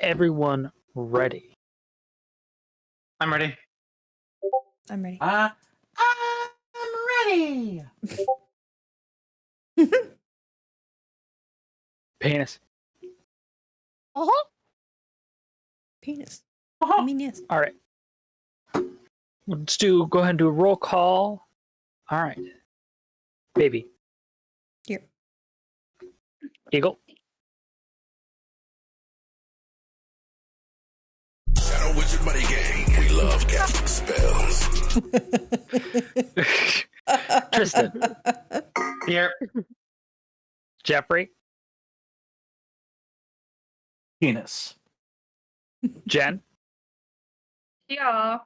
everyone ready? I'm ready. I'm ready. I'm ready. Penis. Penis. Uh-huh. I mean, yes. All right. Let's go ahead and do a roll call. All right. Baby. Here. Eagle. Shadow Wizard Money Gang. We love casting spells. Tristan. Here. Jeffrey. Penis. Jen. Yeah.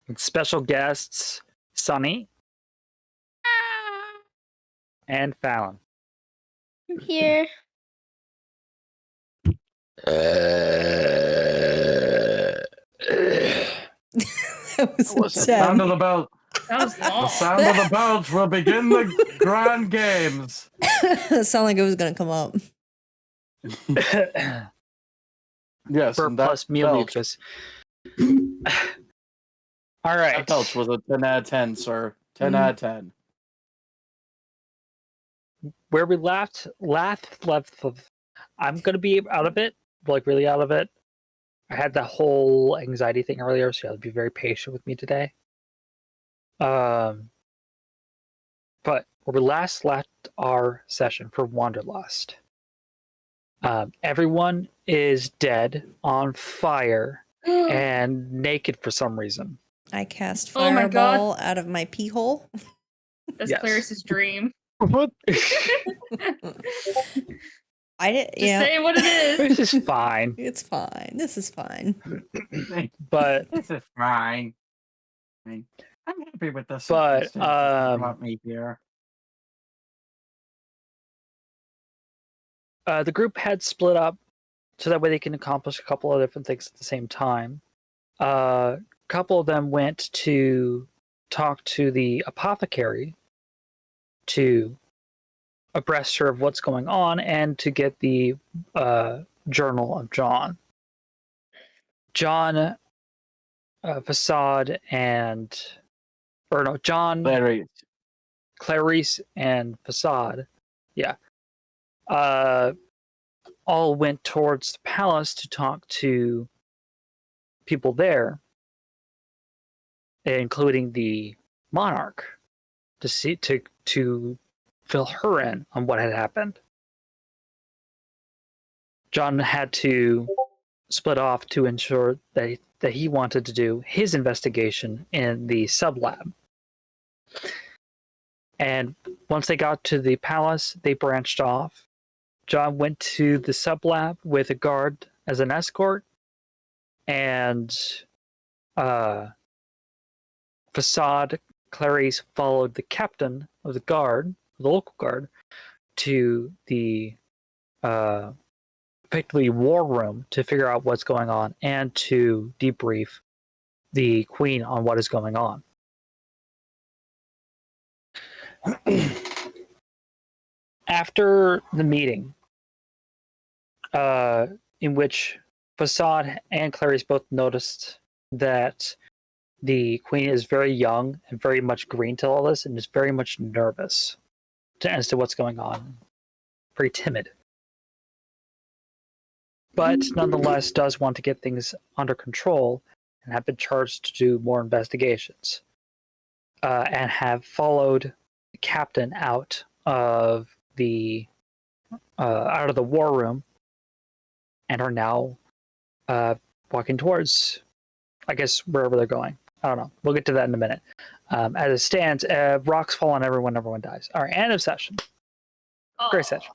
And special guests Sunny and Fallon. I'm here. That was The sound of the bell. That was The long. sound of the bells will begin the grand games. It sounded like it was gonna come up. Yes, Burp and that plus belch, mucus. All right. that belch was a 10 out of 10, sir. 10 out of 10. Where we left. I'm gonna be out of it, like really out of it. I had that whole anxiety thing earlier, so you have to be very patient with me today. But where we last left our session for Wanderlust, everyone is dead, on fire, and naked for some reason. I cast Oh my God. fireball out of my pee hole. That's Yes. Clarice's dream. What? I did. Just Yeah. say what it is. This is fine, It's fine. This is fine. but This is fine. I'm happy with this. But, brought me here. the group had split up so that way they can accomplish a couple of different things at the same time. A couple of them went to talk to the apothecary to abreast her of what's going on and to get the journal of John. John, Facade, John, Larry. Clarice, and Facade, all went towards the palace to talk to people there, including the monarch, to fill her in on what had happened. John had to split off to ensure that he wanted to do his investigation in the sublab. And once they got to the palace, they branched off. John went to the sublab with a guard as an escort, and Facade, Clarice followed the captain of the guard, the local guard, to the effectively war room to figure out what's going on and to debrief the queen on what is going on. After the meeting, in which Facade and Clarice both noticed that the queen is very young and very much green to all this and is very much nervous as to what's going on. Very timid. But nonetheless does want to get things under control and have been charged to do more investigations. And have followed the captain out of the war room and are now walking towards, I guess, wherever they're going. I don't know. We'll get to that in a minute. As it stands, rocks fall on everyone dies. All right, end of session. Great session.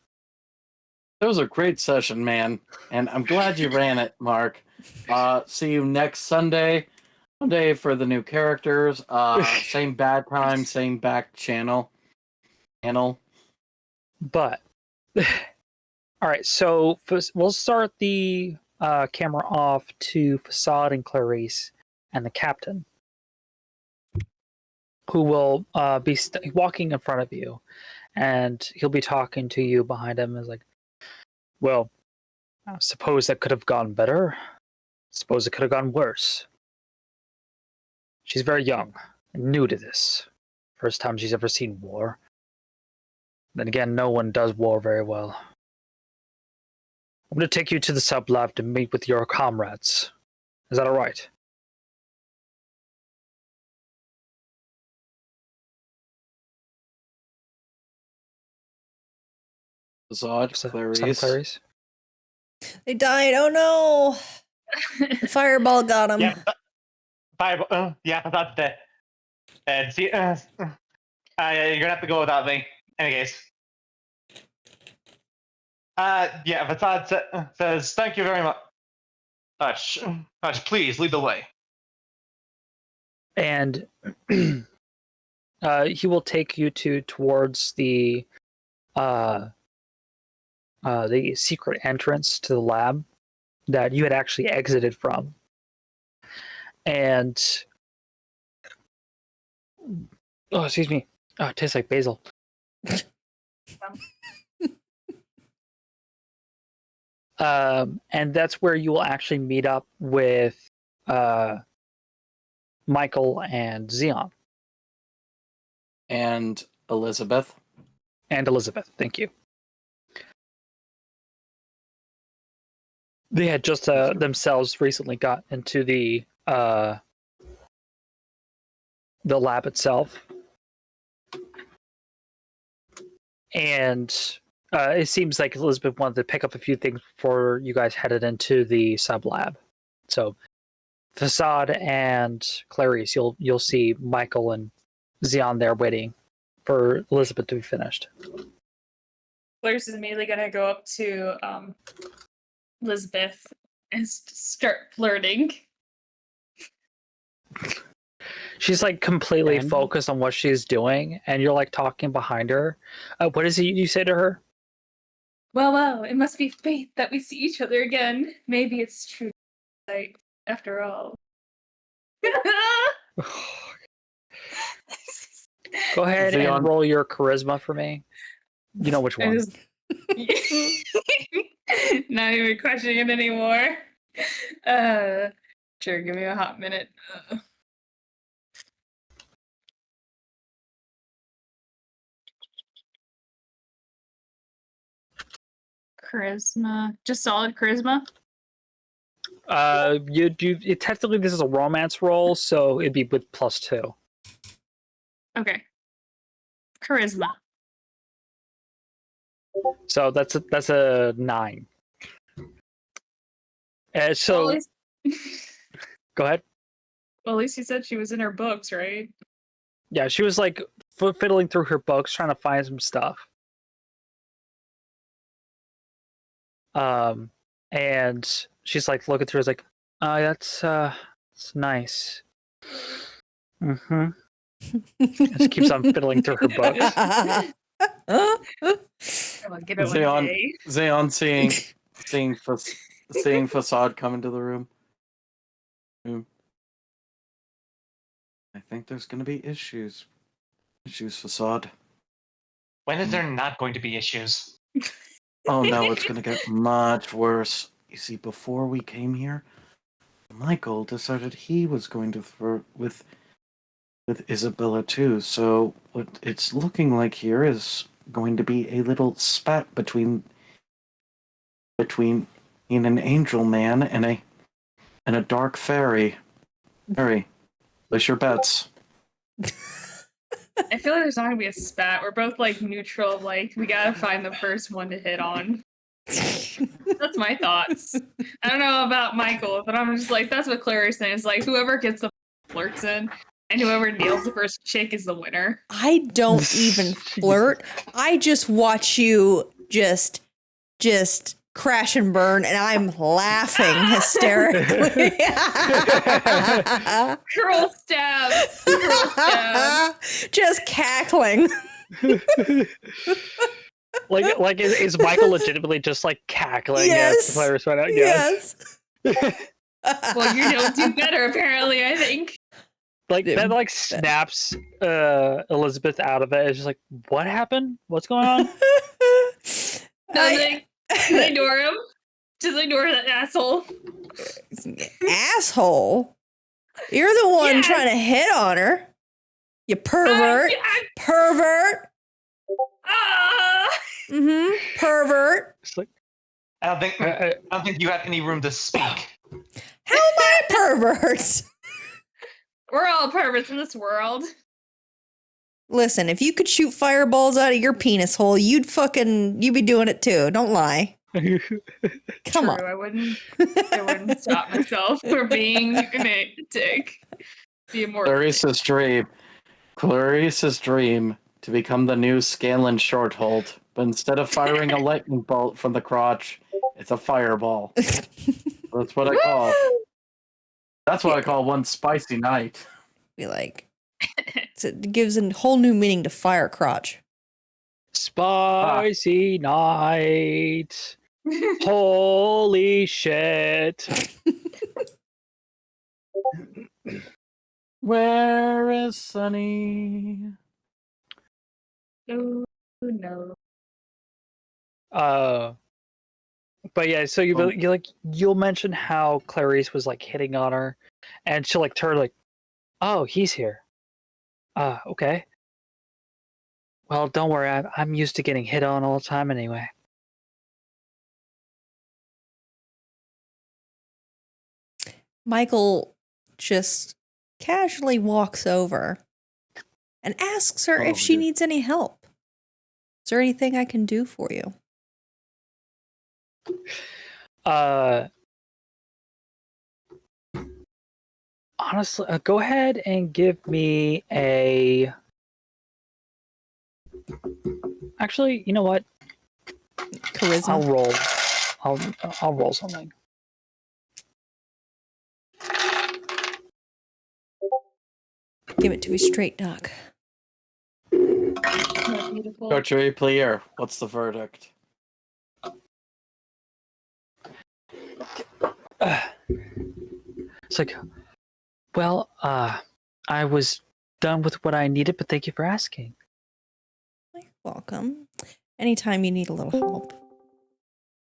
It was a great session, man. And I'm glad you ran it, Mark. See you next Sunday. Monday for the new characters. Same bad time, same back channel. But, all right, so we'll start the camera off to Facade and Clarice and the captain, who will be walking in front of you, and he'll be talking to you behind him. Is like, well, I suppose that could have gone better. Suppose it could have gone worse. She's very young and new to this. First time she's ever seen war. Then again, no one does war very well. I'm going to take you to the sub-lab to meet with your comrades. Is that alright? Zod, Clarice. They died. Oh no! The fireball got him. Yeah, fireball. Yeah, that's dead. And see, you're gonna have to go without me. Any case. Yeah, Vatad says, thank you very much. Please lead the way. And he will take you towards the secret entrance to the lab that you had actually exited from. And excuse me. Oh, it tastes like basil. And that's where you will actually meet up with Michael and Xeon. And Elizabeth. And Elizabeth, thank you. They had just themselves recently got into the lab itself. And it seems like Elizabeth wanted to pick up a few things before you guys headed into the sub lab. So, Facade and Clarice, you'll see Michael and Xeon there waiting for Elizabeth to be finished. Clarice is immediately gonna go up to Elizabeth and start flirting. She's like completely focused on what she's doing, and you're like talking behind her. What is it you say to her? Well, it must be fate that we see each other again. Maybe it's true, like, after all. Go ahead Xeon. and roll your charisma for me. You know which one. Not even questioning it anymore. Sure, give me a hot minute. Charisma, just solid charisma. Technically this is a romance roll, so it'd be with +2. Okay. Charisma. So that's a 9. So Well, go ahead. well, at least you said she was in her books, right? Yeah, she was like fiddling through her books trying to find some stuff. And she's like looking through. It's like, that's nice. Mm-hmm. Just keeps on fiddling through her books. Come on, give it one day. Xeon seeing Facade come into the room. I think there's going to be issues. Facade. When is there not going to be issues? Oh no, it's going to get much worse. You see, before we came here, Michael decided he was going to flirt with Isabella too. So what it's looking like here is going to be a little spat between an angel man and a dark fairy. Place your bets. I feel like there's not gonna be a spat. We're both like neutral. Like we gotta find the first one to hit on. That's my thoughts. I don't know about Michael, but I'm just like that's what Clarice saying. It's like whoever gets the flirts in and whoever nails the first chick is the winner. I don't even flirt. I just watch you just crash and burn, and I'm laughing hysterically. Curl stabs. Curl stabs. Just cackling. like is Michael legitimately just like cackling Yes. at Clarice right now? Yes. Well, you don't do better, apparently, I think. Like that like snaps Elizabeth out of it. It's just like, what happened? What's going on? Nothing. They ignore him. Just ignore that asshole. Asshole. You're the one Yes. trying to hit on her. You pervert. Pervert. Pervert. It's like, I don't think you have any room to speak. How am I a pervert? We're all perverts in this world. Listen, if you could shoot fireballs out of your penis hole, you'd be doing it too. Don't lie. Come True, on. I wouldn't stop myself from being a dick. Be more. Clarice's dream to become the new Scanlan Shorthold, but instead of firing a lightning bolt from the crotch, it's a fireball. That's what I call. That's what I call one spicy night. Be like, it gives a whole new meaning to fire crotch. spicy night. Holy shit. Where is Sunny? Oh no. But yeah, so you'll mention how Clarice was like hitting on her, and she'll like turn like, oh, he's here. Okay. Well, don't worry, I'm used to getting hit on all the time anyway. Michael just casually walks over and asks her if she needs any help. Is there anything I can do for you? Honestly, go ahead and give me a. Actually, you know what? Charisma. I'll roll. I'll roll something. Give it to me straight, Doc. Beautiful. Coterie Plier, what's the verdict? It's like, well, I was done with what I needed, but thank you for asking. You're welcome. Anytime you need a little help,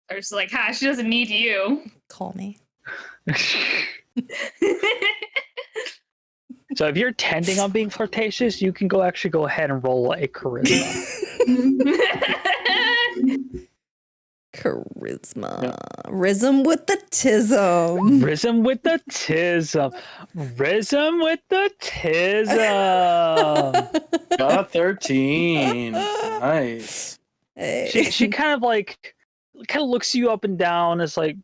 They're just like, ha, she doesn't need you. call me. So if you're tending on being flirtatious, you can actually go ahead and roll a charisma. Charisma. Yeah. Rhythm with the tism. Rhythm with the tism. Rhythm with the tism. Got a 13. Nice. Hey. She kind of looks you up and down. It's like,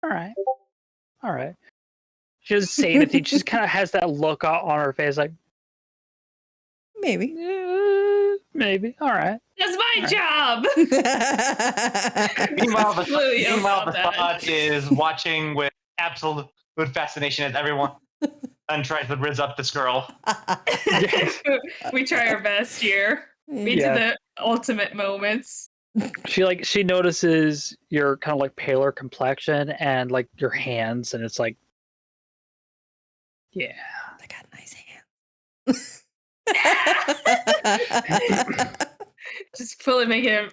all right. She doesn't say anything. She just kind of has that look on her face, like, Maybe. maybe. All right. That's my job. Meanwhile, the Absolutely about that. thought is watching with absolute fascination as everyone tries to rizz up this girl. We try our best here. We do the ultimate moments. She notices your kind of like paler complexion and like your hands, and it's like, yeah. I got nice hands. Just fully making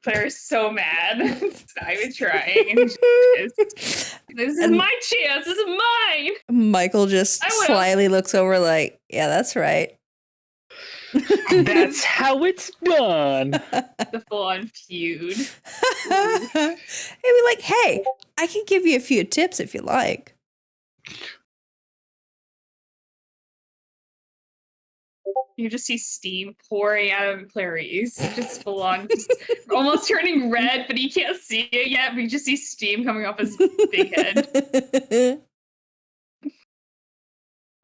Claire so mad. It's not even trying. This is my chance. This is mine. Michael just slyly looks over like, yeah, that's right. That's how it's done. The full-on feud. Hey, be like, hey, I can give you a few tips if you like. You just see steam pouring out of Clarice. Just full on, just almost turning red, but you can't see it yet. But you just see steam coming off his big head.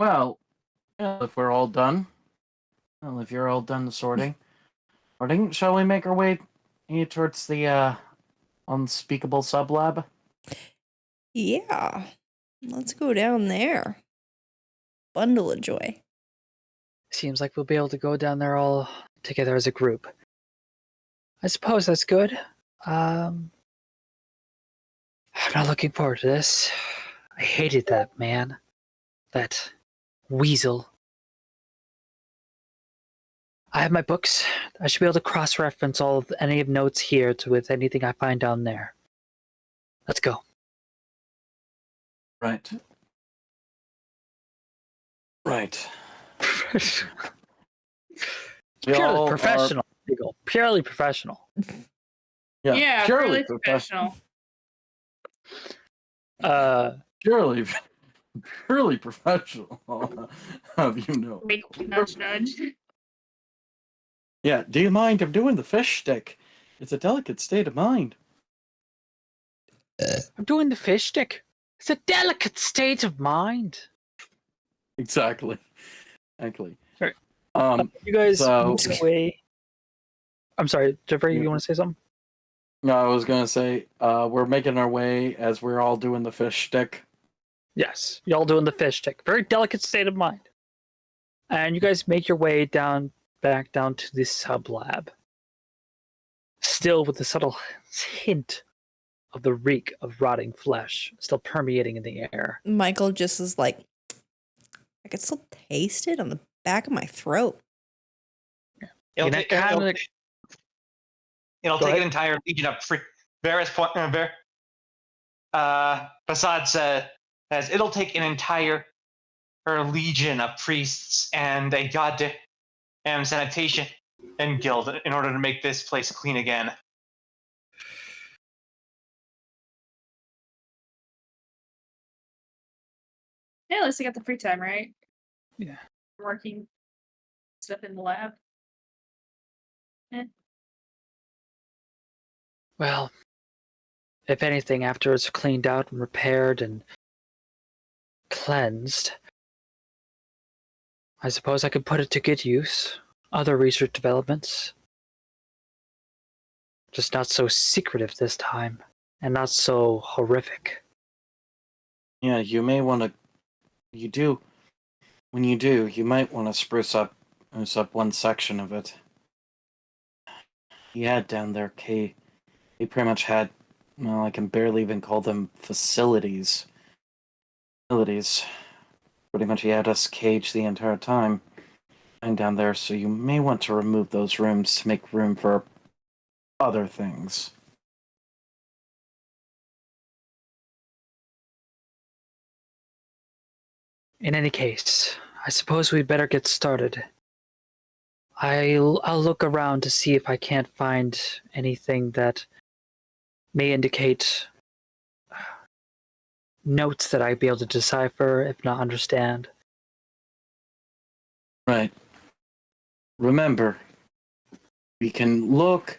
Well, if we're all done, if you're all done sorting, shall we make our way towards the unspeakable sublab? Yeah, let's go down there. Bundle of joy. Seems like we'll be able to go down there all together as a group. I suppose that's good. I'm not looking forward to this. I hated that man. That weasel. I have my books. I should be able to cross-reference any of notes here with anything I find down there. Let's go. Right. Right. We Purely all professional, Eagle. Purely professional. Yeah, purely professional. Purely professional. Have you know? Nudge, nudge. Yeah. Do you mind? I'm doing the fish stick. It's a delicate state of mind. I'm doing the fish stick. It's a delicate state of mind. Exactly. Exactly. Sorry. Um. You guys so- move away. I'm sorry, Jeffrey. You want to say something? No, I was gonna say we're making our way as we're all doing the fish stick. Yes, y'all doing the fish stick. Very delicate state of mind. And you guys make your way back down to the sub lab. Still with the subtle hint of the reek of rotting flesh still permeating in the air. Michael just is like, I can still taste it on the back of my throat. It'll And take, that kinda- it'll Go take ahead. an entire legion of Facade says it'll take an entire legion of priests and a goddamn sanitation and guild in order to make this place clean again. Yeah, at least I got the free time, right? Yeah. Working stuff in the lab. Well, if anything, after it's cleaned out and repaired and cleansed, I suppose I could put it to good use. Other research developments. Just not so secretive this time, and not so horrific. Yeah, you may want to. You do. When you do, you might want to spruce up one section of it. He had down there, he pretty much had. Well, I can barely even call them facilities. Pretty much, he had us caged the entire time. And down there, so you may want to remove those rooms to make room for other things. In any case, I suppose we'd better get started. I'll look around to see if I can't find anything that may indicate notes that I'd be able to decipher, if not understand. Right. Remember, we can look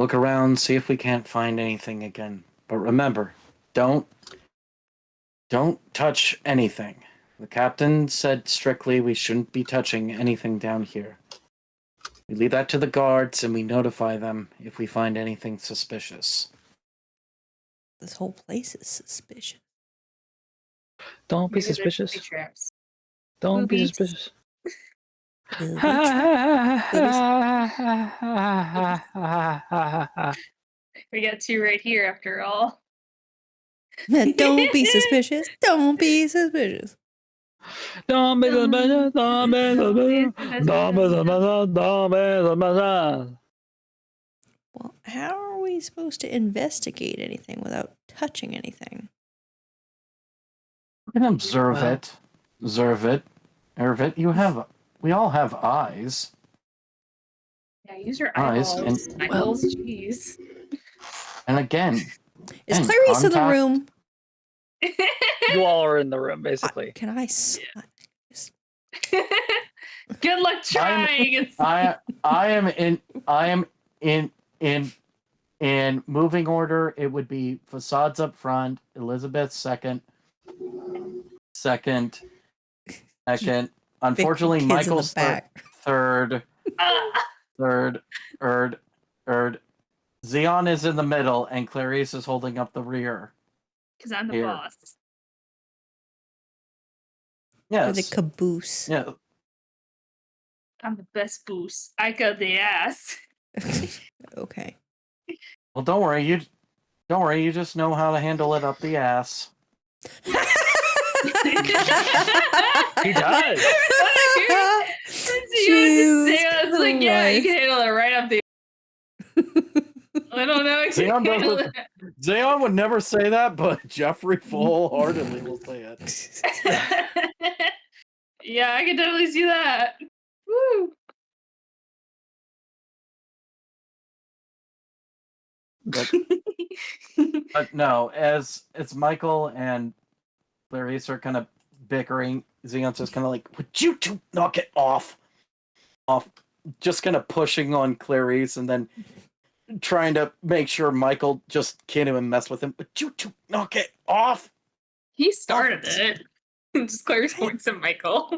around, see if we can't find anything again. But remember, don't touch anything. The captain said strictly we shouldn't be touching anything down here. We leave that to the guards and we notify them if we find anything suspicious. This whole place is suspicious. Don't be Maybe they're suspicious. booby traps. Don't be Boobies. suspicious. Booby We got two right here after all. Don't be suspicious. Don't be suspicious. Don't be suspicious. Don't be suspicious. Don't be suspicious. Don't be suspicious. Well, how are we supposed to investigate anything without touching anything? We can observe Well- it. Observe it. We all have eyes. Yeah, use your Eyes eyeballs. and- Eyeballs, jeez. And again, Is And Clarice in the contact- room? You all are in the room, basically. Can I? Good luck trying. It's I am in moving order. It would be Facades up front, Elizabeth second. Unfortunately, kids in the Michael's back. third. Xeon is in the middle, and Clarice is holding up the rear. because I'm the Here. boss. Or the Yes. caboose? Yeah. I'm the best boost. I got the ass. Okay. Well, don't worry. You just know how to handle it up the ass. He does. That's you Jesus just say that? It's like, yeah, you Christ. can handle it right up there. I don't know. If you Zeon can handle doesn't- Zeon would never say that, but Jeffrey full-heartedly will say it. it. Yeah, I can definitely see that. Woo! But no, as it's Michael and Clarice are kind of bickering, Zeon's just kind of like, would you two knock it off? Just kind of pushing on Clarice and then trying to make sure Michael just can't even mess with him. Would you two knock it off? He started it. Just Claire's points at Michael.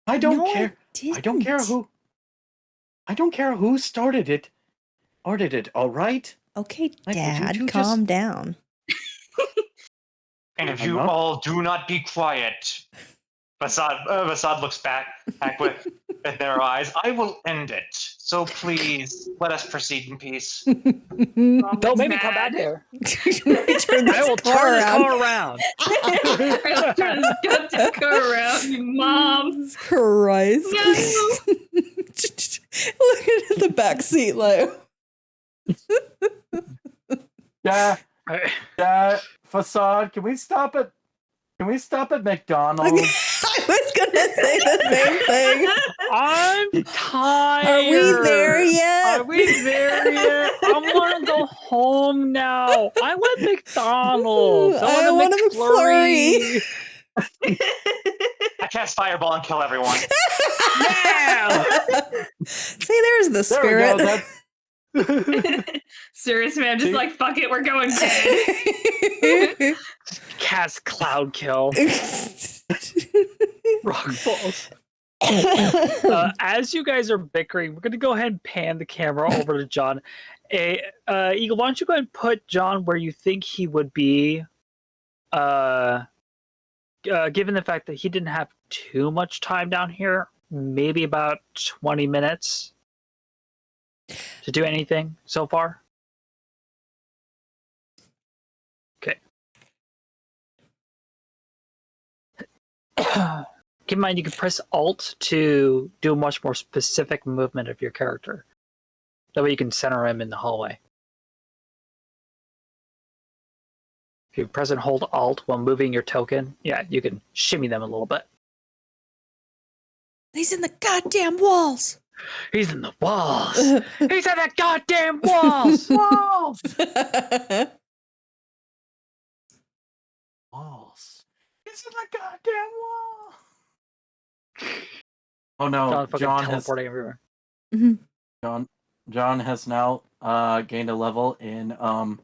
I don't No, care. I don't care didn't. who. I don't care who started it. All right? Okay, Like, would you Dad, two calm just- down. And if I'm you not- all do not be quiet, Basad looks back with their eyes. I will end it. So please let us proceed in peace. Don't make me come back here. Turn I will turn this car around. Turn this goddamn car around, you mom. Jesus Christ. No. Looking at the back seat like Yeah, Facade, can we stop at McDonald's? I was gonna say the same thing. I'm tired. Are we there yet? Are we there yet? I want to go home now. I want McDonald's. I want a McFlurry. I cast Fireball and kill everyone. Yeah. See, there's the There we spirit. go. Serious man, just See? like fuck it, we're going dead. Cast Cloud Kill. Rock balls. As you guys are bickering, we're going to go ahead and pan the camera over to John. Eagle, why don't you go ahead and put John where you think he would be, given the fact that he didn't have too much time down here, maybe about 20 minutes to do anything so far? Okay. Keep in mind, you can press Alt to do a much more specific movement of your character. That way you can center him in the hallway. If you press and hold Alt while moving your token, yeah, you can shimmy them a little bit. He's in the goddamn walls. He's in the walls. He's in the goddamn walls. Walls. Walls. It's in the goddamn wall. Oh no, John fucking John has teleporting everywhere. John has now gained a level in I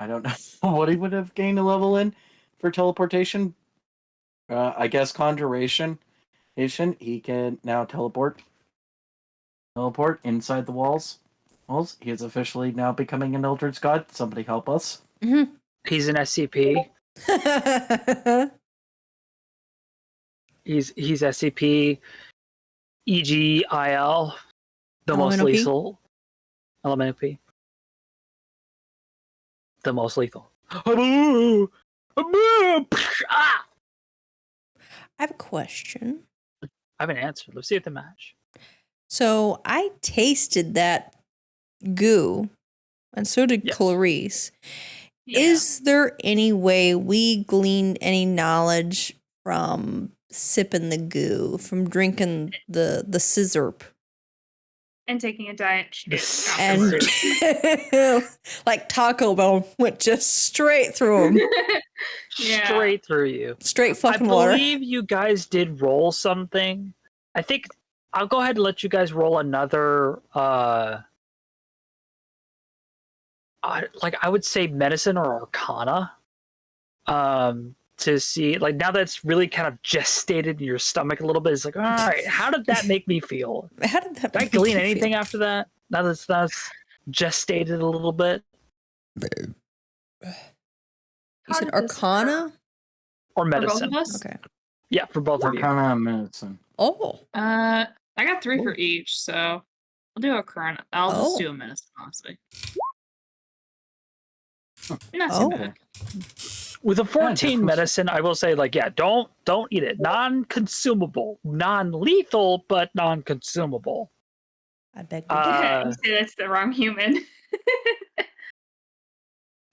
don't know what he would have gained a level in for teleportation. I guess conjuration. He can now teleport inside the walls. He is officially now becoming an Eldritch God. Somebody help us. He's an SCP. He's SCP EGIL, the most Elemental P? lethal. Elemental P. The most lethal. Ah! I have a question. I have an answer. Let's see if they match. So I tasted that goo, and so did Yes. Clarice. Yeah. Is there any way we gleaned any knowledge from sipping the goo, from drinking the scissorp? And taking a diet shit. And like Taco Bell went just straight through him. Yeah. Straight through you. Straight I fucking water. believe you guys did roll something. I think I'll go ahead and let you guys roll another like I would say medicine or arcana. To see, like, now that's really kind of gestated in your stomach a little bit. It's like, all right, how did that make me feel? How did that Did I make glean you anything feel? after that? Now that's gestated a little bit. You How said did this Arcana? Or For both medicine. of us? Okay. Yeah, for both What of you. kind of medicine? Oh. I got 3 for each, so I'll do a current. I'll Oh. just do a medicine, honestly. Not Oh. too bad. With a 14 different- medicine, I will say, like, yeah, don't eat it. Non-consumable, non-lethal, but non-consumable. I beg to differ. You say that's the wrong human.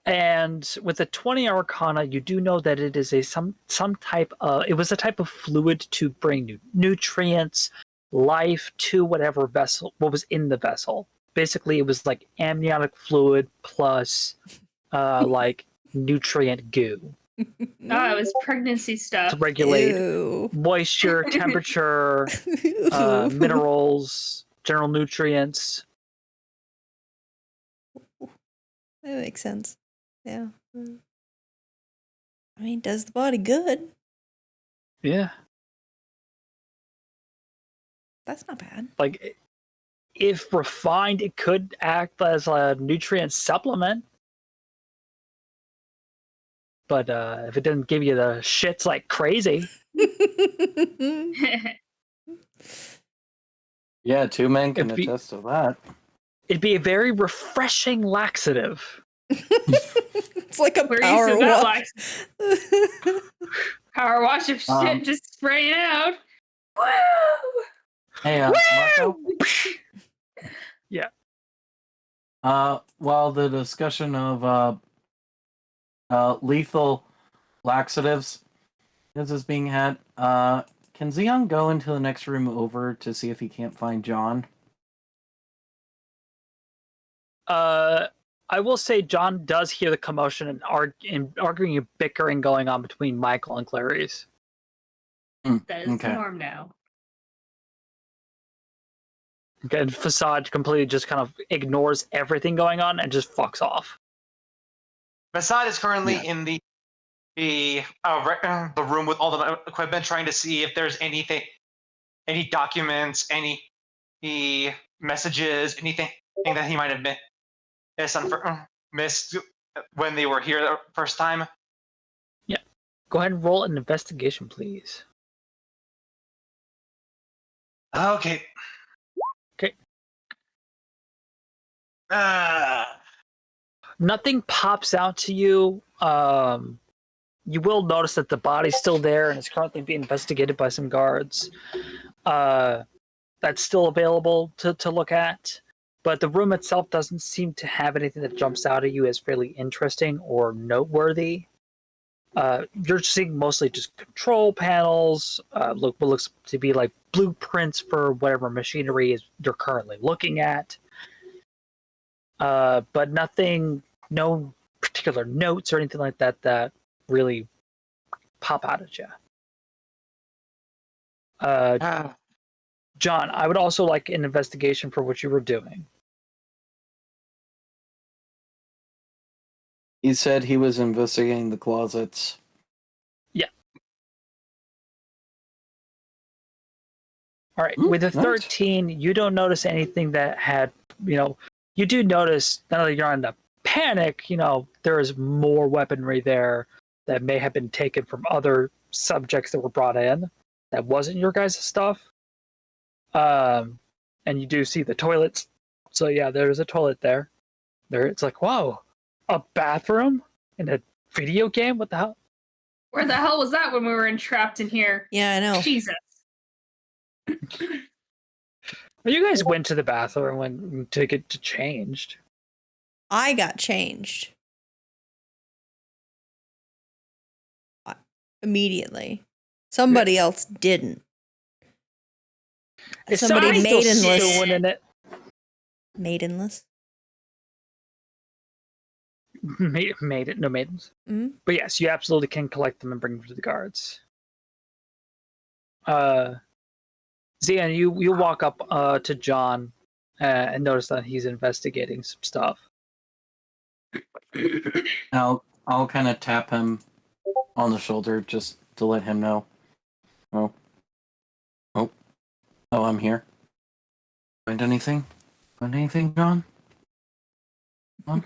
And with a 20 arcana, you do know that it is some type of, it was a type of fluid to bring nutrients, life to whatever vessel, what was in the vessel. Basically, it was like amniotic fluid plus like nutrient goo Oh, it was pregnancy stuff. to regulate Ew. moisture, temperature, minerals, general nutrients. That makes sense. Yeah. I mean, does the body good. Yeah. That's not bad. Like, if refined, it could act as a nutrient supplement. But if it didn't give you the shits like crazy, Yeah, 2 men can It'd be- attest to that. it'd be a very refreshing laxative. It's like a Where power you that wash. like power wash of shit just spraying out. Woo! Hey, Marco. While the discussion of lethal laxatives is being had, can Xeon go into the next room over to see if he can't find John? I will say John does hear the commotion and arguing and bickering going on between Michael and Clarice. That is Okay. the norm now. And Facade completely just kind of ignores everything going on and just fucks off. Basad is currently Yeah. in the room with all the equipment, trying to see if there's anything, any documents, any messages, anything that he might have missed when they were here the first time. Go ahead and roll an investigation, please. Okay. Okay. Ah. Nothing pops out to you. You will notice that the body's still there and is currently being investigated by some guards. That's still available to look at. But the room itself doesn't seem to have anything that jumps out at you as fairly interesting or noteworthy. You're seeing mostly just control panels, what looks to be like blueprints for whatever machinery is you're currently looking at. But nothing, no particular notes or anything like that that really pop out at you. John, I would also like an investigation for what you were doing. He said he was investigating the closets. Yeah. All right. Mm, With a nice. 13, you don't notice anything that had, you do notice, now that you're on the panic, there is more weaponry there that may have been taken from other subjects that were brought in that wasn't your guys' stuff. And you do see the toilets. So yeah, there's a toilet there. It's like, whoa, a bathroom in a video game? What the hell? Where the hell was that when we were entrapped in here? Yeah, I know. Jesus. Well, you guys went to the bathroom when to get changed. I got changed. Immediately. Somebody else didn't. Is Somebody still maidenless. stewing in it? Maidenless? Made it, no maidens. Mhm. But yes, you absolutely can collect them and bring them to the guards. Zian, you walk up to John and notice that he's investigating some stuff. I'll kind of tap him on the shoulder just to let him know. Oh, I'm here. Find anything? Find anything, John? Come on.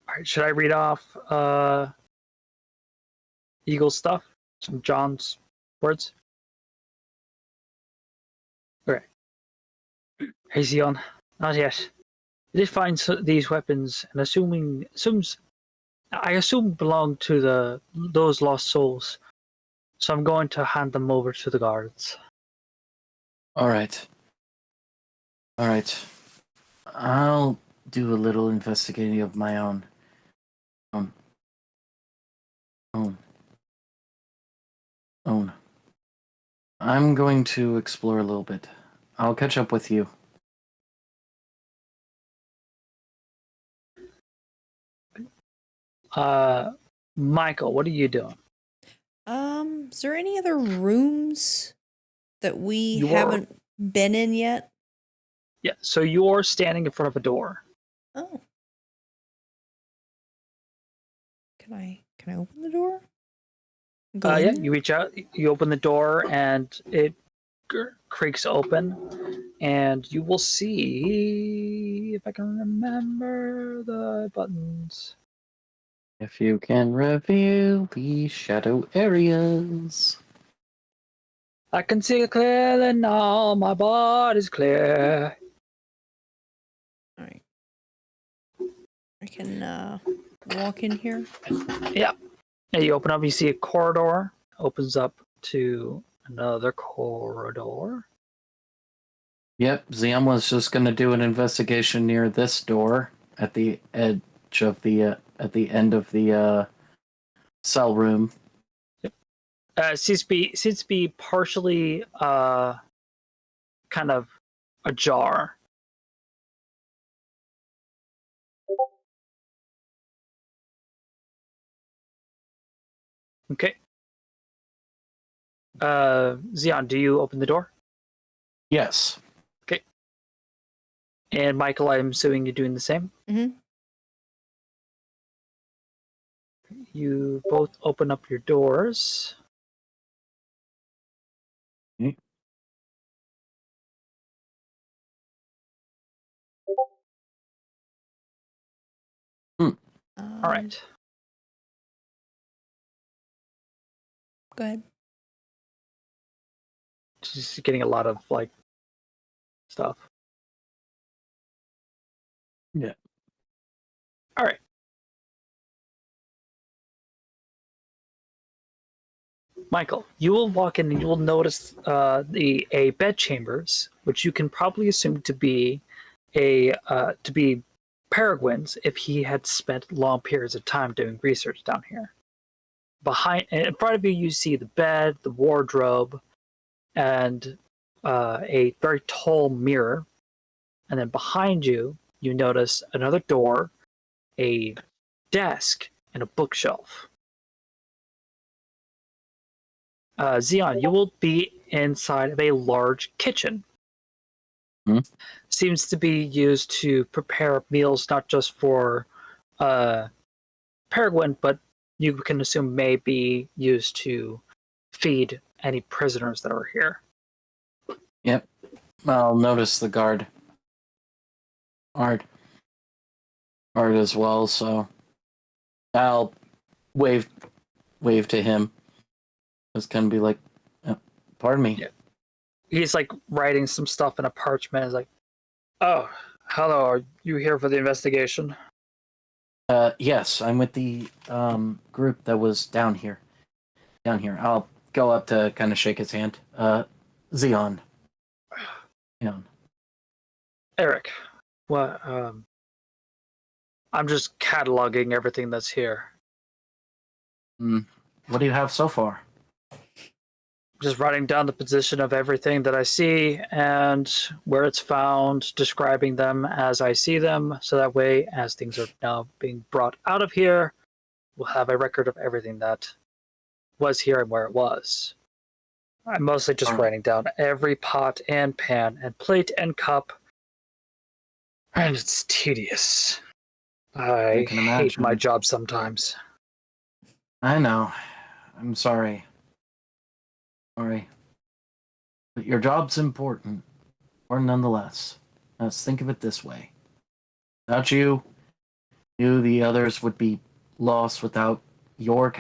All right, should I read off Eagle's stuff? Some John's words? Okay. Hey, Zion. Not yet. I did find these weapons, and I assume belong to those lost souls. So I'm going to hand them over to the guards. All right. All right. I'll do a little investigating of my own. Own. I'm going to explore a little bit. I'll catch up with you. Michael, what are you doing? Is there any other rooms that we You are- haven't been in yet? Yeah, so you're standing in front of a door. Oh. Can I open the door? Go Yeah, in? you reach out, you open the door, and it creaks open, and you will see if I can remember the buttons. If you can reveal the shadow areas. I can see clearly now, my body's clear. All right. I can walk in here. Yep. Yeah, you open up, you see a corridor, opens up to another corridor. Yep, Zion was just going to do an investigation near this door at the edge of the at the end of the cell room. Seems to be partially kind of ajar. Okay. Zion, do you open the door? Yes. And Michael, I'm assuming you're doing the same? Mm-hmm. You both open up your doors. All right. Go ahead. Just getting a lot of like stuff. Yeah. All right. Michael, you will walk in and you will notice a bed chambers, which you can probably assume to be Peregrine's if he had spent long periods of time doing research down here. Behind, in front of you, you see the bed, the wardrobe, and a very tall mirror. And then behind you, you notice another door, a desk, and a bookshelf. Zion, you will be inside of a large kitchen. Seems to be used to prepare meals not just for Peregrine, but you can assume may be used to feed any prisoners that are here. Yep. I'll notice the guard. Art as well, so I'll wave to him. It's gonna be like, pardon me. Yeah. He's like writing some stuff in a parchment. He's like, "Oh, hello. Are you here for the investigation?" Yes, I'm with the group that was down here. I'll go up to kind of shake his hand. Zion. Eric, what? I'm just cataloging everything that's here. What do you have so far? Just writing down the position of everything that I see and where it's found, describing them as I see them, so that way, as things are now being brought out of here, we'll have a record of everything that was here and where it was. I'm mostly just writing down every pot and pan and plate and cup, and it's tedious. I can hate imagine. my job sometimes. I know. I'm sorry. Sorry. But your job's important. Or nonetheless. Let's think of it this way. Without you, You, the others, would be lost without your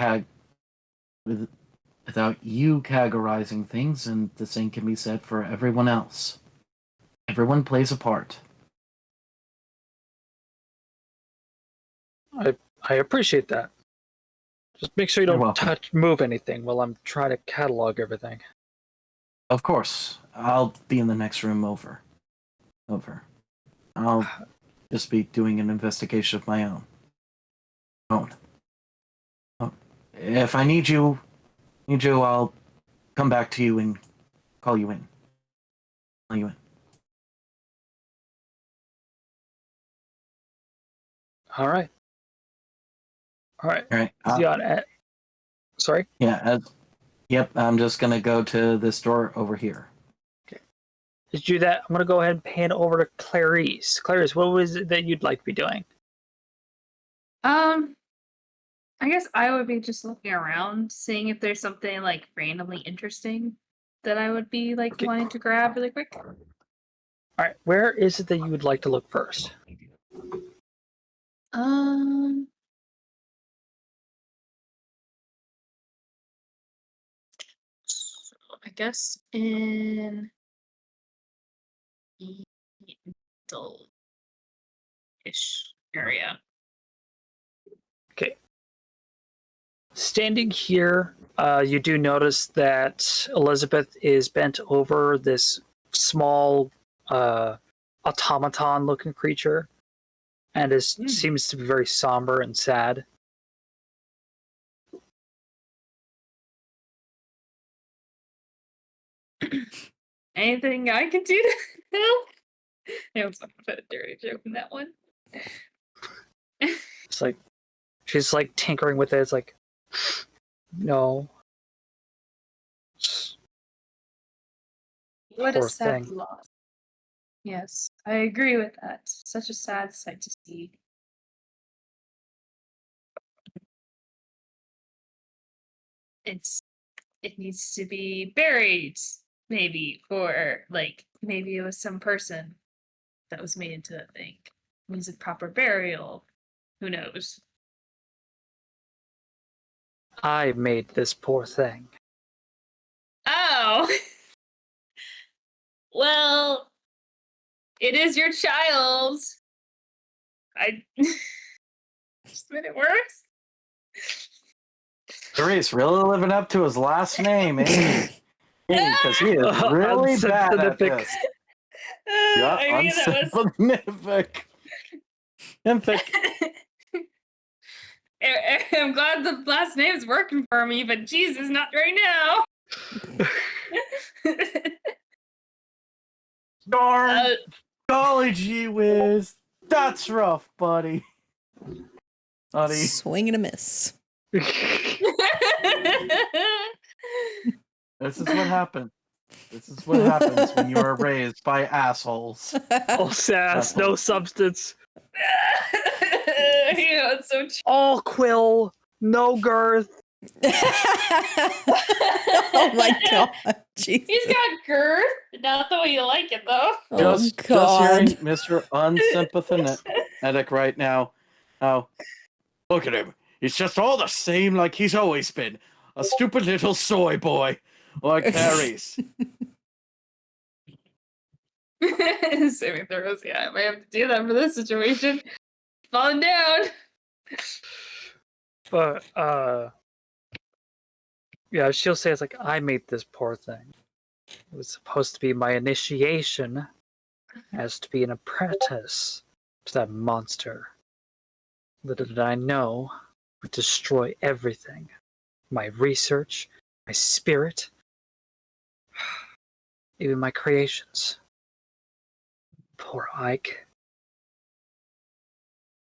without you categorizing things, and the same can be said for everyone else. Everyone plays a part. I appreciate that. Just make sure you You're don't welcome. move anything while I'm trying to catalog everything. Of course, I'll be in the next room over. I'll just be doing an investigation of my own. Oh, if I need you, I'll come back to you and call you in. Call you in. All right. All right. Zion, sorry? Yeah. Yep. I'm just gonna go to this door over here. To do that, I'm going to go ahead and pan over to Clarice. Clarice, what was it that you'd like to be doing? I guess I would be just looking around, seeing if there's something like randomly interesting that I would be like Okay. wanting to grab really quick. All right, where is it that you would like to look first? Um, so I guess in the middle-ish area. Okay. Standing here, you do notice that Elizabeth is bent over this small automaton-looking creature, and seems to be very somber and sad. Anything I can do to help? I was gonna put a dirty joke in that one. It's like she's like tinkering with it. It's like, no. What a Poor sad thing. loss. Yes, I agree with that. Such a sad sight to see. It needs to be buried, maybe, for like maybe it was some person that was made into a thing. Needs a proper burial. Who knows? I made this poor thing. Oh, well, it is your child. I just made it worse. Clarice really living up to his last name, ain't he? Because he is really bad at Unsympathetic. this. Yeah, I mean, that was. Nymphic. I'm glad the last name's working for me, but Jesus, not right now. Darn. Golly gee whiz. That's rough, buddy. Swing and a miss. This is what happened. This is what happens when you are raised by assholes. All sass, no substance. You know, it's so. All quill, no girth. Oh my god, Jesus. He's got girth. Not the way you like it, though. Oh Just god. hearing Mr. Unsympathetic right now. Oh, look at him. He's just all the same like he's always been. A stupid little soy boy. Like Clarice. Saving throws. Yeah, I might have to do that for this situation. Falling down. But yeah, she'll say it's like, I made this poor thing. It was supposed to be my initiation as to be an apprentice to that monster. Little did I know it would destroy everything. My research, my spirit, even my creations. Poor Ike.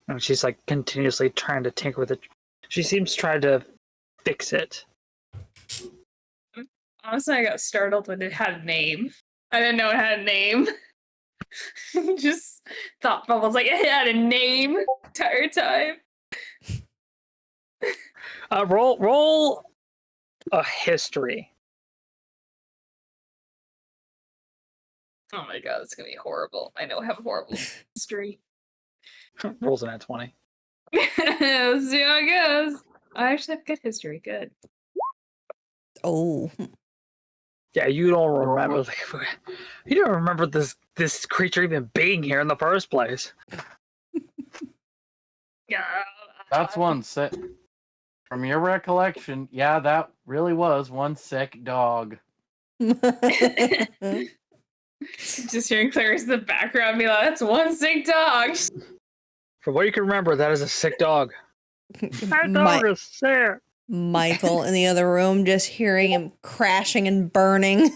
And she's like continuously trying to tinker with it. She seems trying to fix it. Honestly, I got startled when it had a name. I didn't know it had a name. Just thought bubbles like it had a name the entire time. Roll a history. Oh my god, it's gonna be horrible. I know I have a horrible history. Rolls an at 20. Let's see how it goes. I actually have good history. Good. Oh. Yeah, you don't remember. You don't remember this creature even being here in the first place. Yeah. That's one sick. From your recollection, yeah, that really was one sick dog. Just hearing Clarice in the background be like, "That's one sick dog." From what you can remember, that is a sick dog. That dog is sick. Michael in the other room, just hearing him crashing and burning.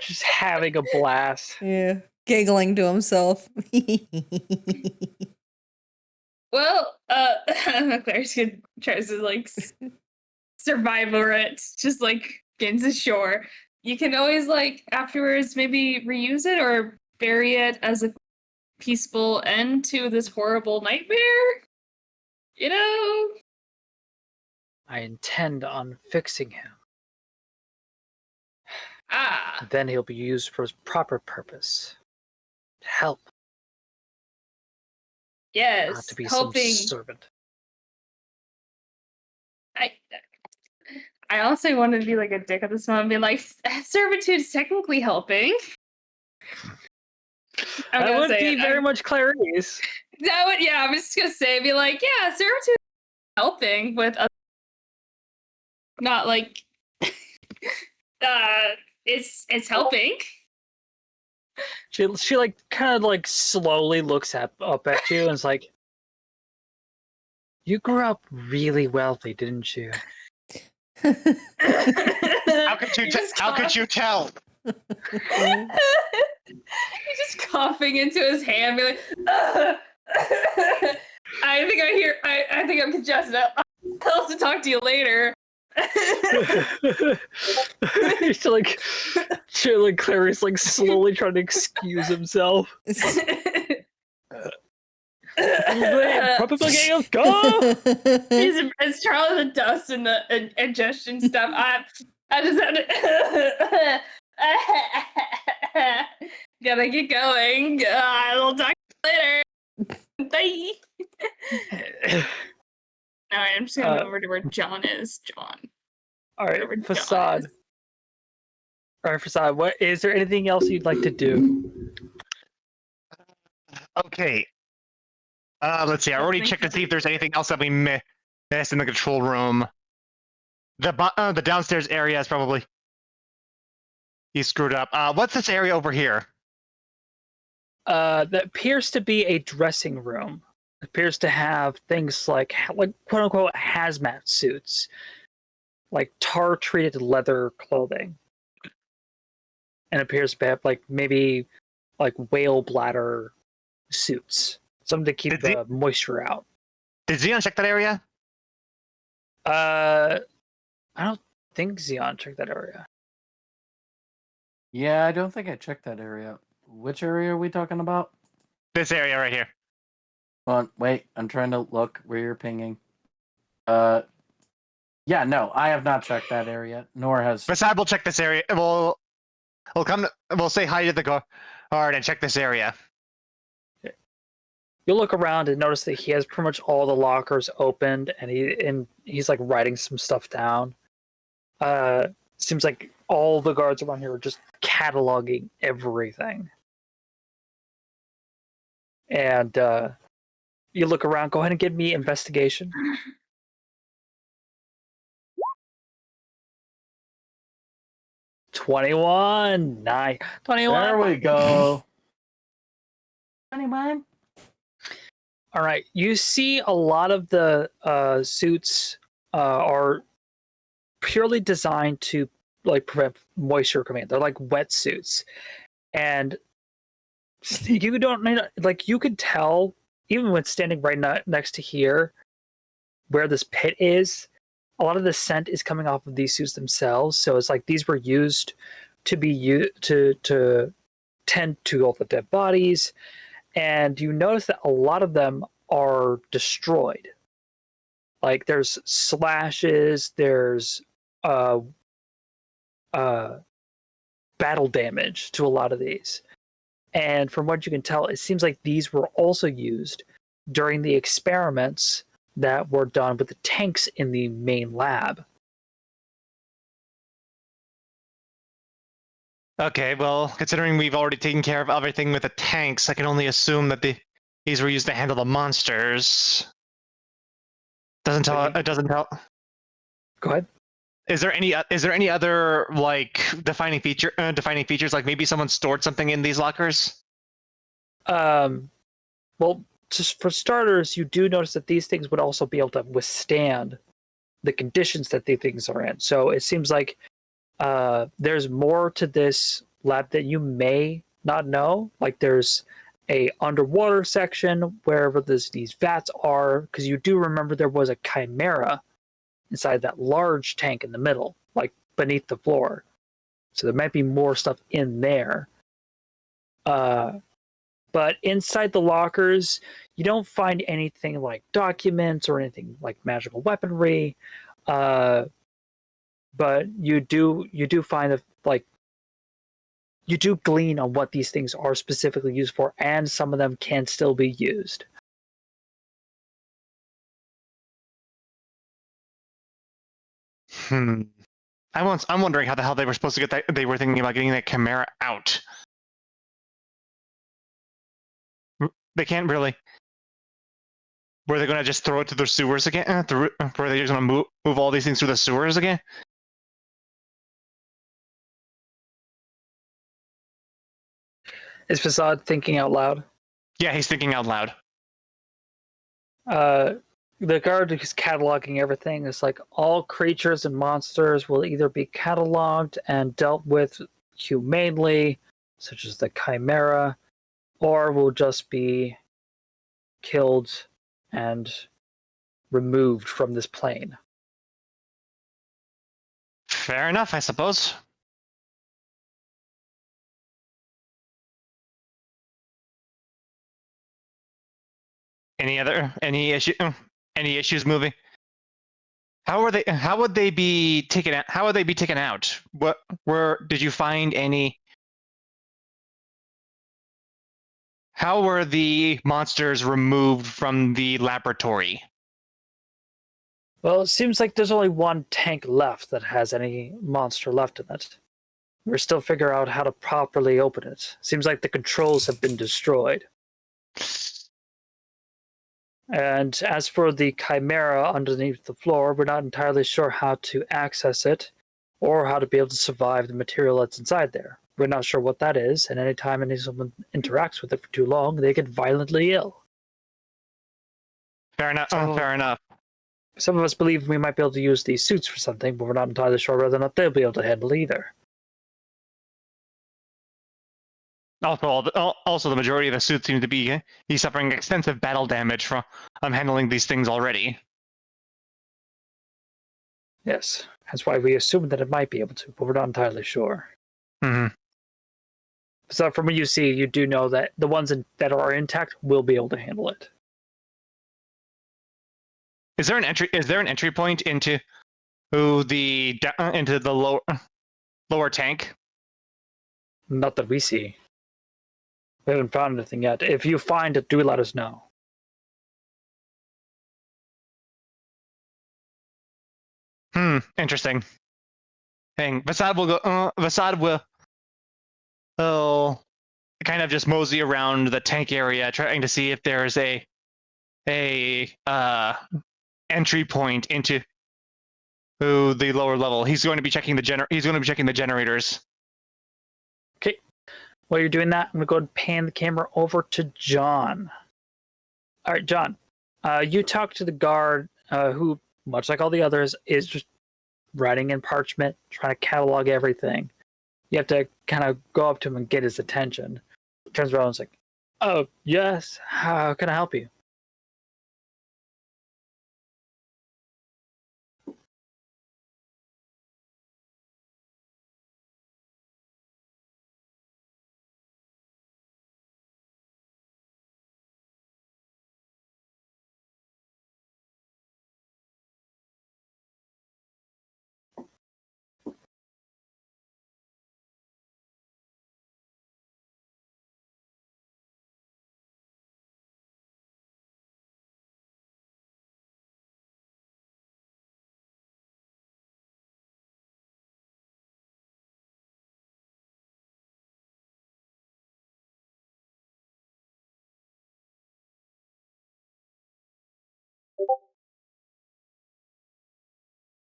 Just having a blast. Yeah, giggling to himself. Well, Clarice tries to like survive over it, just like getting to shore. You can always like afterwards maybe reuse it or bury it as a peaceful end to this horrible nightmare. You know? I intend on fixing him. Ah, Then he'll be used for his proper purpose. To help, not yes. to be Helping. some servant. I also wanted to be like a dick at this moment and be like, servitude is technically helping. That would be very much Clarice. That would, yeah, I'm just gonna say, be like, yeah, servitude is helping with other, not like, it's helping. She like kind of like slowly looks up at you and is like, "You grew up really wealthy, didn't you?" How could you tell? He's just coughing into his hand, be like, "Ugh." I think I'm congested. I'll have to talk to you later. she like Clarice like slowly trying to excuse himself. Probably getting go. It's Charlie the Dust and the ingestion stuff. I just have to gotta get going. I'll talk to you later. Bye. All right, I'm just gonna move over to where John is. John. All right, Wherever John Facade. is. All right, Facade. What is there? Anything else you'd like to do? Okay. Let's see. I already checked to see if there's anything else that we missed in the control room. The downstairs area is probably he screwed up. What's this area over here? That appears to be a dressing room. It appears to have things like quote unquote hazmat suits, like tar treated leather clothing, and appears to have like maybe like whale bladder suits, something to keep the moisture out. Did Xeon check that area? I don't think Xeon checked that area. Yeah, I don't think I checked that area. Which area are we talking about? This area right here. Hold on, wait, I'm trying to look where you're pinging. Yeah, no, I have not checked that area, nor has... Besides, we'll check this area. We'll say hi to the guard and check this area. You'll look around and notice that he has pretty much all the lockers opened, and he's like writing some stuff down. Seems like all the guards around here are just cataloging everything. And you look around. Go ahead and give me investigation. 21. Nice. 21. There we go. 21. All right. You see a lot of the suits are purely designed to like prevent moisture coming in. They're like wetsuits, and you don't like you could tell even when standing right next to here, where this pit is. A lot of the scent is coming off of these suits themselves. So it's like these were used to be to tend to all the dead bodies, and you notice that a lot of them are destroyed. Like there's slashes, there's battle damage to a lot of these. And from what you can tell, it seems like these were also used during the experiments that were done with the tanks in the main lab. Okay, well, considering we've already taken care of everything with the tanks, I can only assume that these were used to handle the monsters. Doesn't tell. It doesn't tell. Go ahead. Is there any other like defining features? Like maybe someone stored something in these lockers. Well, just for starters, you do notice that these things would also be able to withstand the conditions that these things are in. So it seems like there's more to this lab that you may not know. Like there's a underwater section wherever these vats are, because you do remember there was a chimera inside that large tank in the middle, like beneath the floor. So there might be more stuff in there. But inside the lockers, you don't find anything like documents or anything like magical weaponry. But you do find that like you do glean on what these things are specifically used for, and some of them can still be used. I'm wondering how the hell they were supposed to get that. They were thinking about getting that chimera out. They can't really. Were they going to just throw it to the sewers again? Were they just going to move all these things through the sewers again? Is Facade thinking out loud? Yeah, he's thinking out loud. The guard who's cataloging everything is like all creatures and monsters will either be cataloged and dealt with humanely, such as the chimera, or will just be killed and removed from this plane. Fair enough, I suppose. Any issues moving? How would they be taken out? How would they be taken out? Did you find any? How were the monsters removed from the laboratory? Well, it seems like there's only one tank left that has any monster left in it. We're still figuring out how to properly open it. Seems like the controls have been destroyed. And as for the chimera underneath the floor, we're not entirely sure how to access it or how to be able to survive the material that's inside there. We're not sure what that is, and anytime someone interacts with it for too long, they get violently ill. Fair enough. Fair enough. Some of us believe we might be able to use these suits for something, but we're not entirely sure whether or not they'll be able to handle either. Also, the majority of the suits seem to be he's suffering extensive battle damage from handling these things already. Yes, that's why we assume that it might be able to, but we're not entirely sure. Mm-hmm. So from what you see, you do know that the ones that are intact will be able to handle it. Is there an entry point into the lower tank? Not that we see. We haven't found anything yet. If you find it, do let us know. Interesting. Hang. Vasad will go. Vasad will kind of just mosey around the tank area, trying to see if there's a entry point into the lower level. He's going to be checking the generators. Okay. While you're doing that, I'm going to go ahead and pan the camera over to John. All right, John. You talk to the guard who, much like all the others, is just writing in parchment, trying to catalog everything. You have to kind of go up to him and get his attention. He turns around and is like, "Oh, yes. How can I help you?"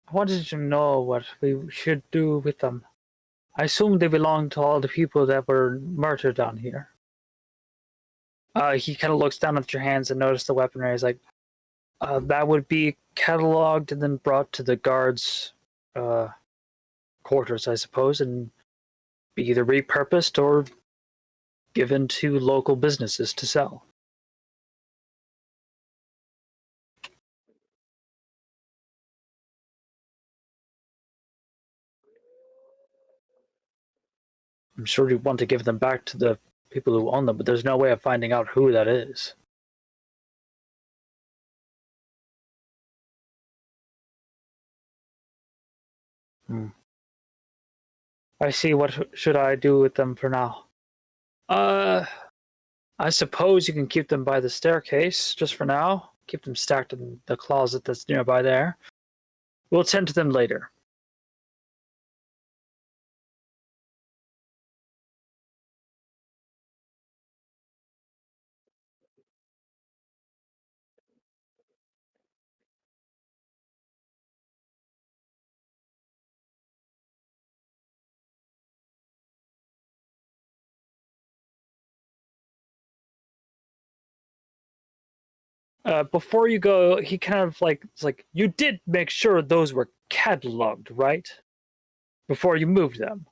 I wanted to know what we should do with them. I assume they belong to all the people that were murdered down here. He kind of looks down at your hands and notices the weaponry. He's like, that would be cataloged and then brought to the guards' quarters, I suppose, and be either repurposed or given to local businesses to sell. I'm sure you want to give them back to the people who own them, but there's no way of finding out who that is. I see. What should I do with them for now? I suppose you can keep them by the staircase just for now. Keep them stacked in the closet that's nearby there. We'll tend to them later. Before you go, he kind of it's like, you did make sure those were cataloged, right? Before you moved them.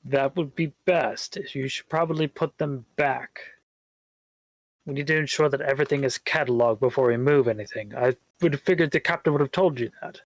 That would be best. You should probably put them back. We need to ensure that everything is cataloged before we move anything. I would have figured the captain would have told you that.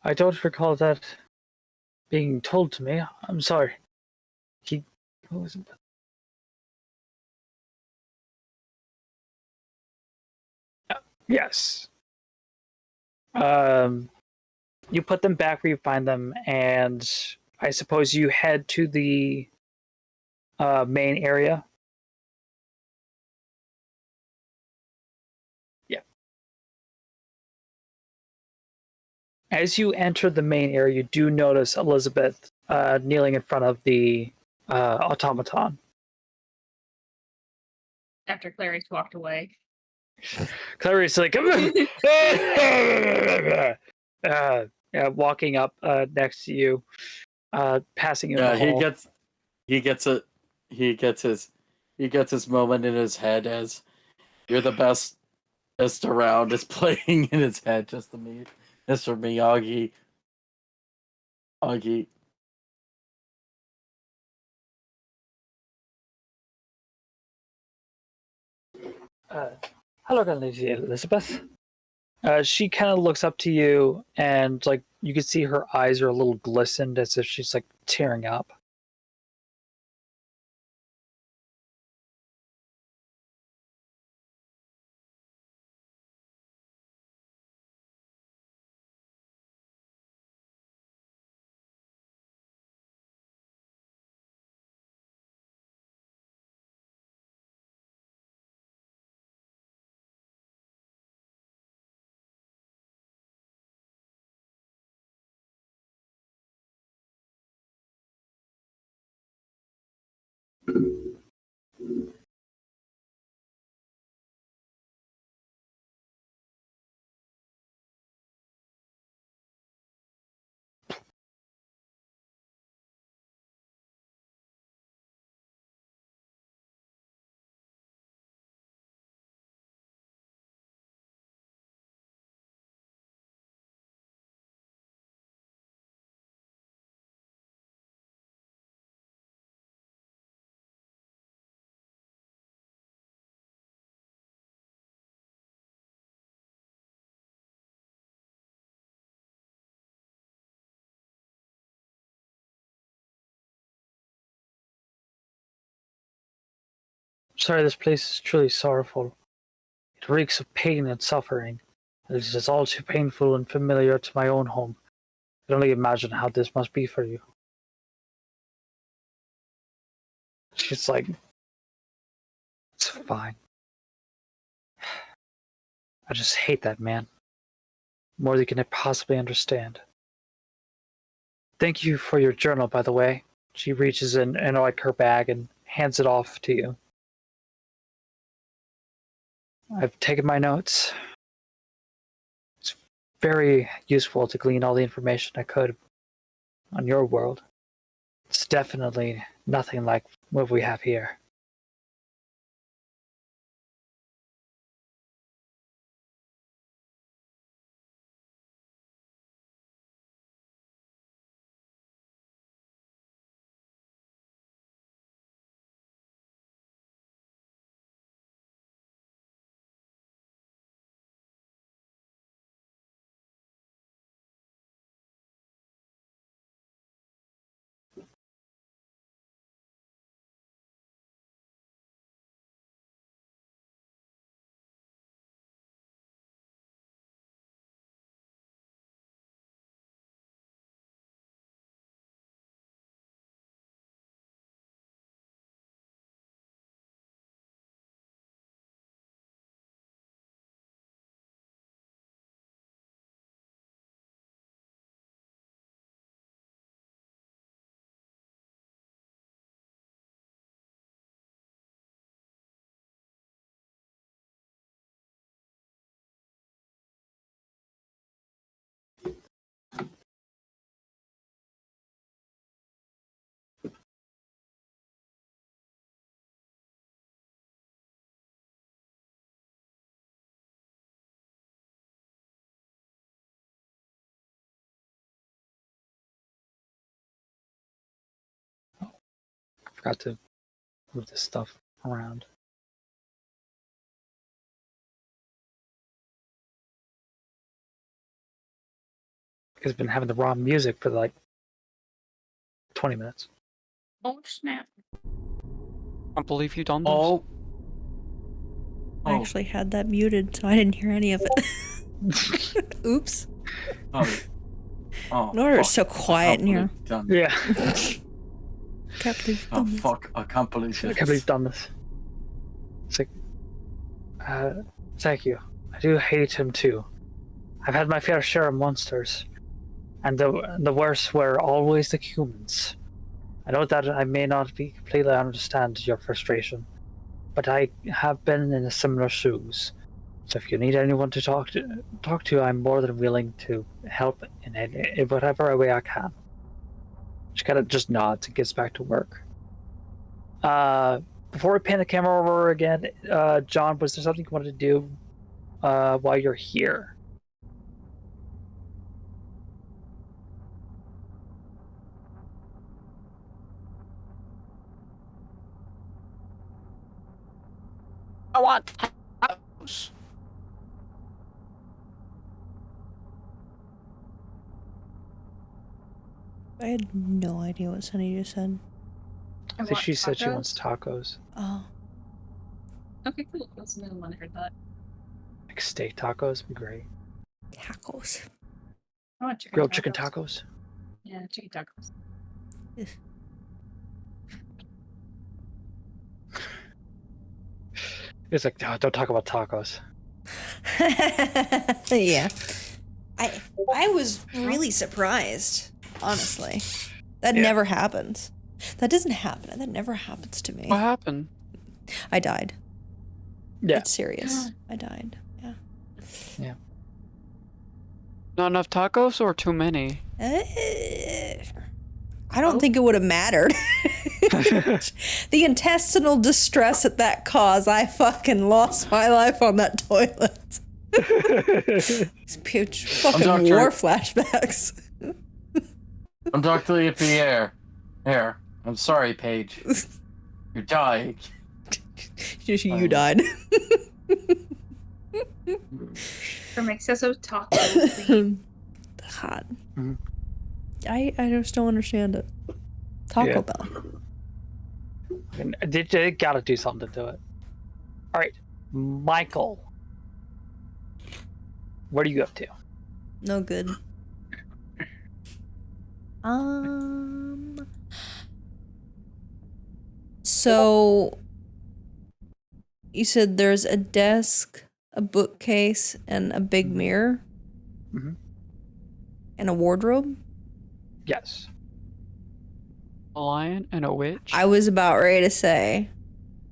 I don't recall that being told to me. I'm sorry. What was it? Yes. Um, you put them back where you find them, and I suppose you head to the main area. Yeah. As you enter the main area, you do notice Elizabeth kneeling in front of the automaton. After Clarice walked away. Clarice like walking up next to you, passing you in the hall. he gets his moment in his head as you're the best around is playing in his head just to me, Mr. Miyagi. Augie. Hello, Lady Elizabeth. She kind of looks up to you, and you can see her eyes are a little glistened, as if she's tearing up. sorry, this place is truly sorrowful. It reeks of pain and suffering. It is just all too painful and familiar to my own home. I can only imagine how this must be for you. She's like, it's fine. I just hate that man. More than you can possibly understand. Thank you for your journal, by the way. She reaches in like her bag and hands it off to you. I've taken my notes. It's very useful to glean all the information I could on your world. It's definitely nothing like what we have here. Forgot to move this stuff around. Because I've been having the raw music for like 20 minutes. Oh snap! I can't believe you done this. Oh. I actually had that muted, so I didn't hear any of it. Oops. Oh, No wonder it's so fuck. quiet in here. Yeah. Can't believe Oh fuck! I can't believe I this. can't believe you've done this. It's like, thank you. I do hate him too. I've had my fair share of monsters, and the worst were always the humans. I know that I may not be completely understand your frustration, but I have been in a similar shoes. So if you need anyone to talk to, I'm more than willing to help in whatever way I can. She kind of just nods and gets back to work. Before we pan the camera over again, John, was there something you wanted to do while you're here? I want tacos. I had no idea what Sunny just said. I think she said she wants tacos. Oh. Okay, cool. That's another one. I heard that. Like steak tacos would be great. Tacos. I want chicken Grilled tacos. chicken tacos. Yeah, chicken tacos. It's like, oh, don't talk about tacos. Yeah. I was really surprised, honestly. That never happens. That doesn't happen. That never happens to me. What happened? I died. Yeah. It's serious. I died. Yeah. Yeah. Not enough tacos or too many? I don't think it would have mattered. The intestinal distress at that cause, I fucking lost my life on that toilet. These fucking war flashbacks. I'm Dr. Pierre. Here. I'm sorry, Paige. You're dying. Just you died. From excessive taco. God. Mhm. I just don't understand it. Taco Yeah. Bell. And they gotta do something to it. All right, Michael. What are you up to? No good. So you said there's a desk, a bookcase, and a big mirror, Mhm. and a wardrobe. Yes. A lion and a witch. I was about ready to say.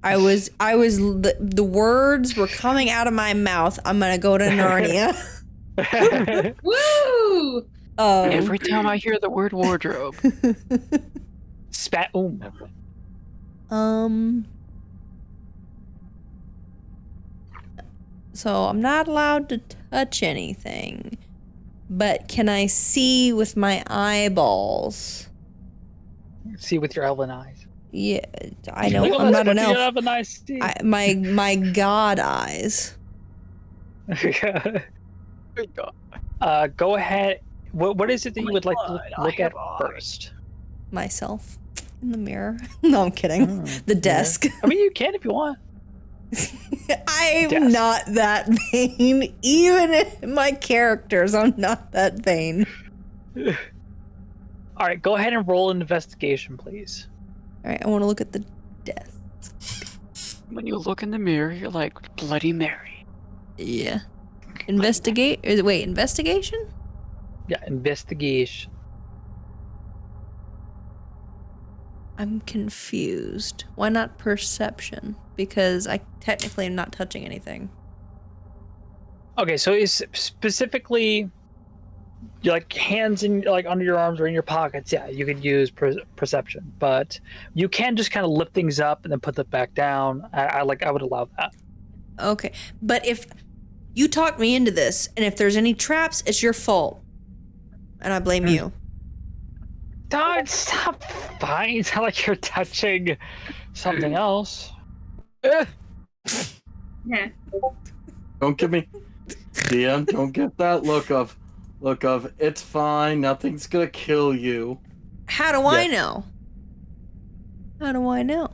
The words were coming out of my mouth. I'm gonna go to Narnia. Woo! Every time I hear the word wardrobe. Spat. So I'm not allowed to touch anything, but can I see with my eyeballs? See with your elven eyes. Yeah, I don't. I'm not an You elf. have a nice see. My god eyes. Good God. Go ahead. What is it that you would like to look at first? Myself in the mirror. No, I'm kidding. The desk. I mean, you can if you want. I'm Desk. not that vain. Even in my characters, I'm not that vain. All right, go ahead and roll an investigation, please. All right, I want to look at the desk. When you look in the mirror, you're like Bloody Mary. Yeah. Investigation? Yeah, investigation. I'm confused. Why not perception? Because I technically am not touching anything. Okay, so is specifically your like hands in like under your arms or in your pockets? Yeah, you could use perception, but you can just kind of lift things up and then put them back down. I would allow that. Okay, but if you talked me into this, and if there's any traps, it's your fault, and I blame you. Don't stop fine. It's not like you're touching something else. Yeah. Don't give me, DM. Don't get that look of it's fine. Nothing's gonna kill you. How do I know? How do I know?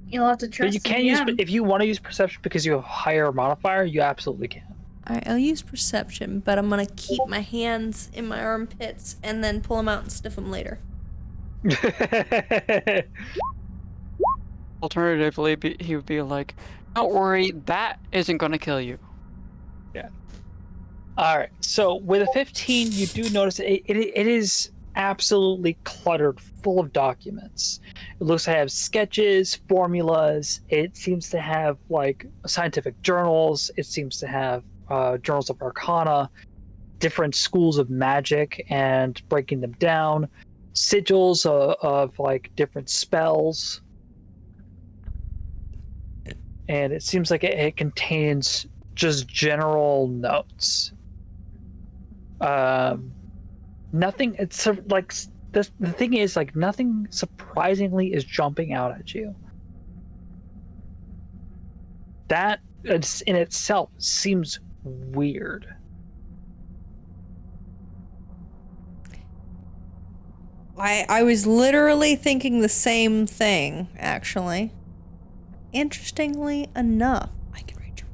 You'll have to trust But you the can use, DM. if you want to use perception because you have a higher modifier, you absolutely can. Alright, I'll use perception, but I'm gonna keep my hands in my armpits and then pull them out and sniff them later. Alternatively, he would be like, "Don't worry, that isn't gonna kill you." Yeah. All right. So with a 15, you do notice it is absolutely cluttered, full of documents. It looks to have sketches, formulas. It seems to have like scientific journals. It seems to have journals of arcana, different schools of magic, and breaking them down. Sigils of like different spells. And it seems like it contains just general notes. Nothing. It's like the thing is like nothing surprisingly is jumping out at you. That in itself seems weird. I was literally thinking the same thing, actually. Interestingly enough, I can read your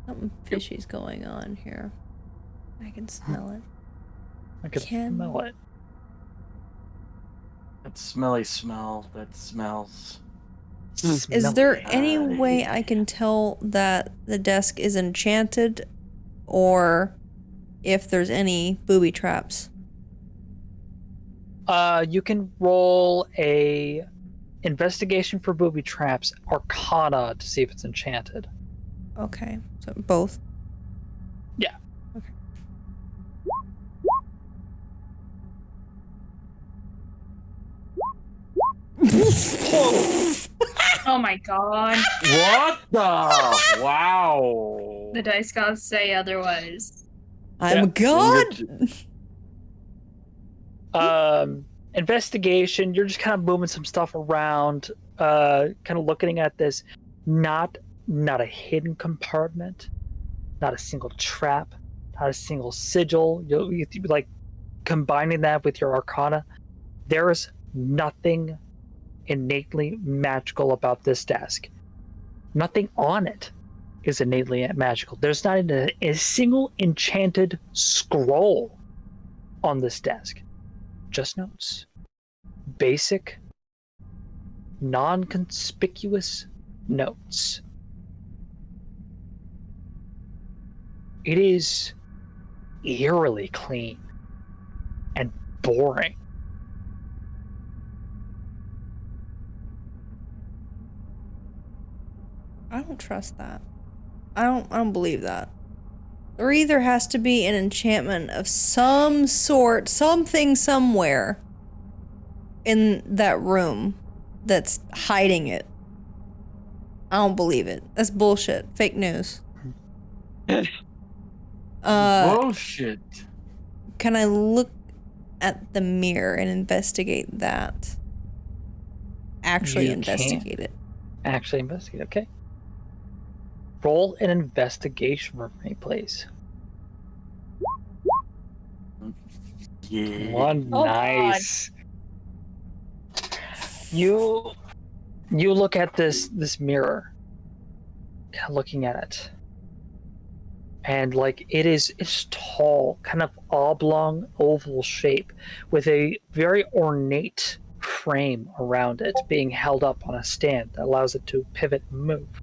something fishy's going on here. I can smell it. I can smell it. That smelly smell that smells. Is there any way I can tell that the desk is enchanted, or if there's any booby traps? You can roll a investigation for booby traps, arcana to see if it's enchanted. Okay, so both. Yeah. Okay. Oh my god. What the? Wow. The dice gods say otherwise. I'm God. Investigation, you're just kind of moving some stuff around, kind of looking at this. Not a hidden compartment, not a single trap, not a single sigil. You like combining that with your arcana. There is nothing innately magical about this desk. Nothing on it is innately magical. There's not a single enchanted scroll on this desk. Just notes. Basic, non-conspicuous notes. It is eerily clean and boring. I don't trust that. I don't believe that. There either has to be an enchantment of some sort, something somewhere in that room that's hiding it. I don't believe it. That's bullshit. Fake news. Bullshit. Can I look at the mirror and investigate that? Actually You investigate it. Actually investigate, okay. Roll an investigation for me, please. Yeah. One, Oh, nice. You look at this mirror, kind of looking at it, and like it's tall, kind of oblong, oval shape, with a very ornate frame around it, being held up on a stand that allows it to pivot and move.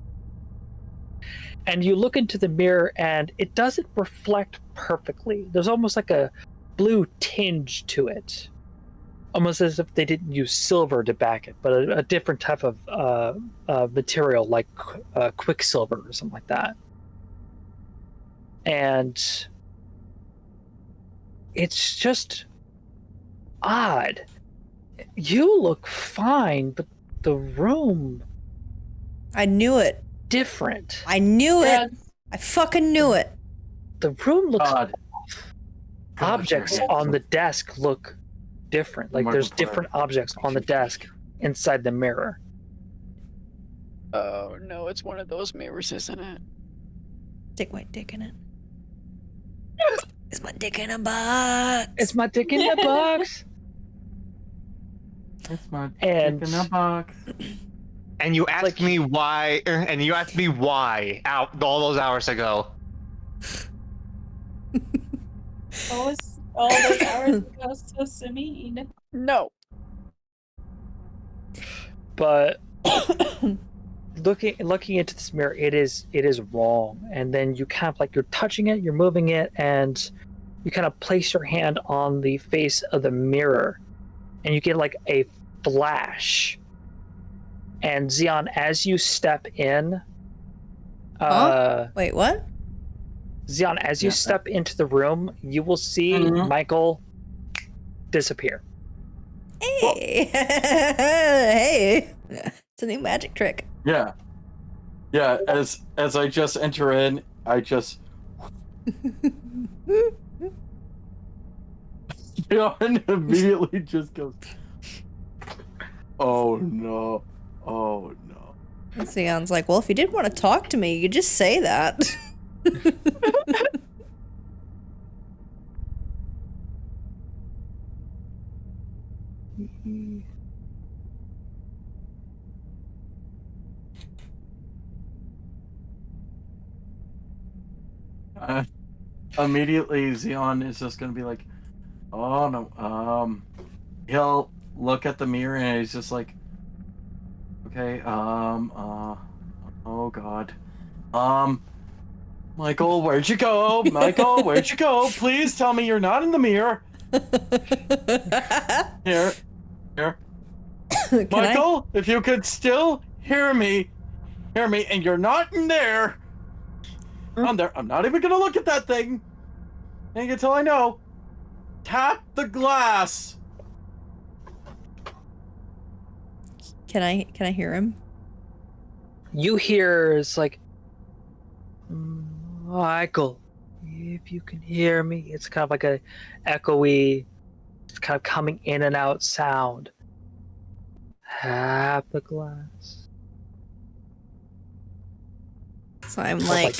And you look into the mirror, and it doesn't reflect perfectly. There's almost like a blue tinge to it, almost as if they didn't use silver to back it, but a different type of material, like quicksilver or something like that. And it's just odd. You look fine, but the room I knew it. different. I knew Yeah. it. I fucking knew it. The room looks God. objects on the desk look different. Like there's different objects on the desk inside the mirror. Oh no, it's one of those mirrors, isn't it? Stick my dick in it. It's my dick in a box. It's my dick in the box. It's my And- dick in a box. And you asked like- me why, out all those hours ago. All those hours ago, so mean. No. But looking into this mirror, it is wrong. And then you kind of like, you're touching it, you're moving it, and you kind of place your hand on the face of the mirror, and you get like a flash. And Xeon, as you step in, Wait, what? Xeon, as you step into the room, you will see Michael disappear. Hey. Hey. It's a new magic trick. Yeah. Yeah, as I just enter in, I just Bjorn immediately just goes, "Oh no. Oh no." And Xeon's like, well, if you did want to talk to me, you could just say that. Immediately Xeon is just gonna be like, "Oh no." He'll look at the mirror and he's just like, "Okay, oh god. Michael, where'd you go? Michael, where'd you go? Please tell me you're not in the mirror." Here. Can Michael, if you could still hear me, and you're not in there. I'm there. I'm not even gonna look at that thing until I know. Tap the glass. Can I hear him? You hear it's like, Michael, if you can hear me. It's kind of like a echoey, it's kind of coming in and out sound. Tap the glass. So I'm Kind of like,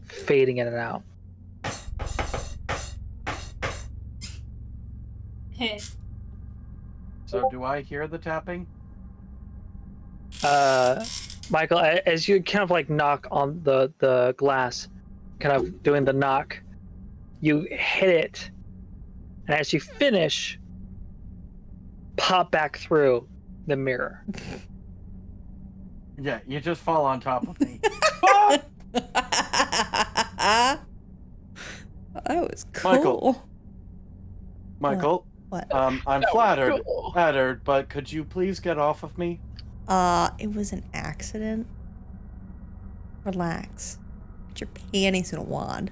fading in and out. So do I hear the tapping? Michael, as you kind of like knock on the glass, kind of doing the knock, you hit it, and as you finish, pop back through the mirror. Yeah, you just fall on top of me. That was cool. Michael, What? I'm flattered, but could you please get off of me? It was an accident. Relax. Put your panties in a wad.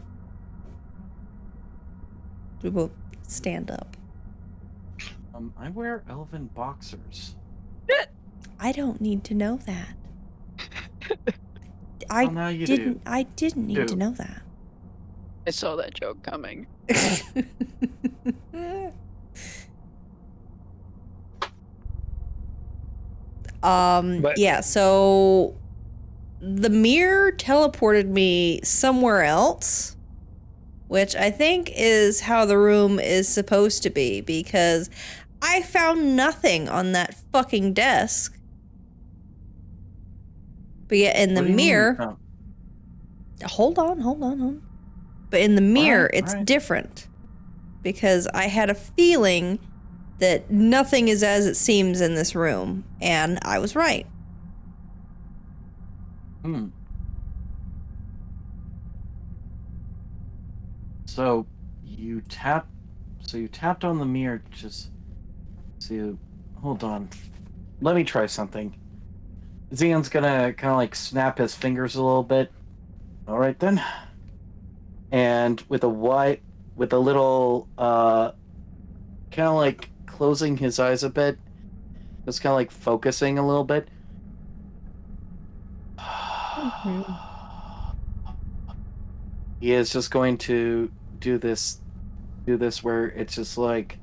We will stand up. I wear elven boxers. I don't need to know that. Well, now you do. I didn't need to know that. I saw that joke coming. Yeah, so the mirror teleported me somewhere else, which I think is how the room is supposed to be, because I found nothing on that fucking desk. But yet in the What do you mean you mirror, found- hold on. But in the mirror, it's Alright. different, because I had a feeling that nothing is as it seems in this room, and I was right. So you tapped on the mirror. Just see. Hold on. Let me try something. Xion's gonna kind of like snap his fingers a little bit. All right then. And with a little kind of like closing his eyes a bit, just kind of like focusing a little bit. He is just going to do this where it's just like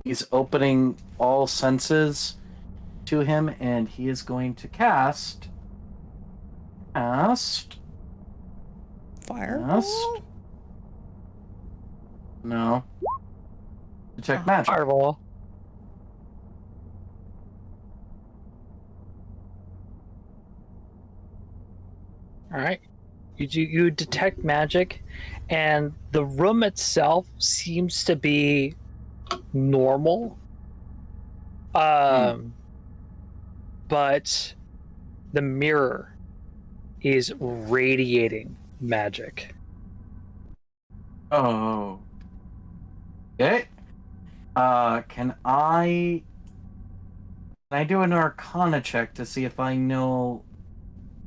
he's opening all senses to him, and he is going to cast Fireball? no, detect magic. Fireball. All right. You detect magic, and the room itself seems to be normal. But the mirror is radiating magic. Oh. Okay. Can I do an Arcana check to see if I know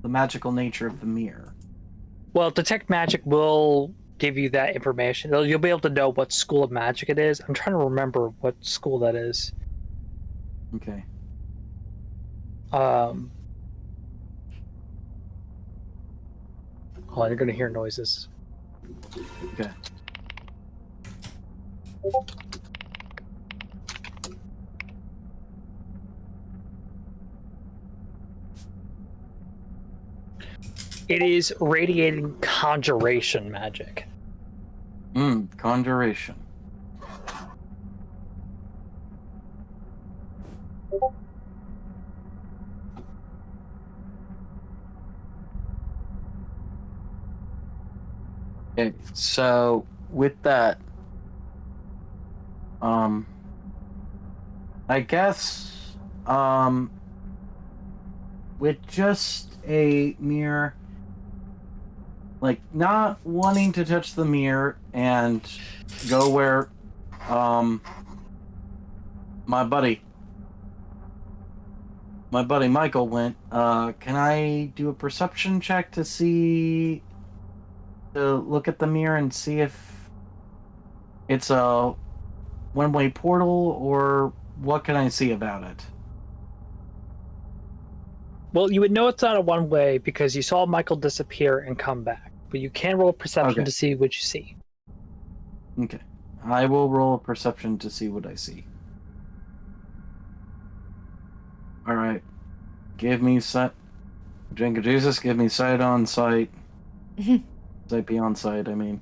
the magical nature of the mirror? Well, detect magic will give you that information. You'll be able to know what school of magic it is. I'm trying to remember what school that is. Okay. Hold on, you're gonna hear noises. Okay. It is radiating conjuration magic. Conjuration. Okay, so with that, I guess, with just a mirror, like not wanting to touch the mirror and go where, my buddy Michael went, can I do a perception check to look at the mirror and see if it's a one-way portal, or what can I see about it? Well, you would know it's not a one-way because you saw Michael disappear and come back. But you can roll perception Okay. to see what you see. Okay. I will roll a perception to see what I see. Alright. Give me sight. Drink of Jesus, give me sight on sight. Sight beyond sight, I mean.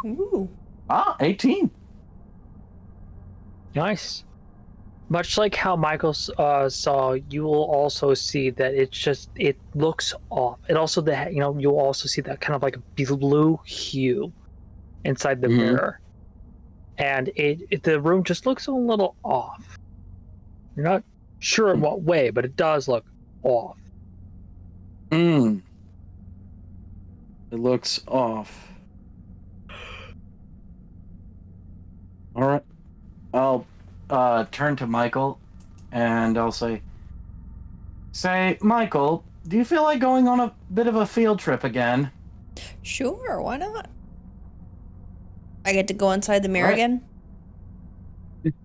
Ooh. 18. Nice. Much like how Michael saw, you will also see that it looks off. It also you'll also see that kind of like a blue hue inside the mirror, and the room just looks a little off. You're not sure in what way, but it does look off. It looks off. All right. I'll turn to Michael, and I'll say, Michael, do you feel like going on a bit of a field trip again? Sure, why not? I get to go inside the mirror again?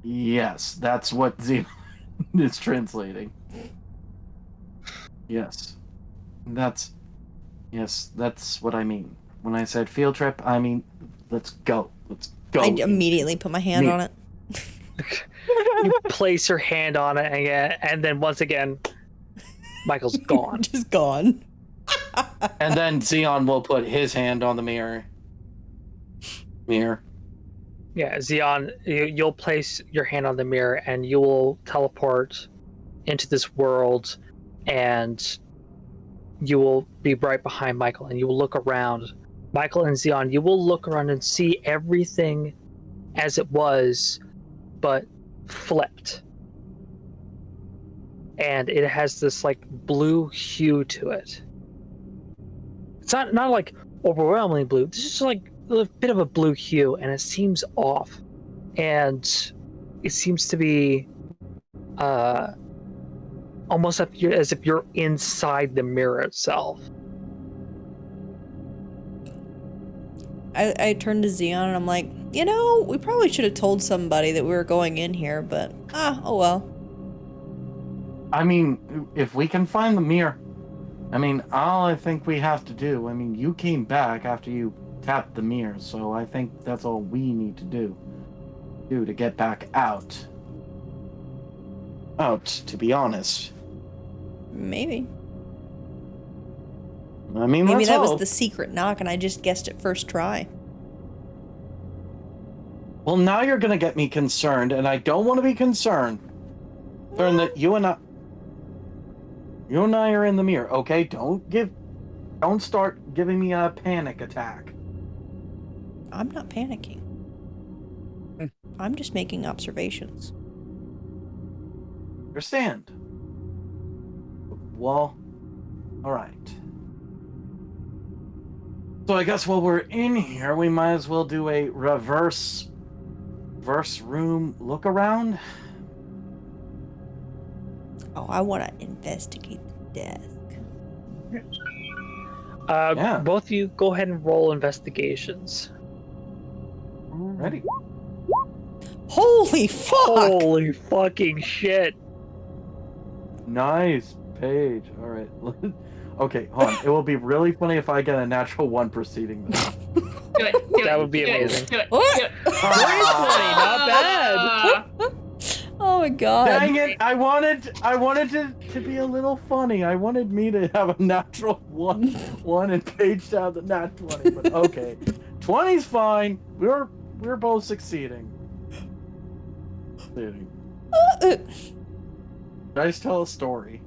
Yes, that's what Z is translating. Yes. That's what I mean. When I said field trip, I mean, let's go. Let's go. I immediately put my hand on it. You place your hand on it again, and then once again, Michael's gone. Just gone. And then Xeon will put his hand on the mirror. Yeah, Xeon, you'll place your hand on the mirror, and you will teleport into this world, and you will be right behind Michael, and you will look around. Michael and Xeon, you will look around and see everything as it was, but flipped. And it has this like blue hue to it. It's not like overwhelmingly blue. This is just like a bit of a blue hue, and it seems off. And it seems to be almost as if you're inside the mirror itself. I turned to Xeon and I'm like, we probably should have told somebody that we were going in here, but oh well. I mean, if we can find the mirror, all I think we have to do, you came back after you tapped the mirror, so I think that's all we need to do to get back out, to be honest. Maybe. Maybe that was the secret knock and I just guessed it first try. Well, now you're gonna get me concerned, and I don't want to be concerned. Learn that you and I are in the mirror, okay? Don't start giving me a panic attack. I'm not panicking. I'm just making observations. Understand? Well, all right. So I guess while we're in here, we might as well do a reverse room look around. Oh, I want to investigate the desk. Both of you go ahead and roll investigations. Ready? Holy fuck! Holy fucking shit. Nice, Paige. All right. Okay, hold on. It will be really funny if I get a natural 1 preceding this. That would be amazing. Do it. What? Not bad. Oh my god. Dang it! I wanted to be a little funny. I wanted me to have a natural one and Paige to have the nat 20. But okay, 20's fine. We're both succeeding. Guys, tell a story.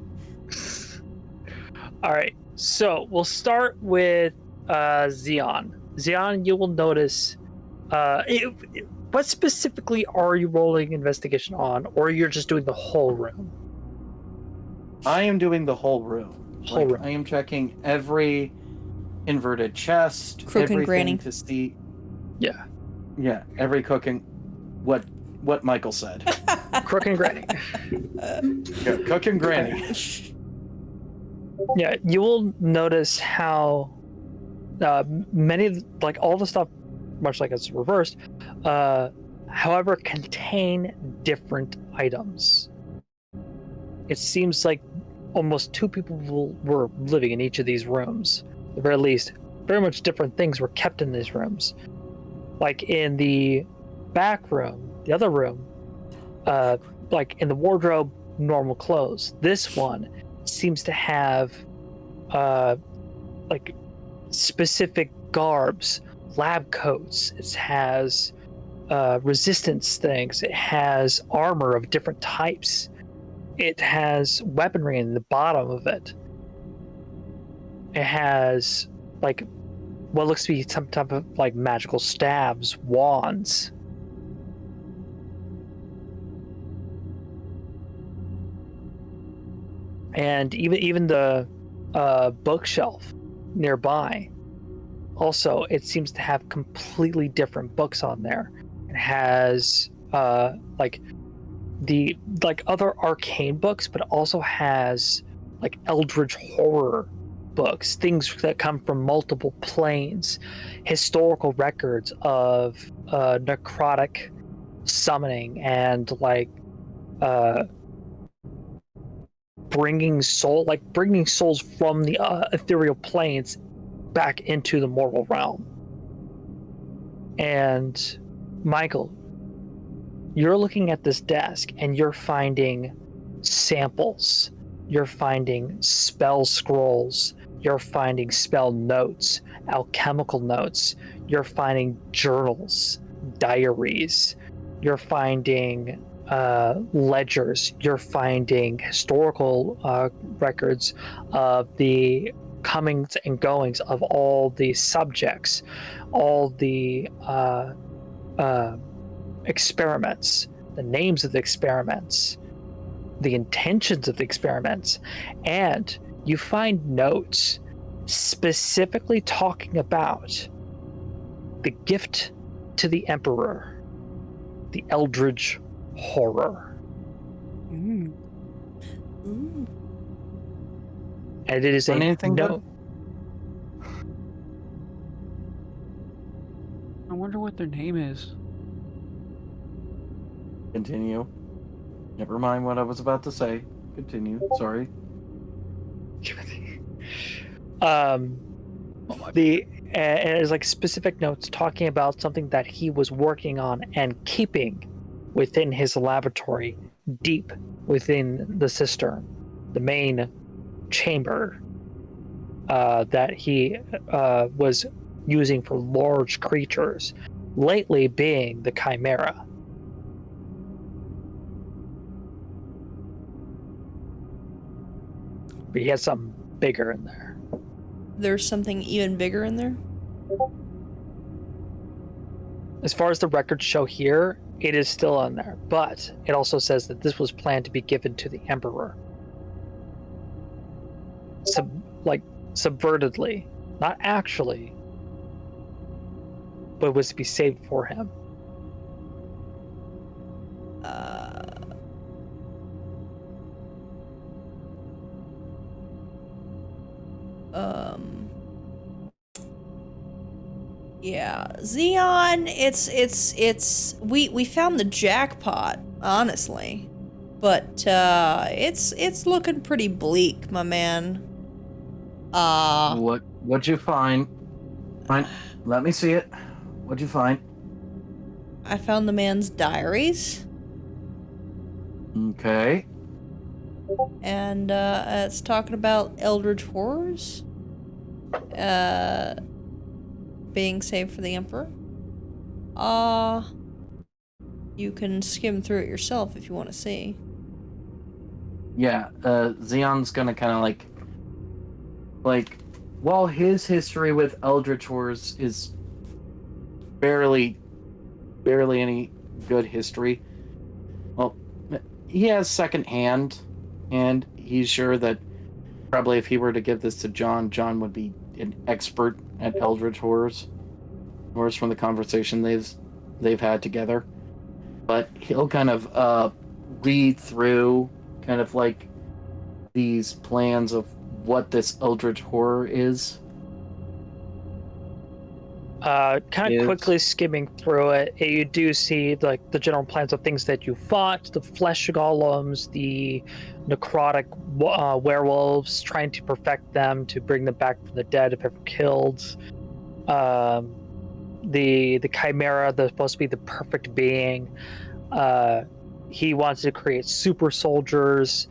All right, so we'll start with Xeon. Xeon, you will notice. What specifically are you rolling investigation on, or you're just doing the whole room? I am doing the whole room. I am checking every inverted chest, Crook and everything granny. to see. Yeah. Yeah, every cooking. What Michael said. Crook and Granny. Yeah, cook and granny. Yeah, you will notice how many, like all the stuff, much like it's reversed, however, contain different items. It seems like almost 2 people were living in each of these rooms. At the very least, very much different things were kept in these rooms. Like in the back room, the other room, like in the wardrobe, normal clothes. This one seems to have like specific garbs, lab coats. It has resistance things. It has armor of different types. It has weaponry in the bottom of it. It has like what looks to be some type of like magical stabs, wands. And even the bookshelf nearby, also it seems to have completely different books on there. It has like other arcane books, but also has like eldritch horror books, things that come from multiple planes, historical records of necrotic summoning and like bringing souls from the ethereal planes back into the mortal realm. And Michael, you're looking at this desk and you're finding samples, you're finding spell scrolls, you're finding spell notes, alchemical notes, you're finding journals, diaries, you're finding ledgers, you're finding historical records of the comings and goings of all the subjects, all the experiments, the names of the experiments, the intentions of the experiments, and you find notes specifically talking about the gift to the Emperor, the Eldritch Horror. Ooh. And it is a Anything note. I wonder what their name is. Continue. Never mind what I was about to say. Continue. Sorry. And there's like specific notes talking about something that he was working on and keeping within his laboratory, deep within the cistern, the main chamber that he was using for large creatures, lately being the Chimera. But he has something bigger in there. There's something even bigger in there? As far as the records show here, it is still in there, but it also says that this was planned to be given to the Emperor. Subvertedly, not actually, but was to be saved for him. Yeah, Xeon, it's we found the jackpot, honestly. But it's looking pretty bleak, my man. What'd you find? Fine. Let me see it. What'd you find? I found the man's diaries. Okay. And it's talking about eldritch horrors. Being saved for the Emperor. You can skim through it yourself if you want to see. Yeah, Xeon's gonna kind of like, while his history with Eldritch Horrors is barely any good history, well, he has second hand, and he's sure that probably if he were to give this to John, John would be an expert at Eldritch Horrors from the conversation they've had together. But he'll kind of read through kind of like these plans of what this Eldritch Horror is. Quickly skimming through it, you do see like the general plans of things that you fought, the flesh golems, the necrotic werewolves, trying to perfect them to bring them back from the dead if ever killed. The Chimera, that's supposed to be the perfect being. He wanted to create super soldiers,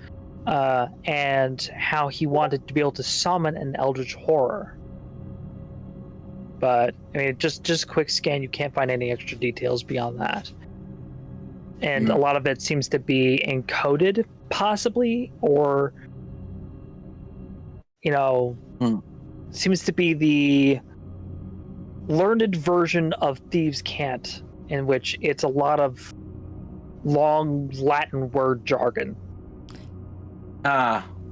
and how he wanted to be able to summon an Eldritch Horror. But I mean, just quick scan, you can't find any extra details beyond that. And a lot of it seems to be encoded, possibly, or seems to be the learned version of Thieves' Cant, in which it's a lot of long Latin word jargon.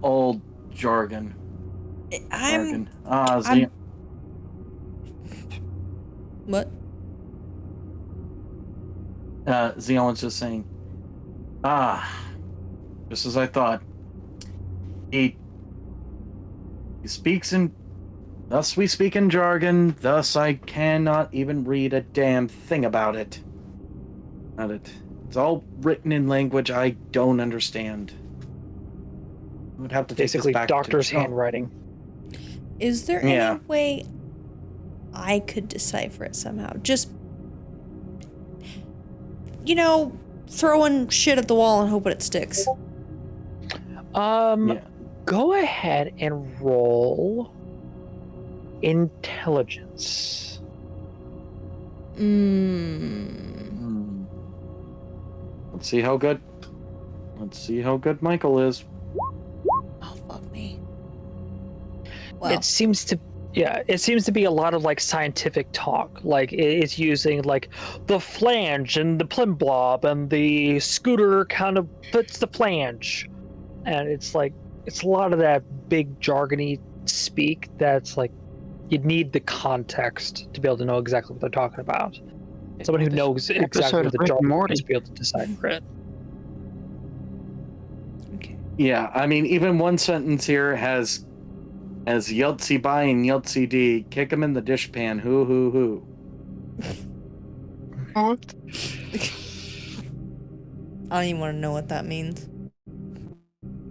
Old jargon. What? Xeon was just saying, just as I thought. He speaks in, thus we speak in jargon, thus I cannot even read a damn thing about it. It's all written in language I don't understand. I would have to take Basically, this back doctor's to handwriting. Is there any way I could decipher it somehow? Just, throwing shit at the wall and hoping it sticks. Go ahead and roll intelligence. Let's see how good Michael is. Oh, fuck me. Well, It seems to be a lot of like scientific talk. Like it's using like the flange and the plimbob, and the scooter kind of puts the flange, and it's a lot of that big jargony speak that's like you need the context to be able to know exactly what they're talking about. Someone who knows exactly what the jargon is to be able to decipher it. okay. Yeah, I mean, even one sentence here has Yeltsin by and Yeltsin D, kick him in the dishpan, hoo. What? I don't even want to know what that means.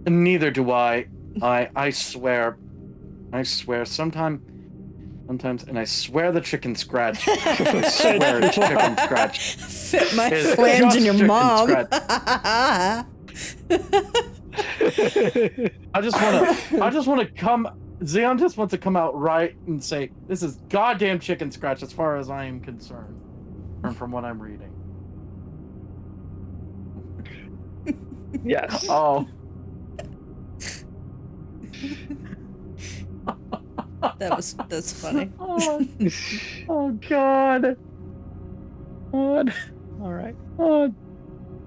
Neither do I. I swear, sometimes, and I swear the chicken scratch. I swear the chicken scratch. Fit my is flange in just your chicken mom. scratch. I just want to come. Xeon just wants to come out right and say, this is goddamn chicken scratch as far as I am concerned. From what I'm reading. Yes. Oh. That's funny. Oh God. God. All right. Oh.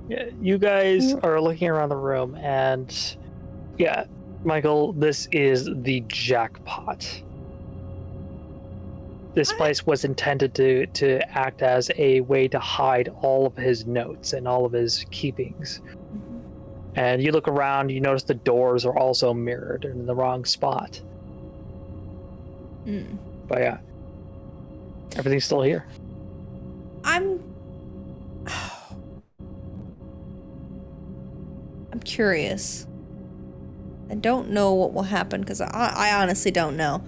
Yeah, you guys are looking around the room, and yeah, Michael, this is the jackpot. This place was intended to act as a way to hide all of his notes and all of his keepings. And you look around, you notice the doors are also mirrored in the wrong spot. But yeah, everything's still here. I'm curious. I don't know what will happen because I honestly don't know.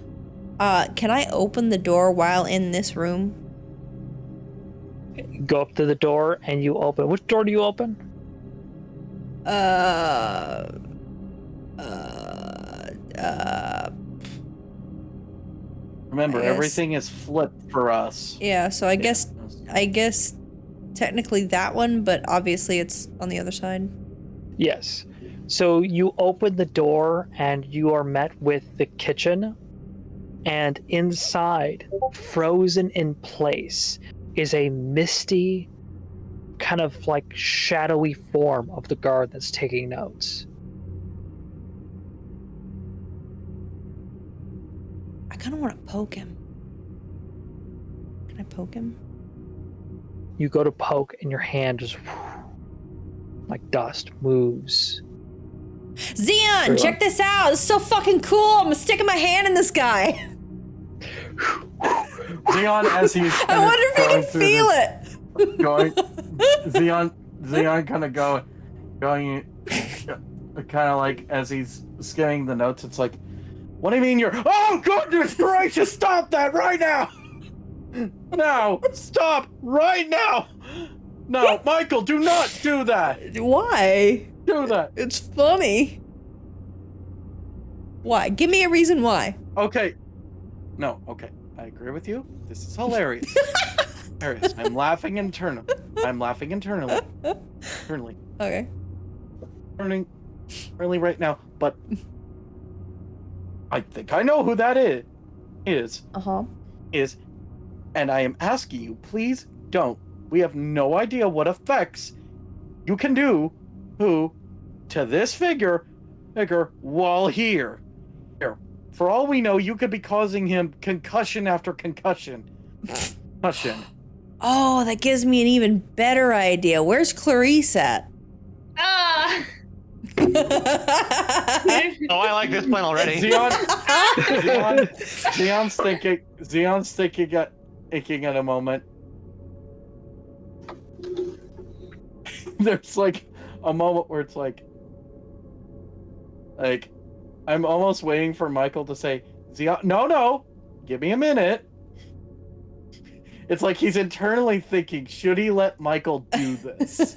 Can I open the door while in this room? Go up to the door and you open. Which door do you open? Remember, I guess- everything is flipped for us. Yeah, so I guess technically that one, but obviously it's on the other side. Yes. So you open the door and you are met with the kitchen, and inside, frozen in place, is a misty, kind of like shadowy form of the guard that's taking notes. I kind of want to poke him. Can I poke him? You go to poke and your hand just like dust moves. Xeon, check this out. This is so fucking cool. I'm sticking my hand in this guy. Xeon, as he's I wonder if he can feel it. Xeon kind of going, kind of like as he's scanning the notes. It's like, what do you mean you're? Oh goodness gracious! Stop that right now! No, stop right now! No, Michael, do not do that. Why? Do that. It's funny. Why? Give me a reason why. Okay. No. Okay. I agree with you. This is hilarious. Hilarious. I'm laughing internally. Internally. Okay. Internally right now, but I think I know who that is. Uh-huh. And I am asking you, please don't. We have no idea what effects you can do to this figure while here. For all we know, you could be causing him concussion after concussion. Oh, that gives me an even better idea. Where's Clarice at? Ah! Oh, I like this plan already. Xeon's thinking at a moment. There's like a moment where it's like I'm almost waiting for Michael to say, Xeon, no, give me a minute. It's like he's internally thinking, should he let Michael do this?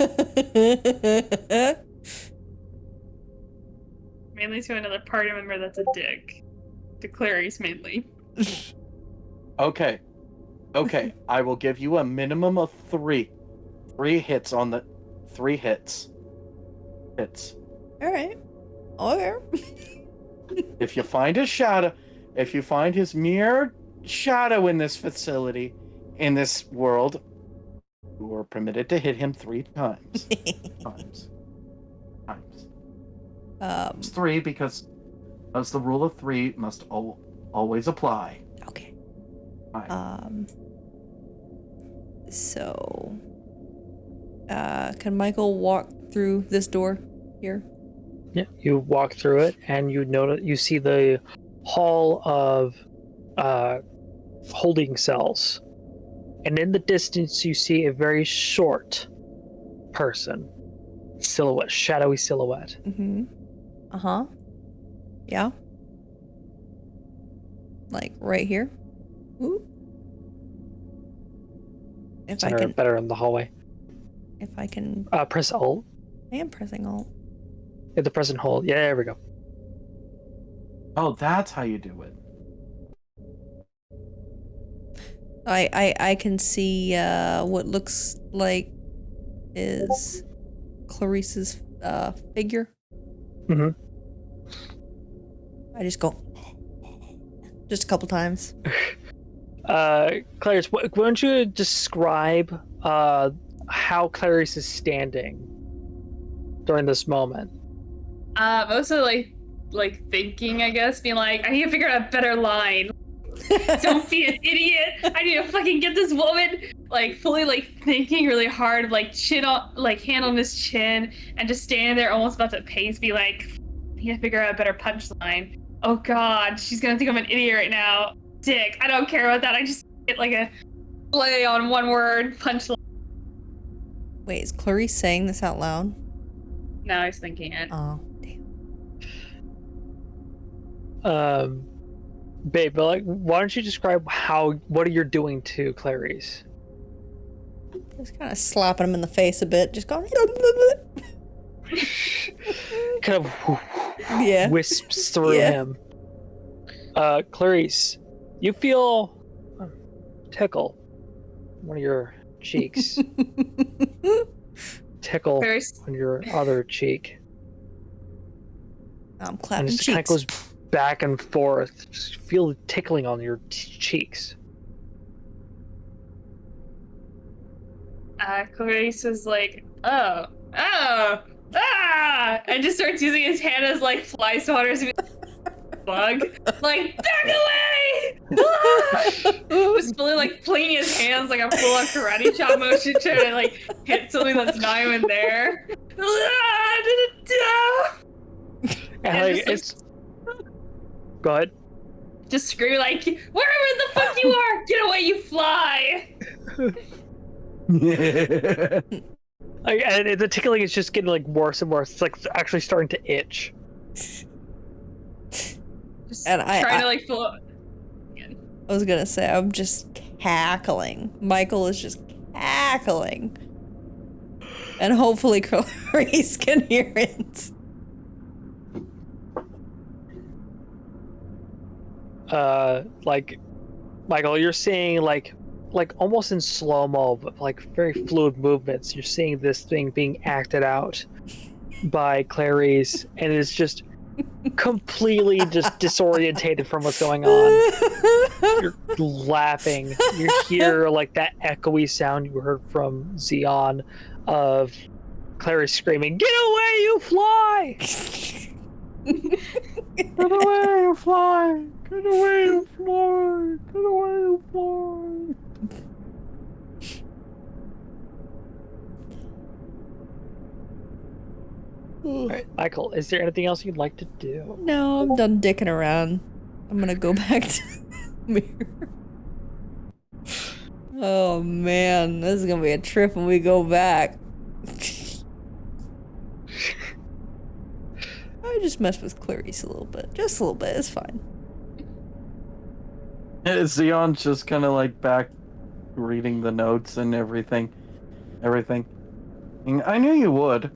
Mainly to another party member that's a dick. To Clarice, mainly. Okay. I will give you a minimum of 3 hits on the 3 hits. All right. Okay. If you find his mere shadow in this facility, in this world, you are permitted to hit him 3 times. Times. It's 3 because as the rule of 3 must always apply. Okay. Fine. So, can Michael walk through this door here? Yeah, you walk through it, and you see the hall of holding cells, and in the distance you see a very short person, shadowy silhouette. Mm-hmm. Uh-huh. Yeah. Like right here. Ooh. If I can, better in the hallway. if I can, Press Alt. I am pressing Alt. Hit the press and hold. Yeah, there we go. Oh, that's how you do it. I can see what looks like is Clarice's figure. Mm-hmm. I just go just a couple times. Clarice, why don't you describe how Clarice is standing during this moment? Mostly like thinking, I guess, being like, I need to figure out a better line. Don't be an idiot. I need to fucking get this woman, like, fully, like, thinking really hard, like, hand on his chin, and just standing there almost about to pace, be like, I need to figure out a better punchline. Oh god, she's gonna think I'm an idiot right now. Dick, I don't care about that. I just get, like, a play on one word punchline. Wait, is Clarice saying this out loud? Now I was thinking it. Oh, damn. Babe, but like, why don't you describe what are you doing to Clarice? Just kind of slapping him in the face a bit, just going. Kind of Yeah. wisps through him. Clarice, you feel tickle one of your cheeks. Tickle on your other cheek. I'm And clapping it just kind of cheeks. goes back and forth. Just feel the tickling on your cheeks. Clarice was like, and just starts using his hand as like fly swatters to be bug. Like, back away! Was fully like flinging his hands like a full-on karate chop motion trying to like hit something that's not even there. And like, it's. Go ahead. Just scream like, wherever the fuck you are, get away, you fly! Like, and the tickling is just getting like worse and worse. It's like actually starting to itch. Just And trying to like fill up. I was gonna say, I'm just cackling. Michael is just cackling. And hopefully Clarice can hear it. Like, Michael, you're seeing like almost in slow-mo, but like very fluid movements. You're seeing this thing being acted out by Clarice, and it's just completely just disorientated from what's going on. You're laughing. You hear like that echoey sound you heard from Xeon of Clarice screaming, "Get away, you fly!" Get away, you fly! Get away, you fly! Get away, you fly! All right, Michael, is there anything else you'd like to do? No, I'm done dicking around. I'm gonna go back to the mirror. Oh man, this is gonna be a trip when we go back. I just messed with Clarice a little bit. Just a little bit, it's fine. Xeon's just kind of like back reading the notes and everything. I knew you would.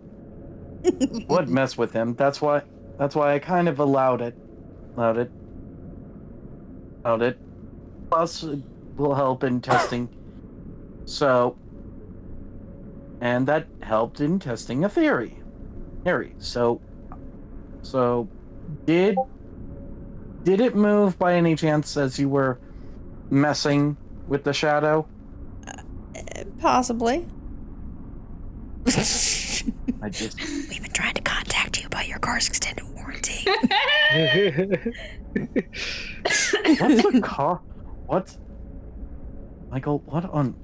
Would mess with him. That's why I kind of allowed it. Plus, it will help in testing. So, and that helped in testing a theory. So, did it move by any chance as you were messing with the shadow? Possibly. We've been trying to contact you about your car's extended warranty. What's the car? What? Michael, what on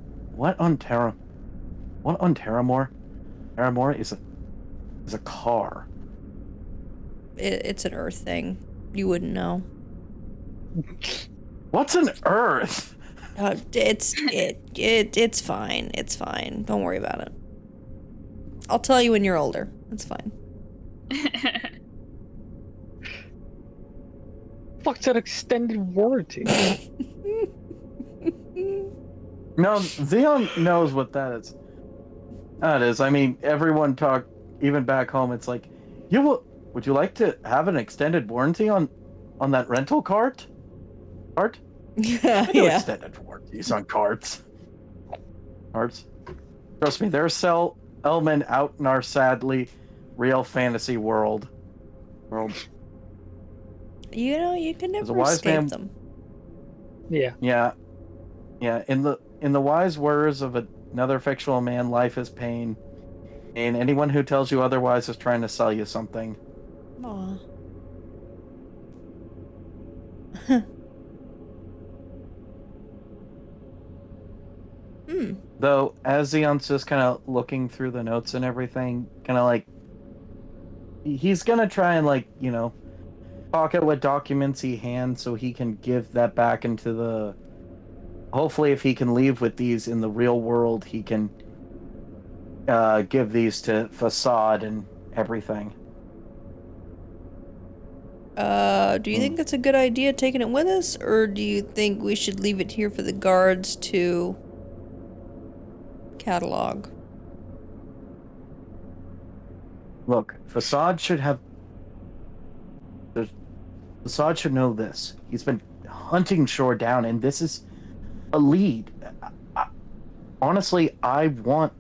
Terramore? Terramore is a car. It's an Earth thing. You wouldn't know. What's an Earth? It's fine. It's fine. Don't worry about it. I'll tell you when you're older. It's fine. Fuck's an extended warranty? No, Xeon knows what that is. That is. I mean, everyone talk. Even back home, it's like, would you like to have an extended warranty on that rental cart? Yeah. Extended warranties on carts. Trust me, there's element out in our sadly real fantasy world. You know, you can As a never wise escape man- them. Yeah. Yeah. In the wise words of another fictional man, life is pain, and anyone who tells you otherwise is trying to sell you something. Aw. Though, as Xeon's just kind of looking through the notes and everything, kind of like, he's gonna try and like, pocket what documents he hands so he can give that back into the. Hopefully, if he can leave with these in the real world, he can give these to Facade and everything. Do you think that's a good idea taking it with us, or do you think we should leave it here for the guards to catalog? Look, Facade should know this. He's been hunting Shore down, and this is a lead. Honestly, I want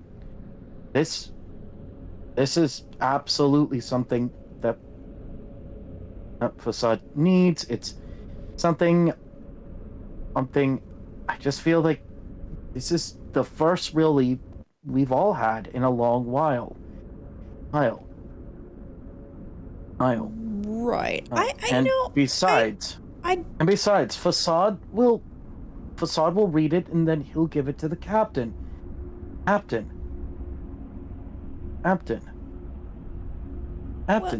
this. This is absolutely something that Facade needs. It's something. I just feel like this is the first real lead we've all had in a long while. Right. I know. Besides, Facade will read it and then he'll give it to the captain.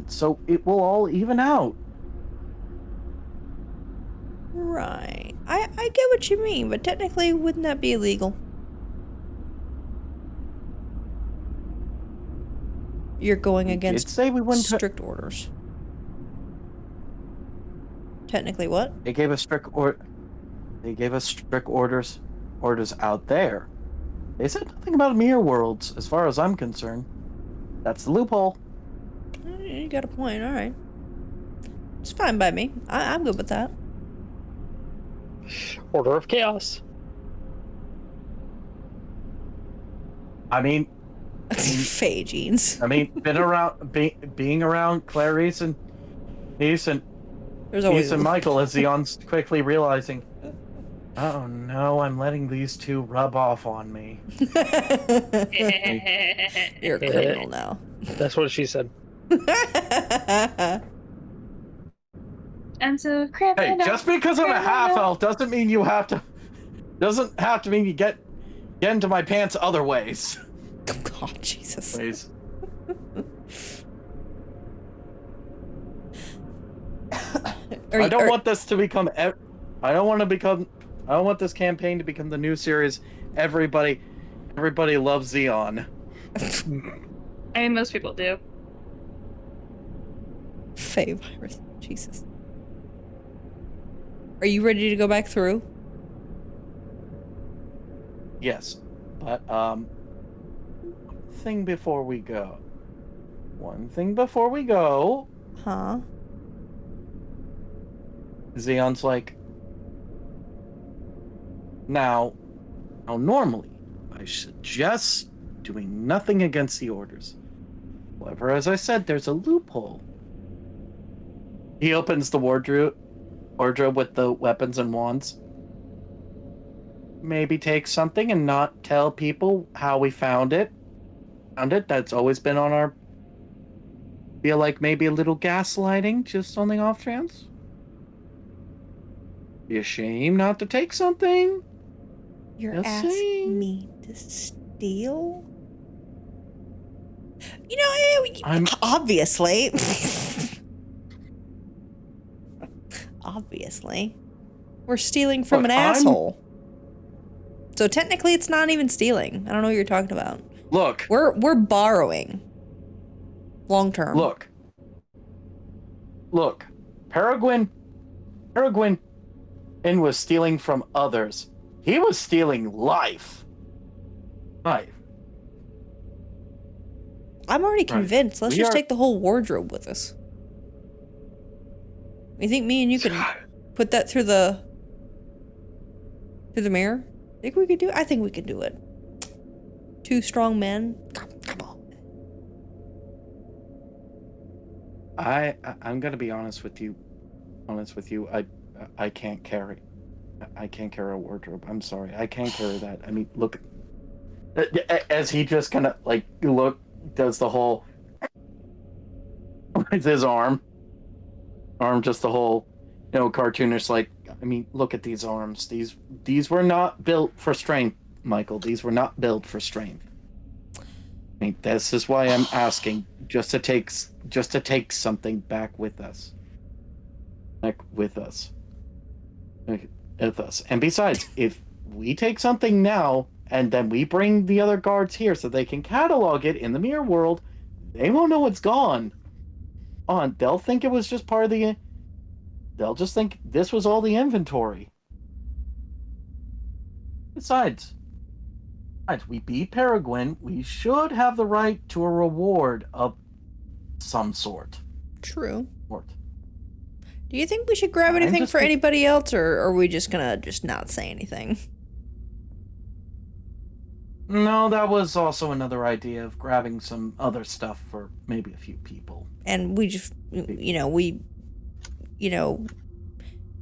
So it will all even out. Right. I get what you mean, but technically, wouldn't that be illegal? You're going against Say we wouldn't. strict orders. Technically, what? They gave us strict orders out there. They said nothing about mirror worlds, as far as I'm concerned. That's the loophole. You got a point. All right. It's fine by me. I'm good with that. Order of Chaos. I mean, Phagenes. been around, being around Clarice and Ace and There's always Michael as Zeon's quickly realizing, oh no, I'm letting these two rub off on me. You're a criminal now. That's what she said. I'm so Hey, criminal. just because I'm a half elf doesn't mean you have to. Doesn't have to mean you get into my pants other ways. Oh, Jesus. Ways. I don't want this to become. I don't want this campaign to become the new series. Everybody loves Zeon. I mean, most people do. Fae virus. Jesus. Are you ready to go back through? Yes, but one thing before we go. Huh? Zeon's like, now normally I suggest doing nothing against the orders. However, as I said, there's a loophole. He opens the wardrobe with the weapons and wands. Maybe take something and not tell people how we found it. That's always been on our... Feel like maybe a little gaslighting, just on the off chance. Be a shame not to take something. You're Just asking saying. me to steal? You know, obviously. Obviously. We're stealing from Look, an asshole. So technically it's not even stealing. I don't know what you're talking about. Look. We're borrowing. Long term. Look. Peregrine was stealing from others. He was stealing life. I'm already convinced. Let's just are- take the whole wardrobe with us. You think me and you can put that through the mirror? Think we could do it? I think we can do it. Two strong men. Come on. I'm gonna be honest with you. I can't carry a wardrobe. I'm sorry. I can't carry that. I mean, look. As he just kind of does the whole with his arm just the whole, cartoonish. Like, I mean, look at these arms. These were not built for strength, Michael. These were not built for strength. I mean, this is why I'm asking just to take something back with us. And besides, if we take something now and then we bring the other guards here so they can catalog it in the mirror world, they won't know it's gone. They'll think it was just part of the... They'll just think this was all the inventory. Besides, we beat Peregrine. We should have the right to a reward of some sort. True. Do you think we should grab anything for anybody else, or are we just gonna not say anything? No, that was also another idea of grabbing some other stuff for maybe a few people. And we just,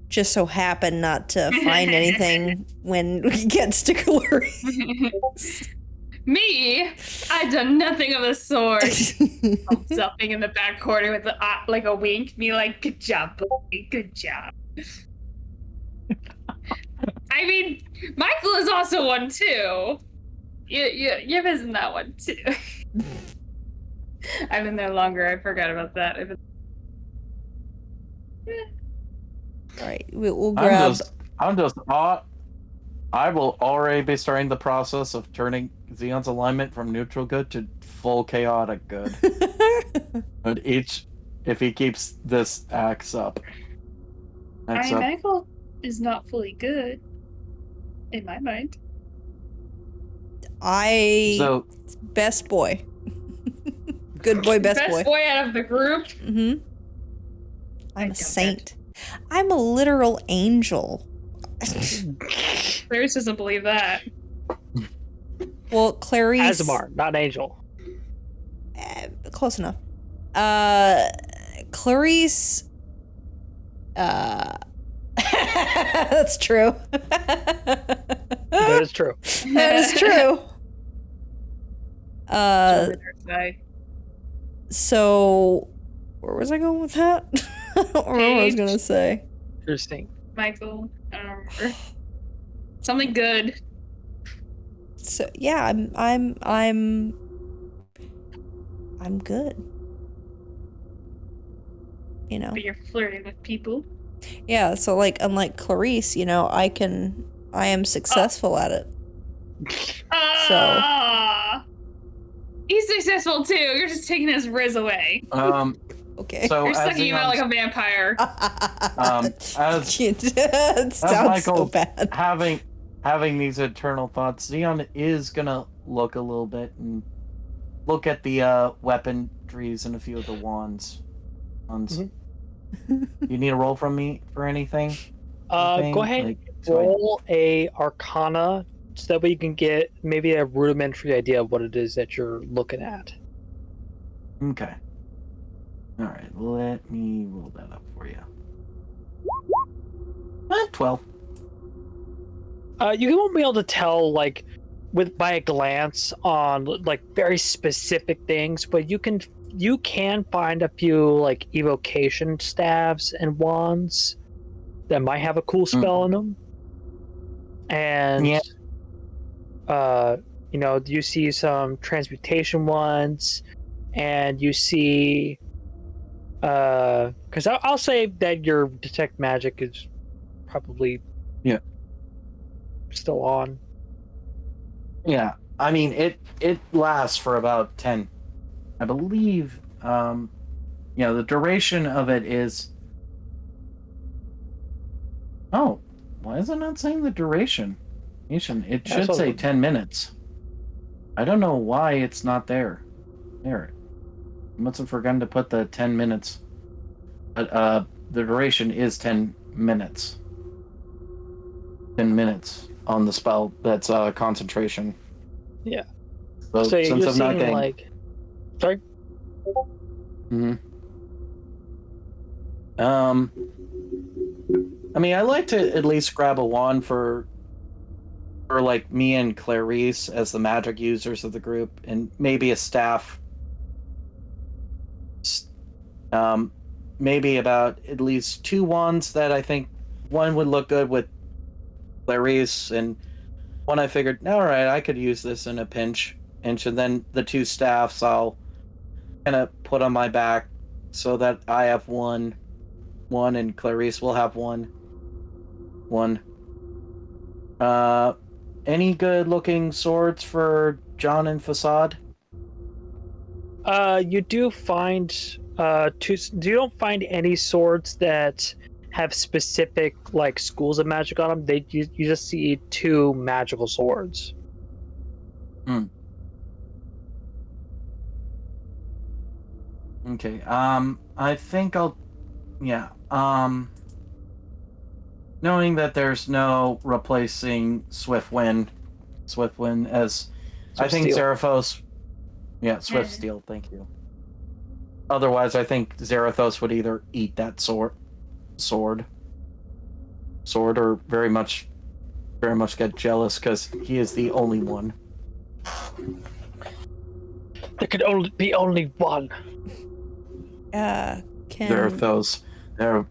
just so happen not to find anything when we get to Clarice. Me? I done nothing of the sort. I'm something in the back corner with like a wink. Me like, good job, boy. Good job. I mean, Michael is also one too. You're missing that one too. I've been there longer. I forgot about that. All right, we'll grab. I will already be starting the process of turning Zeon's alignment from neutral good to full chaotic good. But if he keeps this axe up. Michael is not fully good, in my mind. Best boy. Good boy, best boy. Best boy out of the group. Mm-hmm. I'm a saint. I'm a literal angel. Clarice doesn't believe that. Well, Clarice. Asmar, not Angel. Close enough. Clarice. That's true. That is true. That is true. So where was I going with that? I don't remember what I was gonna say. Interesting. Michael, I don't remember. Something good. So yeah, I'm good. You know. But you're flirting with people. Yeah, so like unlike Clarice, you know, I am successful at it. Ah, he's successful too. You're just taking his Riz away. Okay. So You're sucking him out like a vampire. It sounds Michael so bad. having these internal thoughts, Xeon is gonna look a little bit and look at the weaponries and a few of the wands. Mm-hmm. You need a roll from me for anything? Go ahead and roll a Arcana so that way you can get maybe a rudimentary idea of what it is that you're looking at. Okay. All right, let me roll that up for you. 12. You won't be able to tell like by a glance on like very specific things, but you can find a few like evocation staves and wands that might have a cool spell in them. And you know, you see some transmutation ones, and you see because I'll say that your detect magic is probably still on. Yeah, I mean it lasts for about 10. I believe the duration of it is. Oh, why is it not saying the duration? It should say 10 minutes. I don't know why it's not there. There. I must have forgotten to put the 10 minutes. But the duration is 10 minutes. 10 minutes on the spell. That's concentration. Yeah. So So since you're I'm not seeing getting... like, sorry. I mean, I like to at least grab a wand for like me and Clarice as the magic users of the group, and maybe a staff. Maybe about at least 2 wands that I think one would look good with Clarice, and one I figured, all right, I could use this in a pinch. And then the 2 staffs I'll kind of put on my back so that I have one, and Clarice will have one. Any good looking swords for John and Facade? You do find you don't find any swords that have specific like schools of magic on them. You just see 2 magical swords. Okay. I think I'll. Yeah. Knowing that there's no replacing Swiftwind as I think Steel. Zarathos. Yeah, Swift Steel. Thank you. Otherwise, I think Zarathos would either eat that sword, or very much get jealous because he is the only one. There could only be one. Zarathos. There.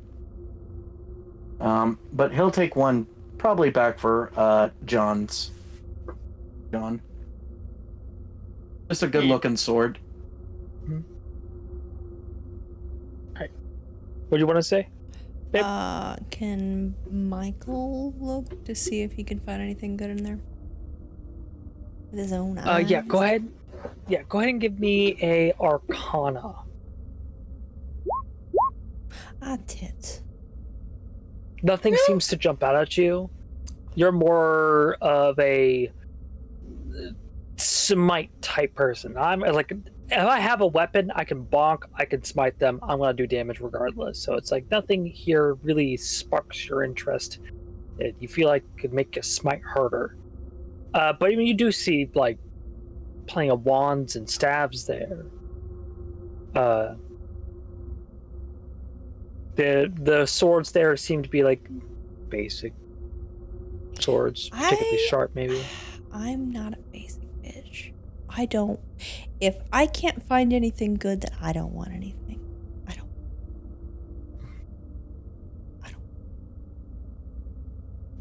But he'll take one probably back for John. Just a good looking sword. Alright. What do you want to say? Babe? Can Michael look to see if he can find anything good in there? With his own eyes? Yeah, go ahead. Yeah, go ahead and give me a Arcana. Tits. Nothing seems to jump out at you. You're more of a smite type person. I'm like, if I have a weapon, I can bonk, I can smite them. I'm gonna do damage regardless. So it's like nothing here really sparks your interest that you feel like could make a smite harder. But I mean, you do see like plenty of wands and staves there. The swords there seem to be like basic swords, particularly sharp, maybe. I'm not a basic bitch. If I can't find anything good, then I don't want anything. I don't.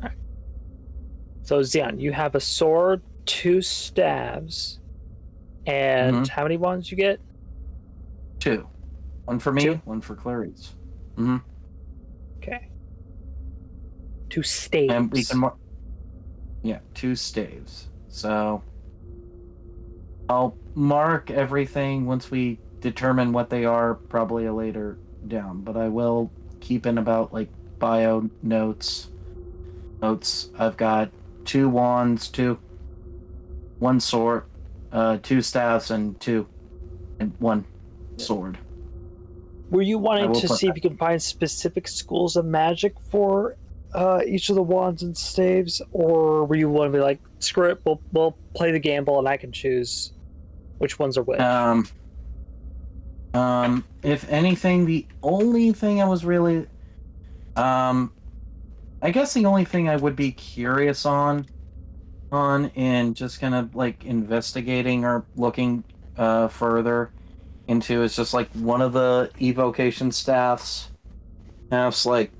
Alright. So Xian, you have a sword, 2 staves, and how many wands you get? 2. One for me, 2? one for Clarice. Okay. 2 staves. And we can 2 staves. So I'll mark everything once we determine what they are, probably a later down. But I will keep in about like bio notes. I've got 2 wands, 1 sword, 2 staffs, and 1 sword. Were you wanting to see if you could find specific schools of magic for each of the wands and staves, or were you want to be like, screw it, we'll play the gamble and I can choose which ones are which? If anything, the only thing I was really, I guess the only thing I would be curious on and just kind of like investigating or looking further into is just like one of the evocation staffs. Like,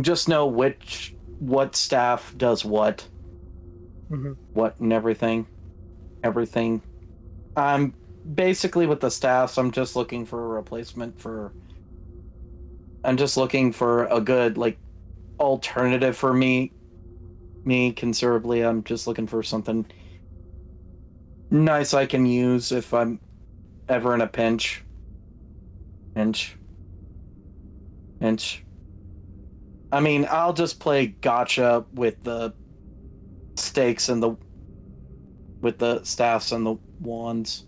just know what staff does what, what and everything. I'm basically with the staffs. I'm just looking for a replacement for. I'm just looking for a good like alternative for me. Considerably, I'm just looking for something nice I can use if I'm ever in a pinch. I mean, I'll just play gotcha with the stakes and with the staffs and the wands.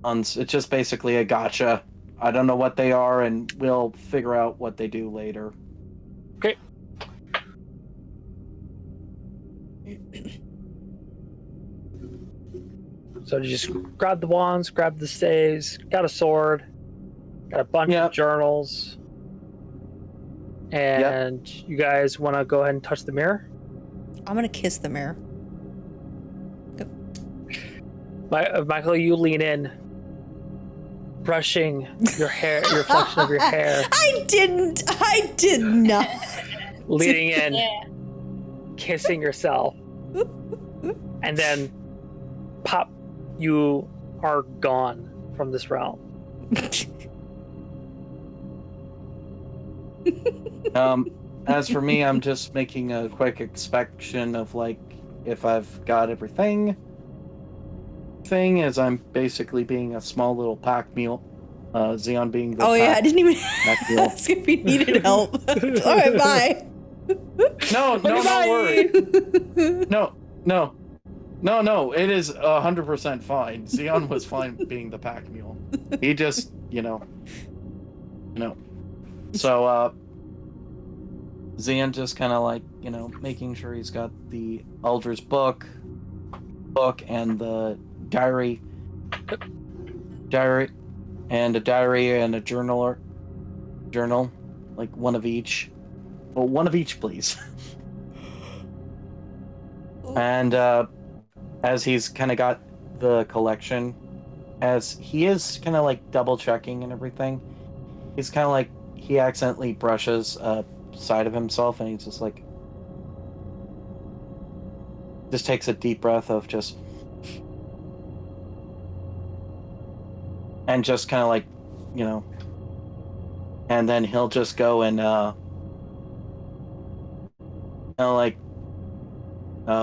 It's just basically a gotcha. I don't know what they are, and we'll figure out what they do later. Okay. So you just grab the wands, grab the staves, got a sword, got a bunch of journals, and you guys want to go ahead and touch the mirror? I'm gonna kiss the mirror. Go. Michael, you lean in, brushing your hair, your reflection of your hair. I did not. Leaning in, kissing yourself, and then pop, you are gone from this realm. As for me, I'm just making a quick inspection of like if I've got everything. Thing is, I'm basically being a small little pack mule. Xeon being the I didn't even ask if he needed help. All right, bye. No, don't worry. No, it is 100% fine. Xeon was fine being the pack mule. He just, So, Xeon just kind of like, making sure he's got the Elder's book and the diary, and a diary and a journal, like one of each. Well, one of each, please. And as he's kind of got the collection, as he is kind of like double checking and everything, he's kind of like, he accidentally brushes a side of himself and he's just like, just takes a deep breath of just, and just kind of like, and then he'll just go and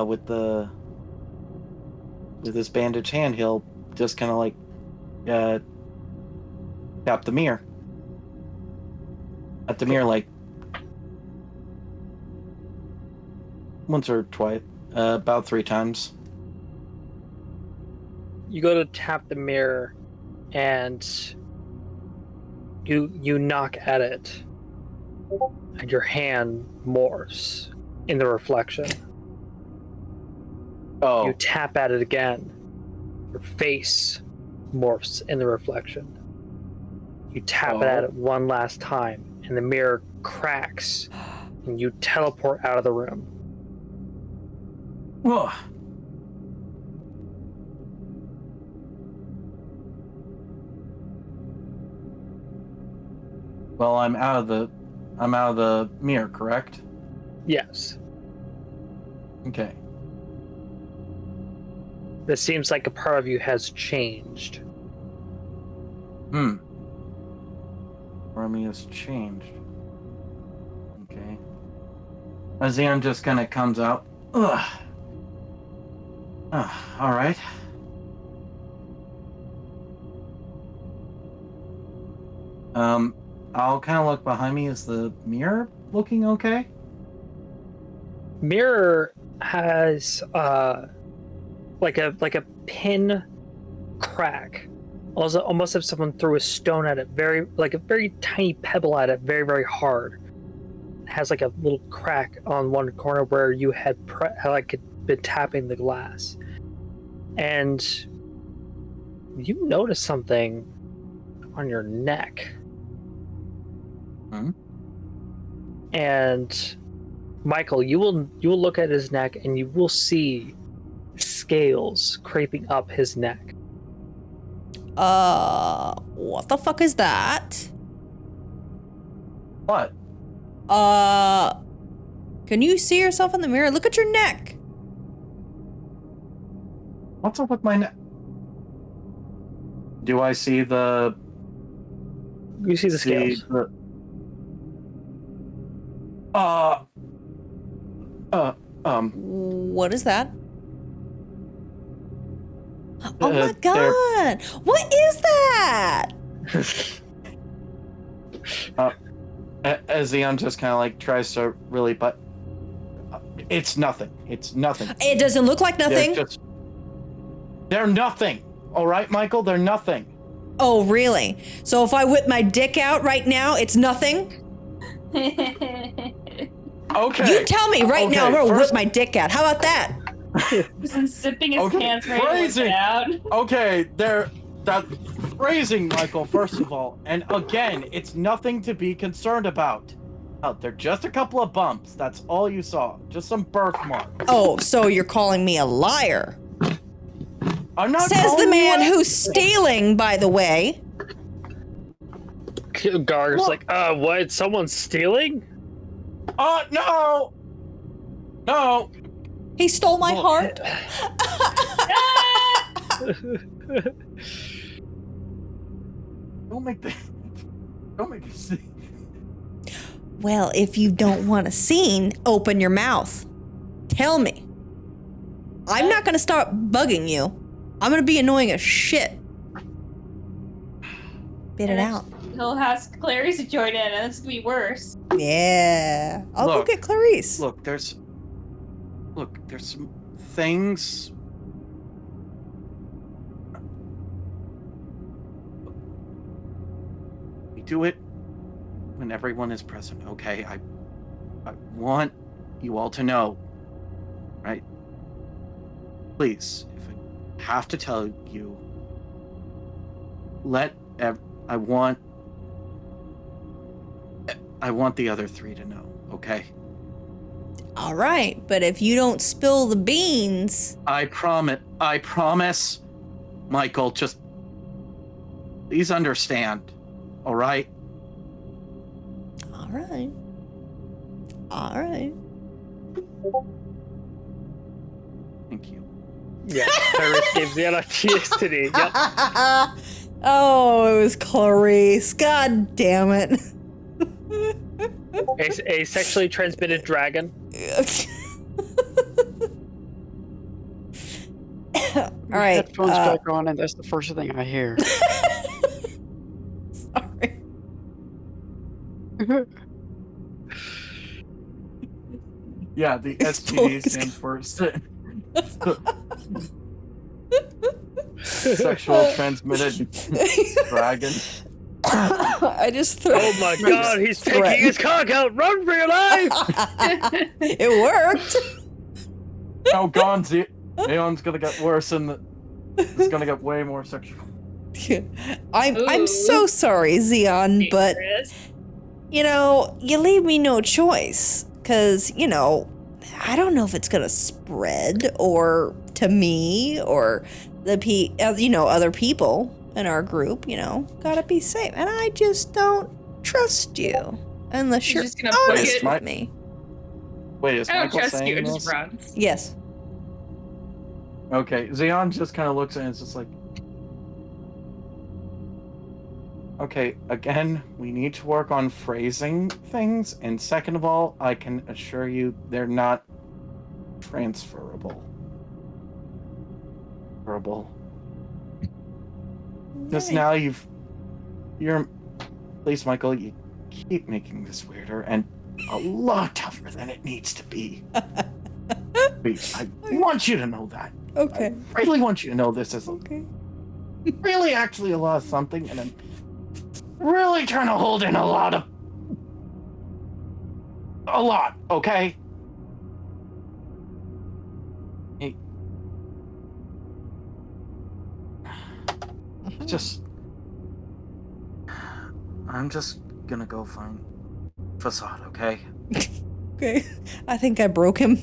with his bandaged hand, he'll just kind of like tap the mirror at the mirror like once or twice, about 3 times. You go to tap the mirror and you knock at it and your hand morphs in the reflection. Oh. You tap at it again. Your face morphs in the reflection. You tap at it one last time, and the mirror cracks, and you teleport out of the room. Whoa. Well, I'm out of the mirror, correct? Yes. Okay. This seems like a part of you has changed. Remy has changed. Okay. Azian just kind of comes out. Ugh. All right. I'll kind of look behind me. Is the mirror looking okay? Mirror has like a pin crack. Also, almost if someone threw a stone at it, very tiny pebble at it, very, very hard. It has like a little crack on one corner where you had been tapping the glass, and you notice something on your neck. And Michael, you will look at his neck, and you will see scales creeping up his neck. What the fuck is that? What? Can you see yourself in the mirror? Look at your neck. What's up with my neck? Do I see the... You see the scales. What is that? Oh my god! What is that? Azion just kind of like tries to really, but it's nothing. It's nothing. It doesn't look like nothing. They're nothing. All right, Michael, they're nothing. Oh, really? So if I whip my dick out right now, it's nothing? Okay. You tell me right now, I'm gonna whip my dick out. How about that? Just zipping his pants right Phrasing. out. Okay, that's phrasing, Michael, first of all. And again, it's nothing to be concerned about. They're just a couple of bumps. That's all you saw. Just some birthmarks. Oh, so you're calling me a liar? I'm not. Says the man who's stealing, by the way. Garg's like, what? Someone's stealing? No! No! He stole my heart. Don't make this scene. Well, if you don't want a scene, open your mouth. Tell me. I'm not gonna start bugging you. I'm gonna be annoying as shit. Spit it out. He'll ask Clarice to join in, and it's gonna be worse. Yeah. I'll go get Clarice. Look, there's some things. We do it when everyone is present, okay? I want you all to know, right? Please, if I have to tell you, I want the other three to know, okay? All right, but if you don't spill the beans... I promise, Michael, just please understand, all right? All right. All right. Thank you. Yeah, Clarice gives the ideas today. Yep. Oh, it was Clarice. God damn it. A sexually transmitted dragon. All right. Headphones back on, and that's the first thing I hear. Sorry. Yeah, the STD stands for sexual transmitted dragon. I just threw. Oh my god, he's taking his cock out! Run for your life! It worked. Oh, God, Leon's gonna get worse and it's gonna get way more sexual. I'm so sorry, Xeon, but you leave me no choice. Cause, I don't know if it's gonna spread or to me or the other people in our group, gotta be safe. And I just don't trust you unless you're just gonna honest with me. Wait, is I don't Michael trust saying you, it this? just runs. Yes. Okay, Xeon just kind of looks at it and it's just like, okay, again, we need to work on phrasing things, and second of all, I can assure you they're not transferable. Just now please, Michael, you keep making this weirder and a lot tougher than it needs to be. Please, I want you to know that. Okay. I really want you to know this is Okay. really actually a lot of something, and I'm really trying to hold in a lot, okay? Hey. I'm just gonna go find Facade, okay? Okay. I think I broke him.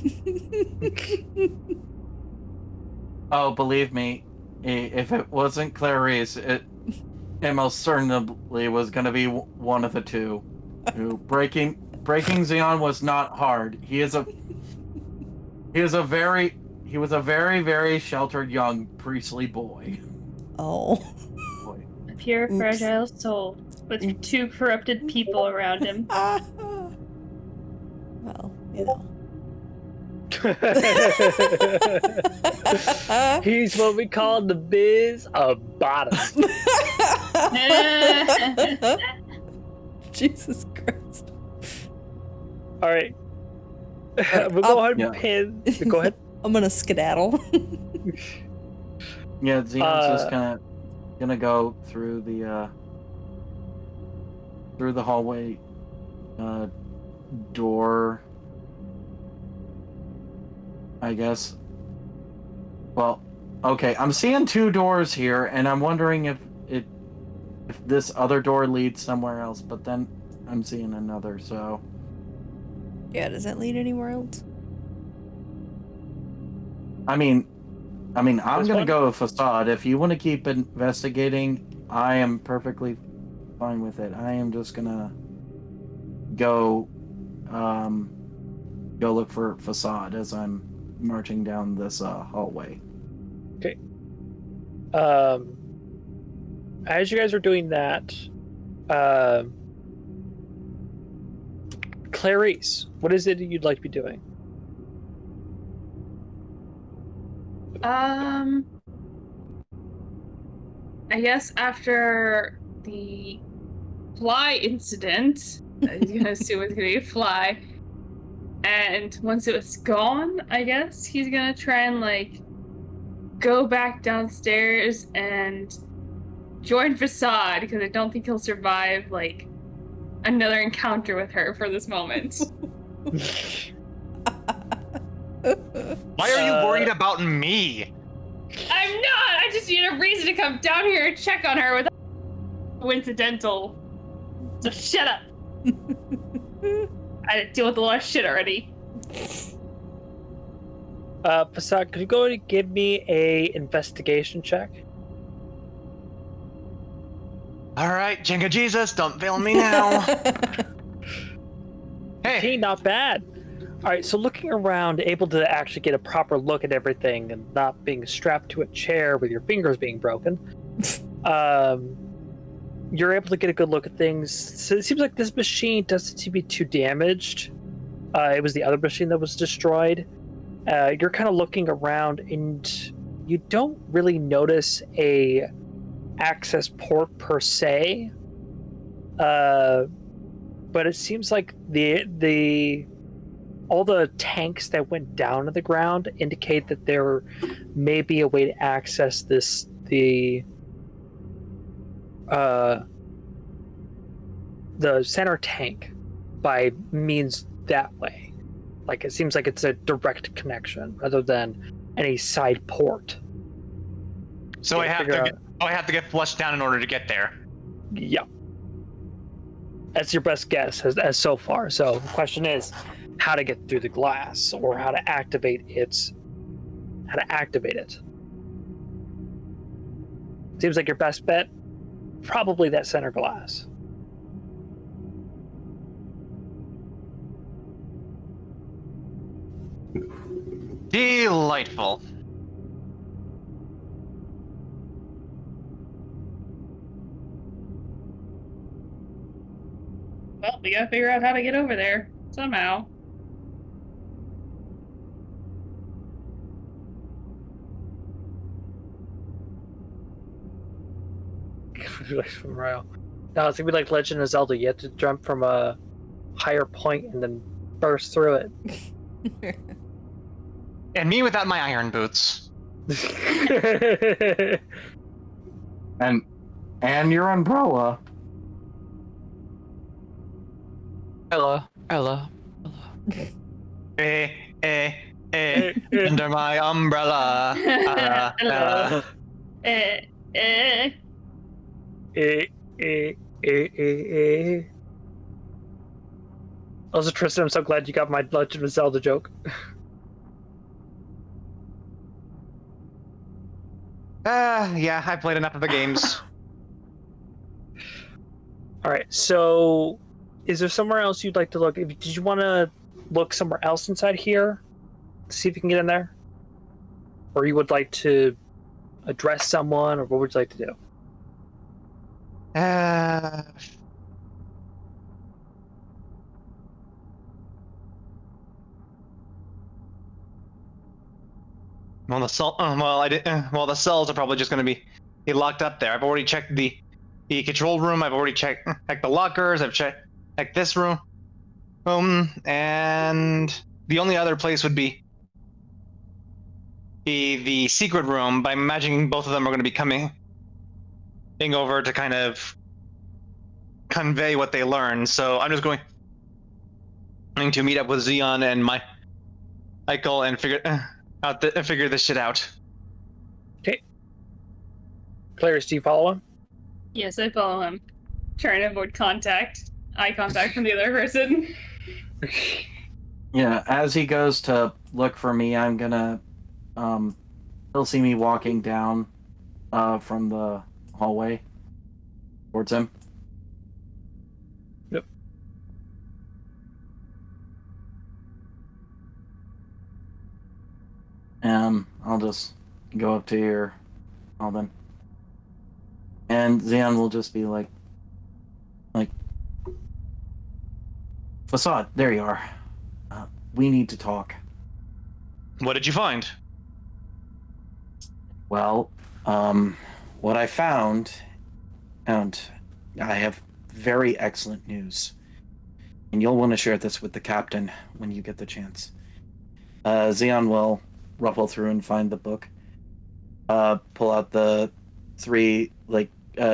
Oh, believe me, if it wasn't Clarice, it most certainly was gonna be one of the two. Breaking Xeon was not hard. He was a very, very sheltered young priestly boy. Oh. Boy. A pure, fragile soul with two corrupted people around him. Well, He's what we call the biz of bottom. Jesus Christ. All right. We'll go ahead and pin. Go ahead. I'm gonna skedaddle. Yeah, Xeon's just gonna go through the hallway door, I guess. Well, okay, I'm seeing two doors here, and I'm wondering if this other door leads somewhere else, but then I'm seeing another, so... Yeah, does that lead anywhere else? I mean, I'm gonna go with Facade. If you want to keep investigating, I am perfectly fine with it. I am just gonna go look for Facade as I'm marching down this hallway. Okay. As you guys are doing that, Clarice, what is it you'd like to be doing? I guess after the fly incident, I was gonna assume it's gonna be a fly, and once it was gone, I guess he's gonna try and go back downstairs and join Facade, because I don't think he'll survive another encounter with her for this moment. Why are you worried about me? I'm not! I just need a reason to come down here and check on her without coincidental. So shut up. I deal with a lot of shit already. Facade, could you go and give me a investigation check? All right, Jinga Jesus, don't fail me now. Hey, not bad. All right, so looking around, able to actually get a proper look at everything and not being strapped to a chair with your fingers being broken, you're able to get a good look at things. So it seems like this machine doesn't seem to be too damaged. It was the other machine that was destroyed. You're kind of looking around, and you don't really notice a access port per se. But it seems like all the tanks that went down to the ground indicate that there may be a way to access the the center tank by means that way. Like, it seems like it's a direct connection rather than any side port. So I have to get flushed down in order to get there. Yeah. That's your best guess as so far. So the question is how to get through the glass, or how to activate it. Seems like your best bet, probably that center glass. Delightful. Well, we gotta figure out how to get over there somehow. From rail. No, it's gonna be like Legend of Zelda. You have to jump from a higher point and then burst through it. And me without my iron boots. And your umbrella. Ella. Under my umbrella. Hello. Also, Tristan, I'm so glad you got my Legend of Zelda joke. Yeah, I played enough of the games. All right, so is there somewhere else you'd like to look? Did you want to look somewhere else inside here? See if you can get in there? Or you would like to address someone, or what would you like to do? Well, the cells are probably just going to be locked up there. I've already checked the control room. I've already checked the lockers. I've checked this room. And the only other place would be the secret room. By imagining both of them are going to be coming over to kind of convey what they learned. So I'm just going to meet up with Xeon and Michael and figure this shit out. Okay. Clarice, do you follow him? Yes, I follow him. Trying to avoid eye contact from the other person. Yeah, as he goes to look for me, I'm gonna he'll see me walking down from the hallway towards him. Yep. I'll just go up to here, all them. And Xeon will just be like, Facade, there you are. We need to talk. What did you find? Well, what I found, and I have very excellent news. And you'll want to share this with the captain when you get the chance. Xeon will ruffle through and find the book. Pull out the 3,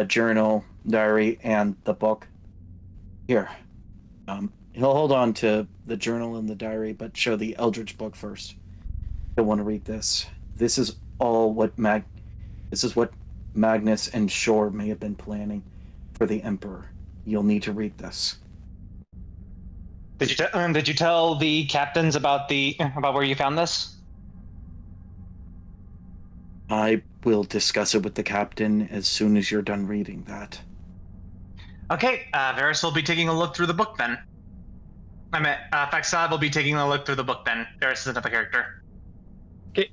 journal, diary, and the book. Here. He'll hold on to the journal and the diary, but show the Eldritch book first. You'll want to read this. This is all what Magnus and Shore may have been planning for the Emperor. You'll need to read this. Did you tell the captains about where you found this? I will discuss it with the captain as soon as you're done reading that. Okay, Varys will be taking a look through the book then. Faxad will be taking a look through the book then. Varys is another character. Okay.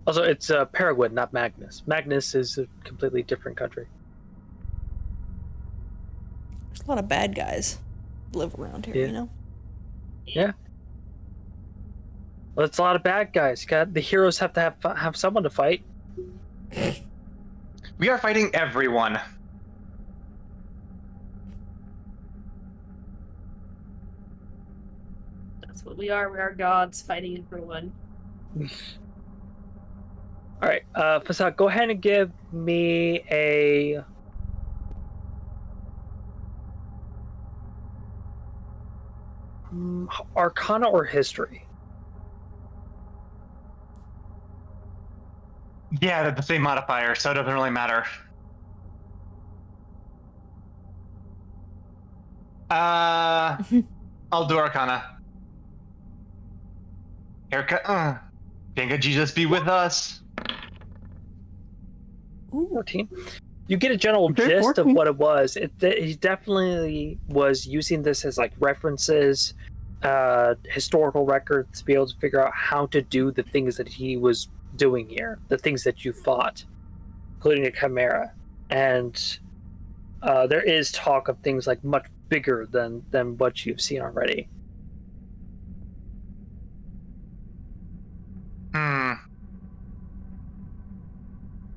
Also, it's Paraguay, not Magnus. Magnus is a completely different country. There's a lot of bad guys live around here, you know? Yeah. Well, it's a lot of bad guys. The heroes have to have someone to fight. We are fighting everyone. That's what we are. We are gods fighting everyone. All right, Fasad, go ahead and give me a Arcana or history? Yeah, they're the same modifier, so it doesn't really matter. I'll do Arcana. Haircut. Can Jesus be with us? 14. You get a general Okay, gist 14. of what it was. He definitely was using this as like references, historical records to be able to figure out how to do the things that he was doing here, the things that you fought, including a chimera. And there is talk of things like much bigger than what you've seen already.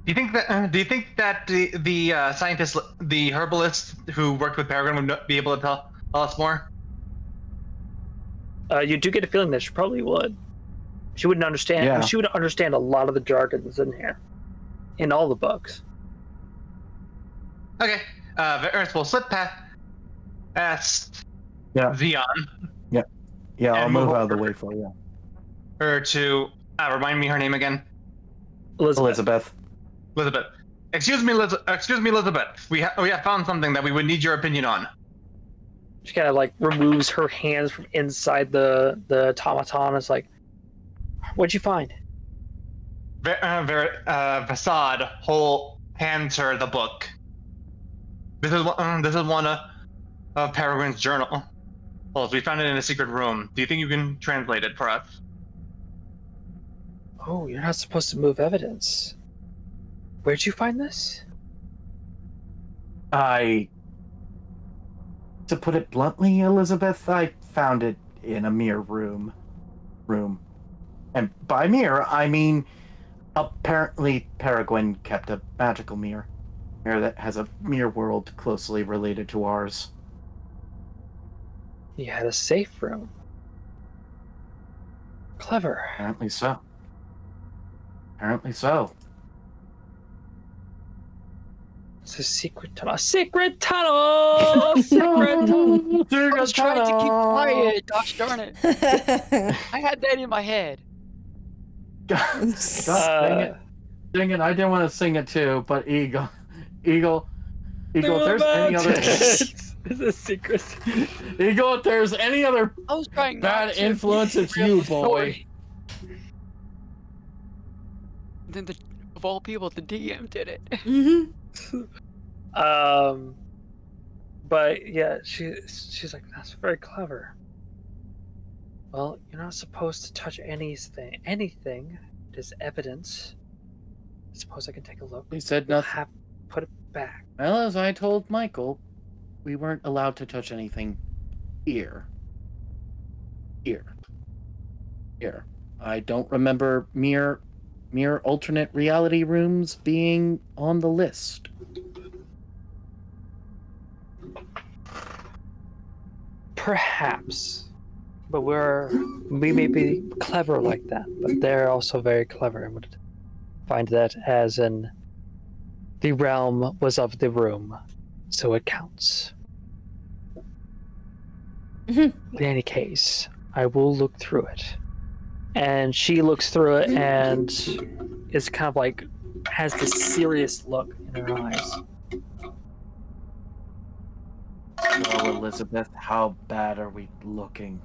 Do you think that the scientist, the herbalist who worked with Peregrine would be able to tell us more? You do get a feeling that she probably would. She wouldn't understand. Yeah. She would understand a lot of the jargon that's in here, in all the books. Okay. Earth will slip past Zion. Yeah, I'll And move move out of the over. way for you. Her to remind me her name again. Elizabeth. Elizabeth. Excuse me, Elizabeth. We have found something that we would need your opinion on. She kind of like removes her hands from inside the automaton. It's like, what'd you find? Vasad hands her the book. This is one of Peregrine's journal. We found it in a secret room. Do you think you can translate it for us? Oh, you're not supposed to move evidence. Where'd you find this? To put it bluntly, Elizabeth, I found it in a mirror room. And by mirror, I mean, apparently Peregrine kept a magical mirror that has a mirror world closely related to ours. You had a safe room. Clever. Apparently so. It's a secret tunnel. Secret tunnel! Secret tunnel! I was trying to keep quiet. Gosh darn it! I had that in my head. God, dang it! I didn't want to sing it too, but Eagle. If there's any other, It's a secret. Eagle, if there's any other I was trying not bad to influence, it's derail you, the boy. story. Then of all people, the DM did it. But yeah, she's like, that's very clever. Well, you're not supposed to touch anything. It is evidence. I suppose I can take a look. He said You'll nothing. have to put it back. Well, as I told Michael, we weren't allowed to touch anything here. I don't remember mere alternate reality rooms being on the list. Perhaps. But we may be clever like that, but they're also very clever and would find that as in the realm was of the room, so it counts. In any case, I will look through it. And she looks through it and is kind of like has this serious look in her eyes. Well, Elizabeth, how bad are we looking?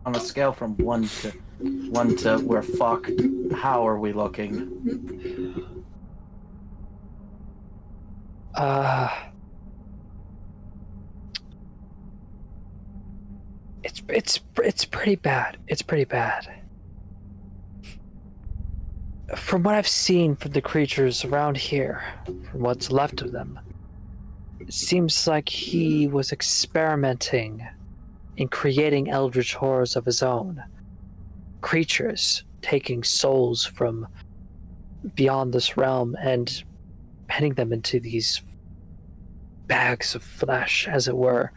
On a scale from 1 to we're fucked, how are we looking? It's pretty bad. It's pretty bad. From what I've seen from the creatures around here, from what's left of them, it seems like he was experimenting in creating eldritch horrors of his own. Creatures taking souls from beyond this realm and penning them into these bags of flesh, as it were.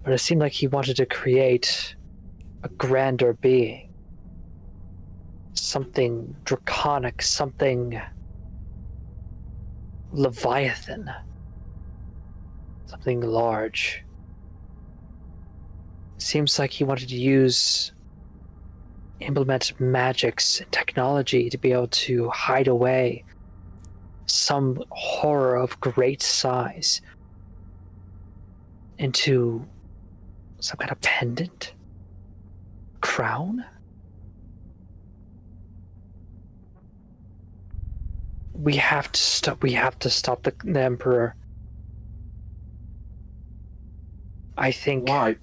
But it seemed like he wanted to create a grander being. Something draconic, something Leviathan. Something large. Seems like he wanted to implement magics and technology to be able to hide away some horror of great size into some kind of pendant? Crown? We have to stop the Emperor. I think. Why?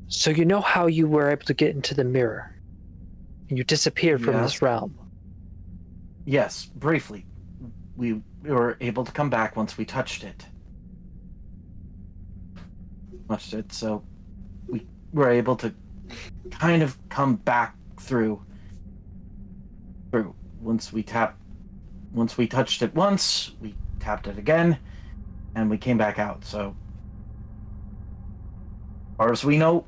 So you know how you were able to get into the mirror? And you disappeared from this Yes. realm. Yes, briefly. We were able to come back once we touched it. So we were able to kind of come back through once we touched it once, we tapped it again, and we came back out. So as far as we know,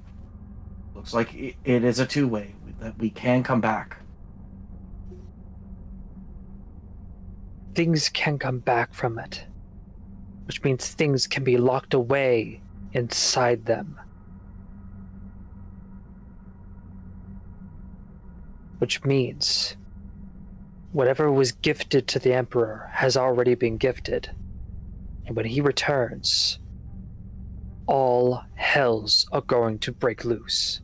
looks like it is a two-way, that we can come back. Things can come back from it, which means things can be locked away inside them. Which means whatever was gifted to the Emperor has already been gifted. And when he returns, all hells are going to break loose.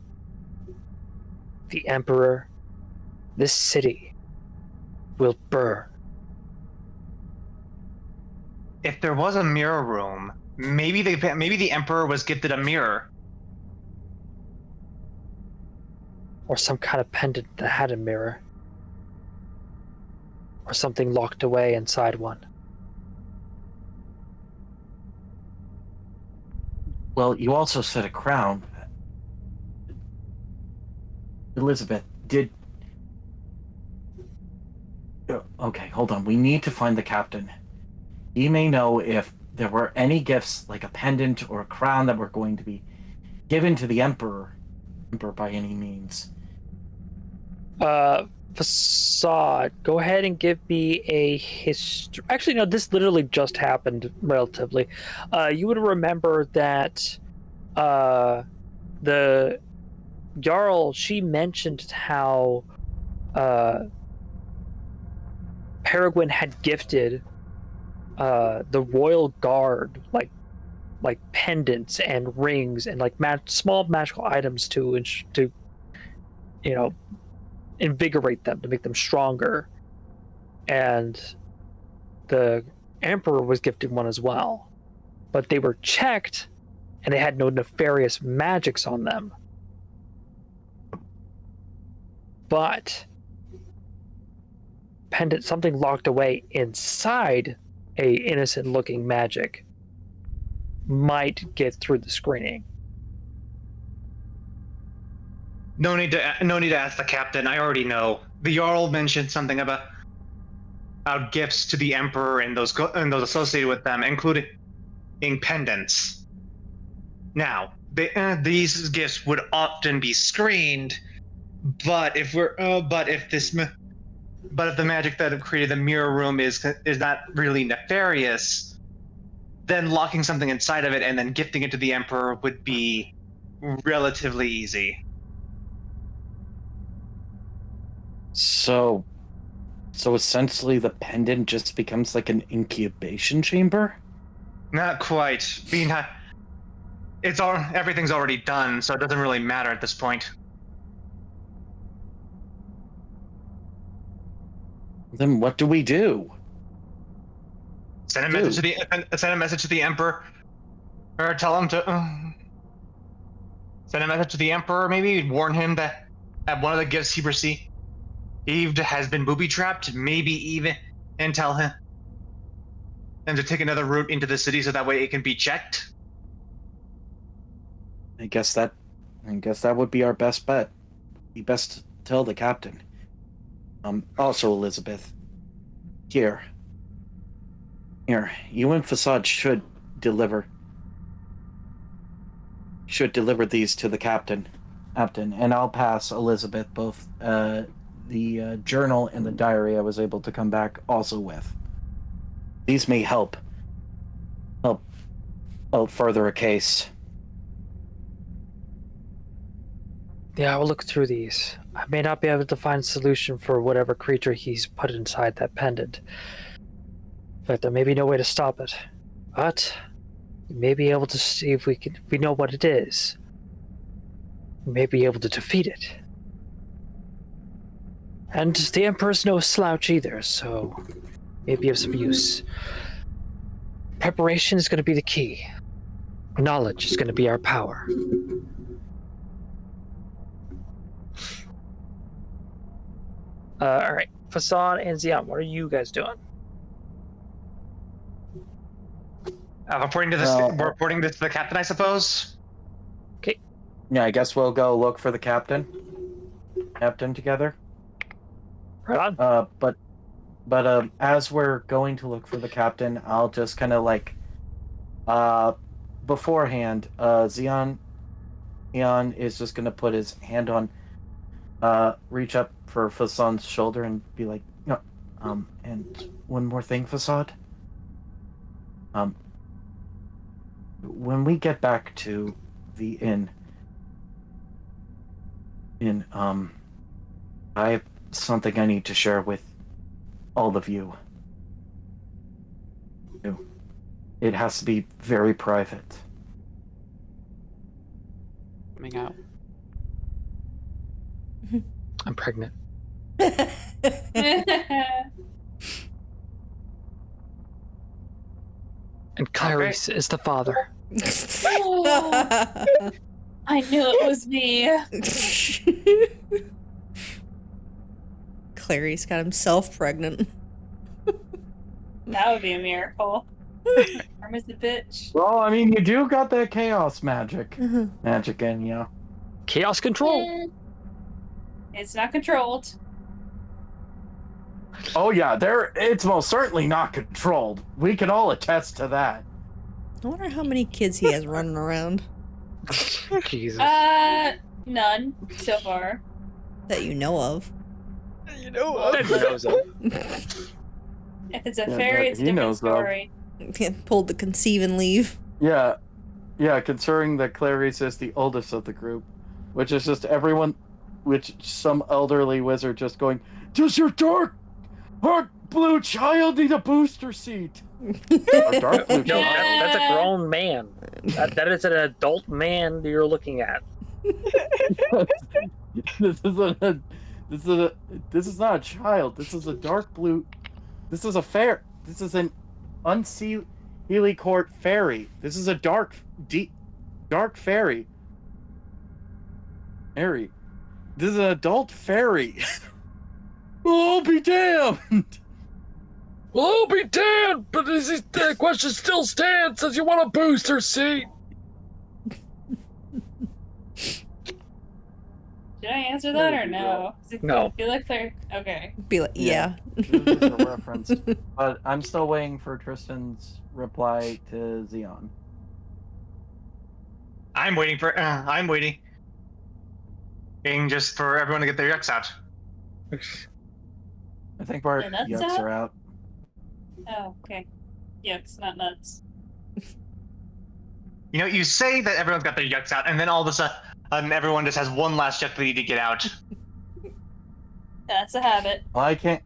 The Emperor, this city, will burn. If there was a mirror room, maybe the Emperor was gifted a mirror. Or some kind of pendant that had a mirror. Or something locked away inside one. Well, you also said a crown. Elizabeth, did... Okay, hold on. We need to find the captain. He may know if there were any gifts, like a pendant or a crown, that were going to be given to the Emperor by any means. Facade, go ahead and give me a history. Actually, no, this literally just happened relatively. You would remember that the Jarl, she mentioned how Peregrine had gifted the royal guard like pendants and rings and like small magical items to invigorate them, to make them stronger. And the Emperor was gifted one as well, but they were checked and they had no nefarious magics on them. But pendant, something locked away inside a innocent looking magic, might get through the screening. No need to ask the captain. I already know. The Jarl mentioned something about gifts to the Emperor and those associated with them, including pendants. Now, these gifts would often be screened, but if the magic that have created the mirror room is not really nefarious, then locking something inside of it and then gifting it to the Emperor would be relatively easy. So essentially the pendant just becomes like an incubation chamber? Not quite. Everything's already done, so it doesn't really matter at this point. Then what do we do? Send a message to the Emperor, or tell him to send a message to the Emperor. Maybe warn him that one of the gifts he received has been booby trapped. Maybe even, and tell him and to take another route into the city so that way it can be checked. I guess that would be our best bet. Be best to tell the captain. Also, Elizabeth, here, you and Facade should deliver these to the captain, and I'll pass Elizabeth both the journal and the diary I was able to come back also with. These may help further a case. Yeah, I'll look through these. I may not be able to find a solution for whatever creature he's put inside that pendant. But there may be no way to stop it. But we may be able to see if we know what it is. We may be able to defeat it. And the Emperor's no slouch either, so maybe of some use. Preparation is going to be the key. Knowledge is going to be our power. All right, Facade and Xian, what are you guys doing? Reporting this to the captain, I suppose. Yeah, I guess we'll go look for the captain together. Right on. But as we're going to look for the captain, I'll just kind of like, beforehand, Xian is just gonna put his hand on, reach up for Fasade's shoulder and be like, no, and one more thing, Fasade. When we get back to the inn, I have something I need to share with all of you. It has to be very private. Coming out. I'm pregnant. And Clarice is the father. Oh, I knew it was me. Clary's got himself pregnant. That would be a miracle. Arm is a bitch. Well, I mean, you do got that chaos magic in you. Chaos control. It's not controlled. Oh yeah, it's most certainly not controlled. We can all attest to that. I wonder how many kids he has running around. Jesus. None so far. That you know of. You know That he knows of. If it's a Yeah, fairy, that it's a he different knows of. story. Pulled the conceive and leave. Yeah, considering that Clarice is the oldest of the group, which is just everyone, which some elderly wizard just going, does your dark blue child need a booster seat? Or dark blue No, child? that's a grown man. That is an adult man you're looking at. This is not a child. This is a dark blue. This is a fair. This is an unseelie court fairy. This is a dark fairy. Fairy. This is an adult fairy. Oh, be damned! Well, I'll be damned, but the question still stands. Does you want a booster seat? Should I answer that or no? No. Feel like they're okay. Be like, yeah. This is a reference. But I'm still waiting for Tristan's reply to Xian. I'm waiting. Waiting just for everyone to get their yucks out. I think our The nuts yucks out? are out. Oh, okay. Yucks, not nuts. You know, you say that everyone's got their yucks out, and then all of a sudden, everyone just has one last yuck they need to get out. That's a habit. I can't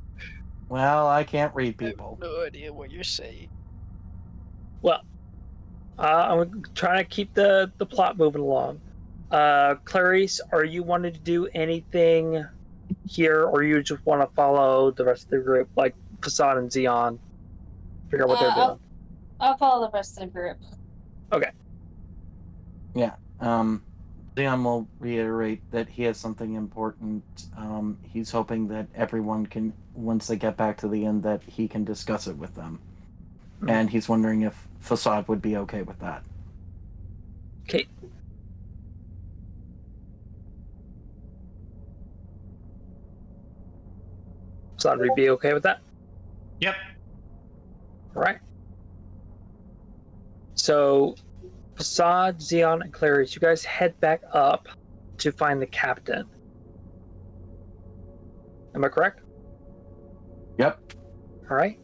read people. No idea what you're saying. Well, I'm trying to keep the plot moving along. Clarice, are you wanting to do anything here, or you just want to follow the rest of the group, like Facade and Xian? Figure out what they're doing. I'll follow the rest of the group. Okay. Yeah. Xian will reiterate that he has something important. He's hoping that everyone can, once they get back to the inn, that he can discuss it with them. And he's wondering if Facade would be okay with that. Okay. Facade would be okay with that? Yep. All right. So, Facade, Xian, and Clarice, you guys head back up to find the captain. Am I correct? Yep. All right.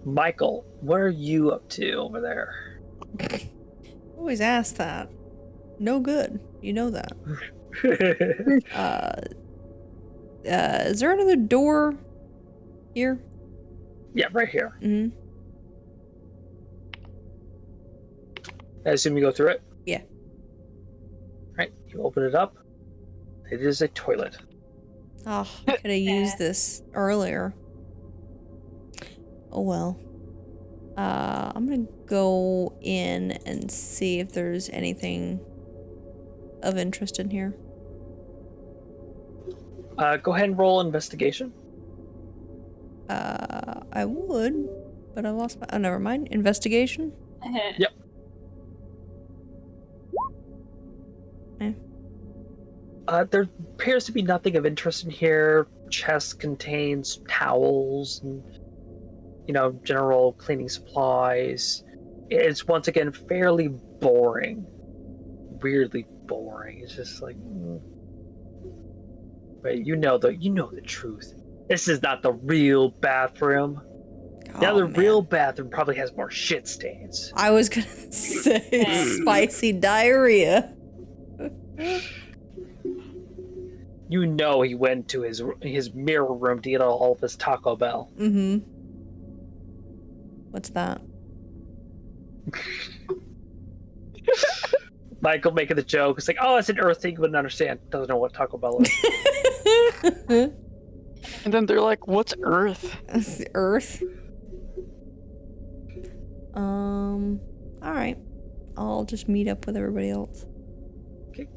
Michael, what are you up to over there? Always ask that. No good. You know that. Is there another door here? Yeah, right here. Mm-hmm. I assume you go through it. Yeah. Right. You open it up. It is a toilet. Oh, I could have used this earlier. Oh well. I'm gonna go in and see if there's anything of interest in here. Go ahead and roll investigation. I would, but I lost my. Oh, never mind. Investigation. Yep. There appears to be nothing of interest in here. Chest contains towels and, general cleaning supplies. It's once again fairly boring. Weirdly boring. It's just like, but you know the truth. This is not the real bathroom. Now the real bathroom probably has more shit stains. I was gonna say spicy diarrhea. You know he went to his mirror room to get all of his Taco Bell. Mm-hmm. What's that? Michael making the joke. It's like, oh, it's an Earth thing. You wouldn't understand. Doesn't know what Taco Bell is. And then they're like, what's Earth? Earth? Alright. I'll just meet up with everybody else. Okay.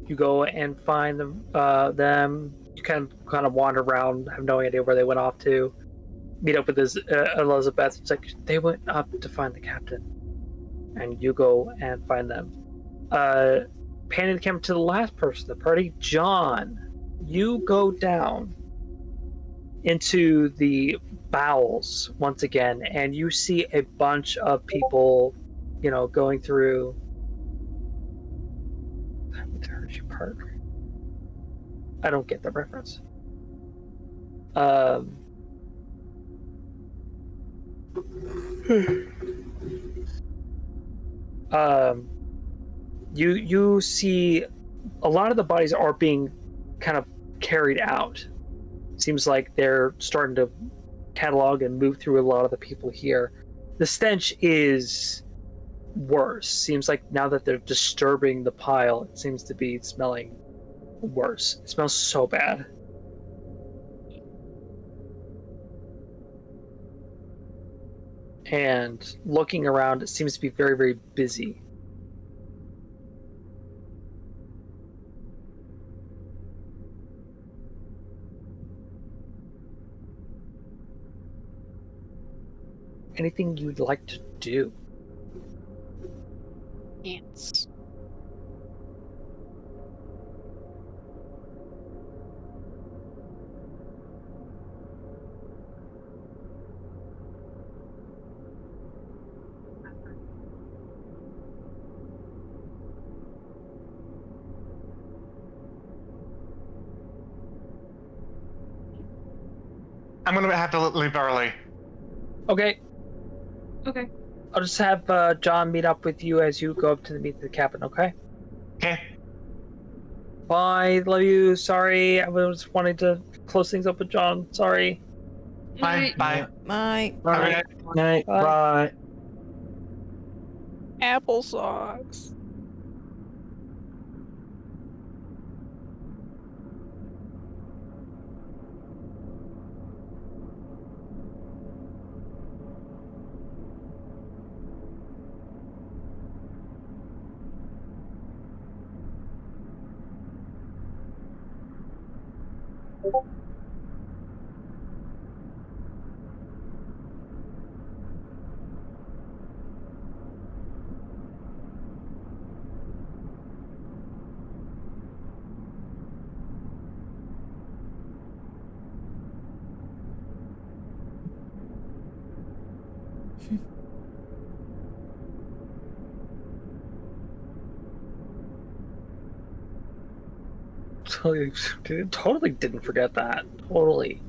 You go and find them. You kind of wander around, have no idea where they went off to. Meet up with Elizabeth. It's like, they went up to find the captain. And you go and find them. Panning the camera to the last person in the party, John. You go down into the bowels once again, and you see a bunch of people, going through. The Hershey Park. I don't get the reference. You see a lot of the bodies are being kind of carried out. Seems like they're starting to catalog and move through a lot of the people here. The stench is worse. Seems like now that they're disturbing the pile, it seems to be smelling worse. It smells so bad. And looking around, it seems to be very, very busy. Anything you'd like to do? Ants. I'm gonna have to leave early. Okay. Okay. I'll just have John meet up with you as you go up to meet the captain, okay? Okay. Bye. Love you. Sorry. I was wanting to close things up with John. Sorry. Bye. Bye. My. Bye. Night. Bye. Applesauce. Totally didn't forget that. Totally.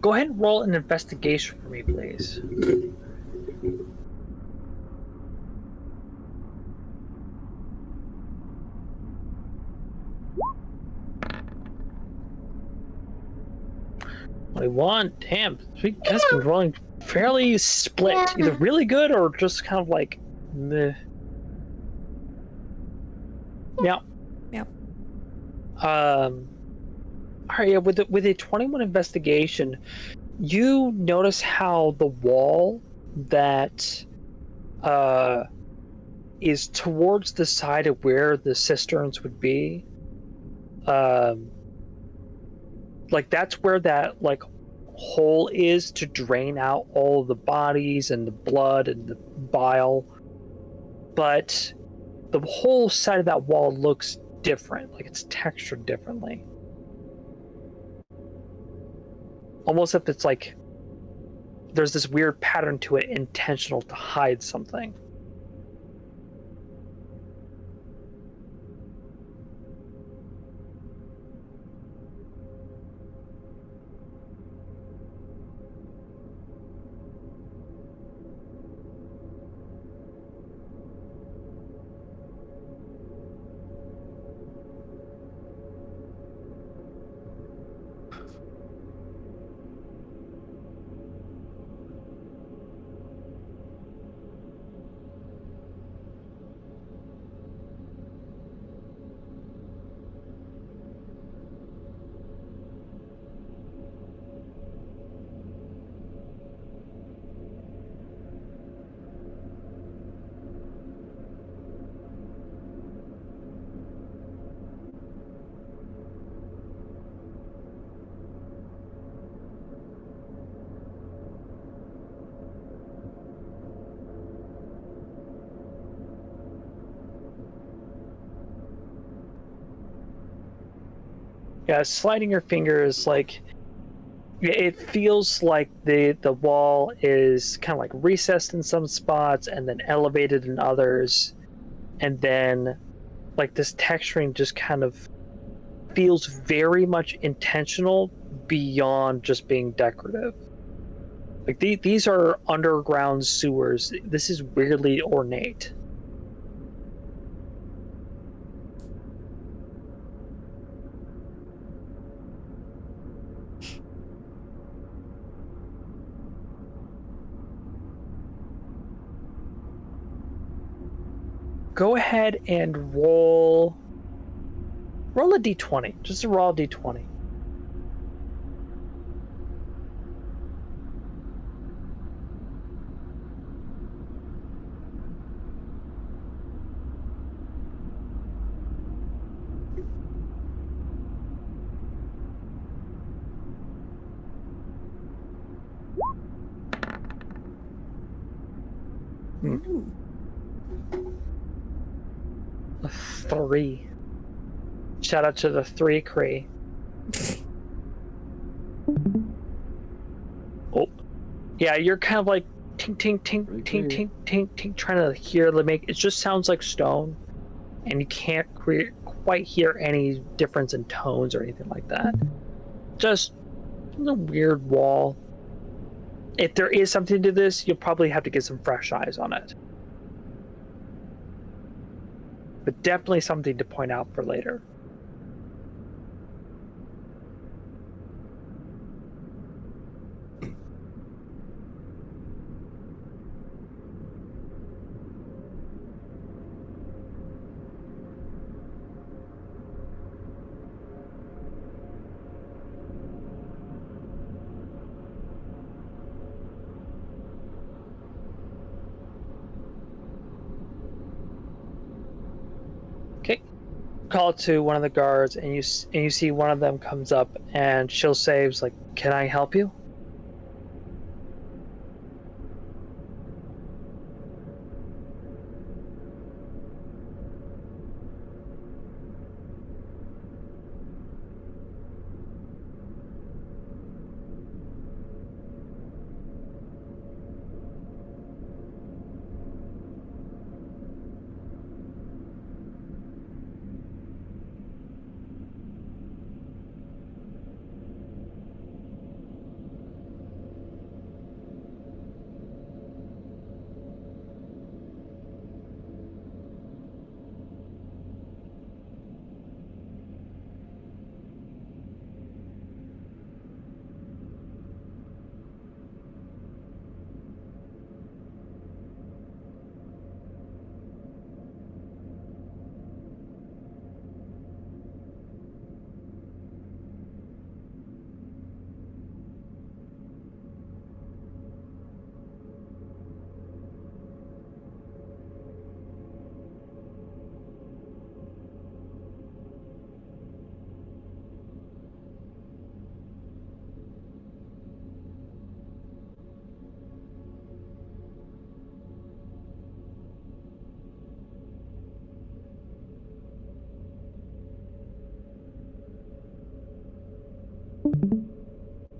Go ahead and roll an investigation for me, please. One. Damn, you guys been rolling fairly split, either really good or just kind of like, meh. Yeah. Yep. All right. Yeah. With a 21 investigation, you notice how the wall that is towards the side of where the cisterns would be, like that's where that like hole is to drain out all of the bodies and the blood and the bile, but the whole side of that wall looks different, like it's textured differently, almost if it's like there's this weird pattern to it, intentional to hide something. Yeah, sliding your fingers, like it feels like the wall is kind of like recessed in some spots and then elevated in others, and then like this texturing just kind of feels very much intentional beyond just being decorative. Like these are underground sewers. This is weirdly ornate. Go ahead and roll a d20. Just a raw d20. A 3. Shout out to the 3 Cree. Oh, yeah, you're kind of like tink, tink, tink, tink, tink, tink, tink, trying to hear the make. It just sounds like stone, and you can't quite hear any difference in tones or anything like that. Just a weird wall. If there is something to this, you'll probably have to get some fresh eyes on it. But definitely something to point out for later. Okay. Call to one of the guards, and you see one of them comes up, and she'll say, like, "Can I help you?"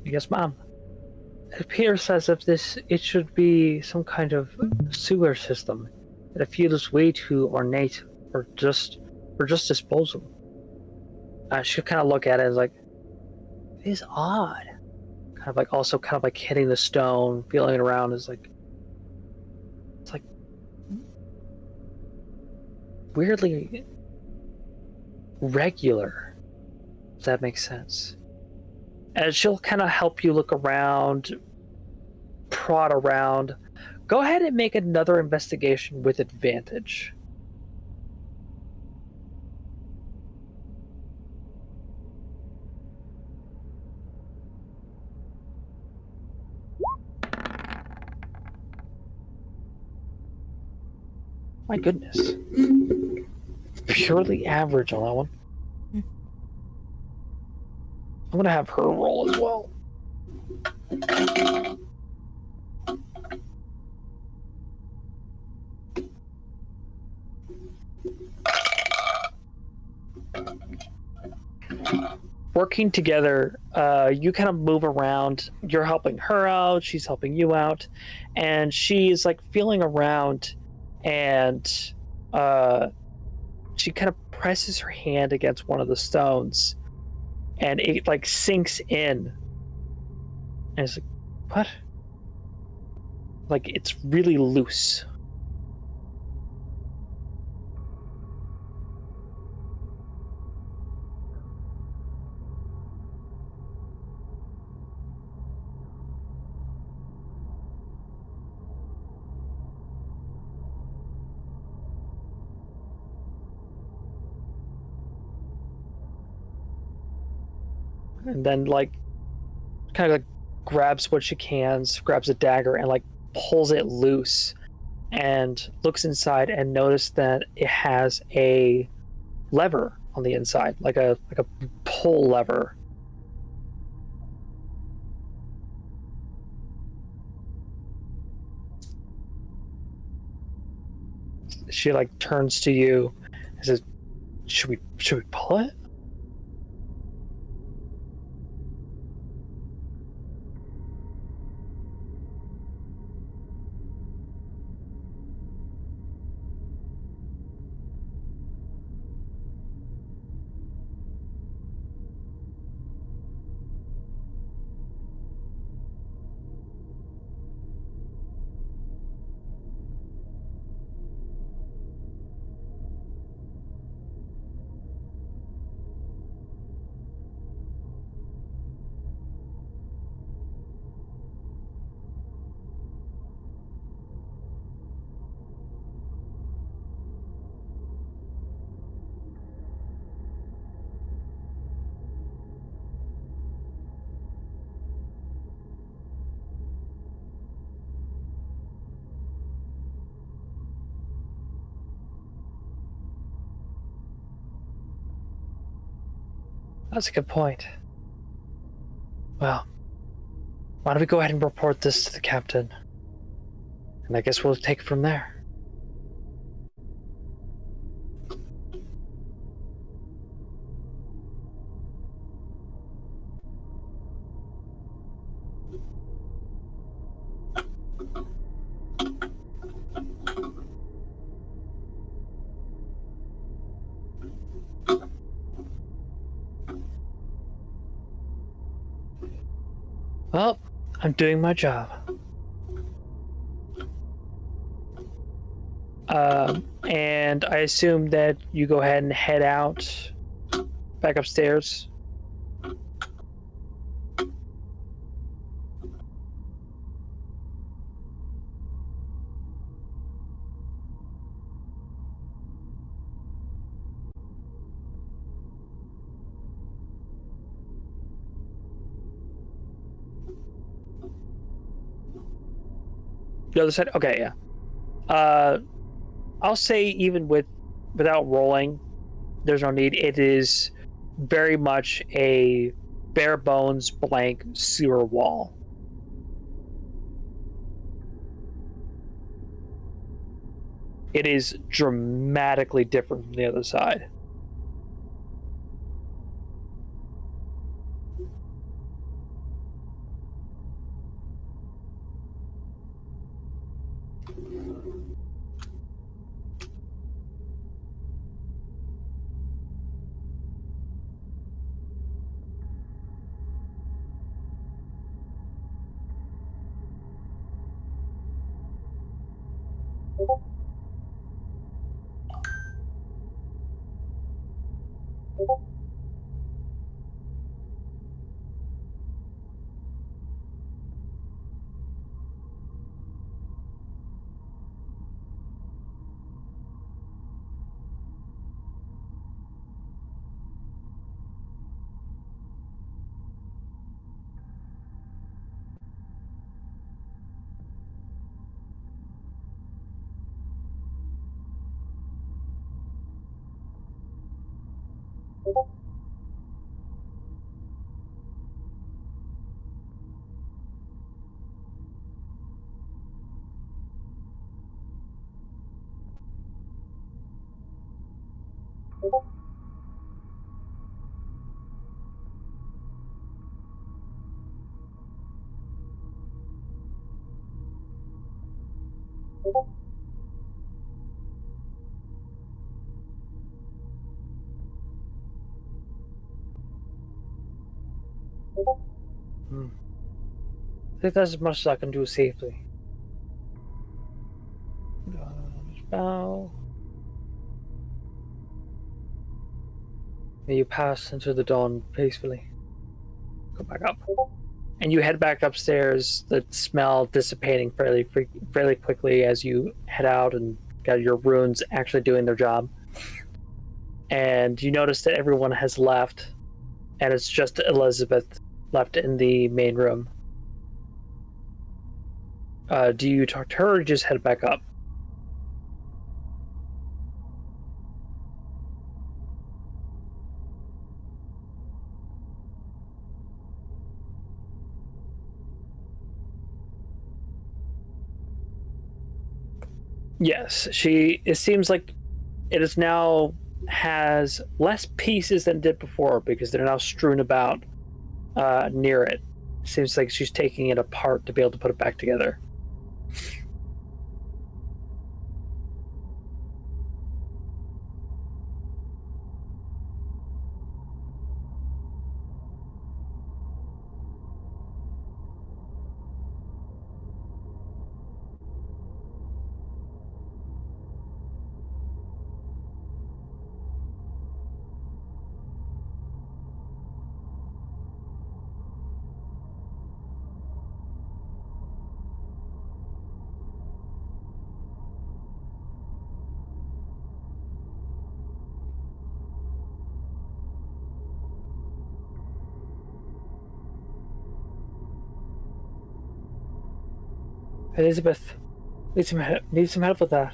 Yes, Mom. It appears as if it should be some kind of sewer system. It feels way too ornate or just disposable. She'll kind of look at it as like, it is odd. Kind of like also kind of like hitting the stone, feeling it around is like, it's like weirdly regular. If that makes sense. And she'll kind of help you look around, prod around. Go ahead and make another investigation with advantage. My goodness. Purely average on that one. I'm going to have her roll as well. Working together, you kind of move around. You're helping her out. She's helping you out. And she's like feeling around and she kind of presses her hand against one of the stones and it like sinks in. And it's like, what? Like it's really loose. And then like kind of like grabs what she can, grabs a dagger and like pulls it loose and looks inside and notice that it has a lever on the inside, like a pull lever. She like turns to you and says, should we pull it? That's a good point. Well, why don't we go ahead and report this to the captain? And I guess we'll take it from there. Well, I'm doing my job. And I assume that you go ahead and head out back upstairs. The other side? Okay, yeah. I'll say even without rolling, there's no need. It is very much a bare bones blank sewer wall. It is dramatically different from the other side. I think that's as much as I can do safely. Bow. May you pass into the dawn peacefully. Go back up. And you head back upstairs, the smell dissipating fairly quickly as you head out and got your runes actually doing their job. And you notice that everyone has left, and it's just Elizabeth left in the main room. Do you talk to her or just head back up? Yes, it seems like it is now has less pieces than it did before because they're now strewn about near it. Seems like she's taking it apart to be able to put it back together. Elizabeth, need some help with that.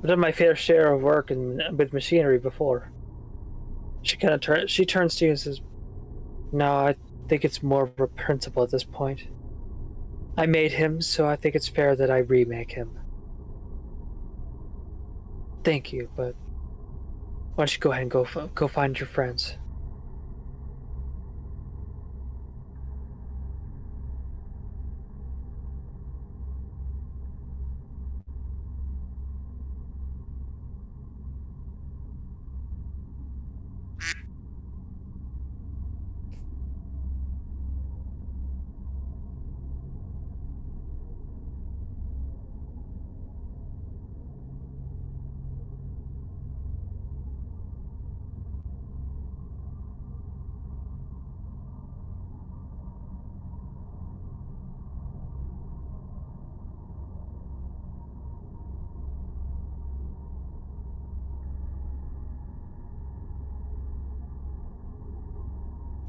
I've done my fair share of work with machinery before. She turns to you and says, "No, I think it's more of a principle at this point. I made him, so I think it's fair that I remake him. Thank you, but why don't you go ahead and go find your friends."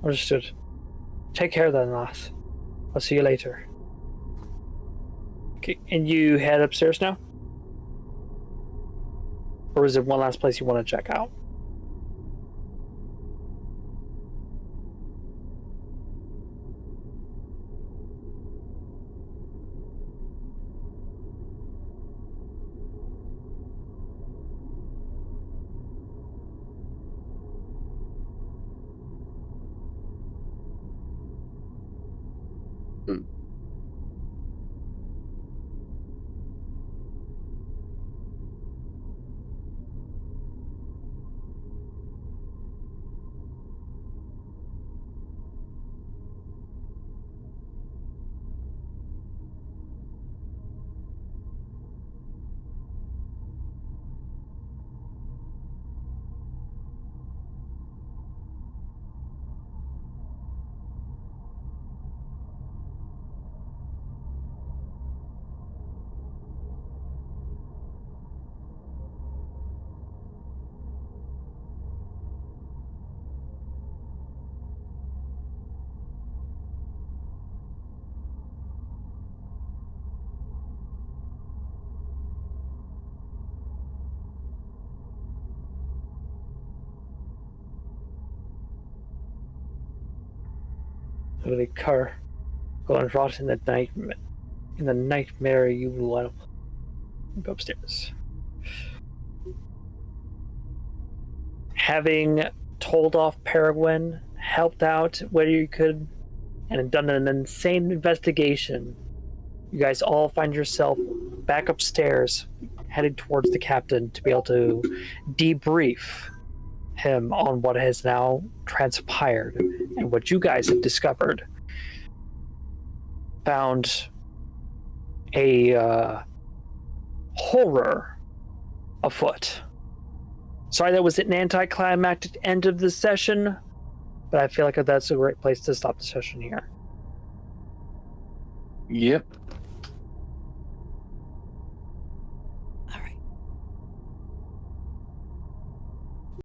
Understood. Take care then, lass. I'll see you later. Okay, and you head upstairs now? Or is there one last place you want to check out? Literally going rot in the nightmare you will go upstairs. Having told off Peregrine, helped out where you could, and done an insane investigation, you guys all find yourself back upstairs, headed towards the captain to be able to debrief him on what has now transpired and what you guys have discovered. Found a horror afoot. Sorry that was an anticlimactic end of the session, but I feel like that's a great place to stop the session here. Yep.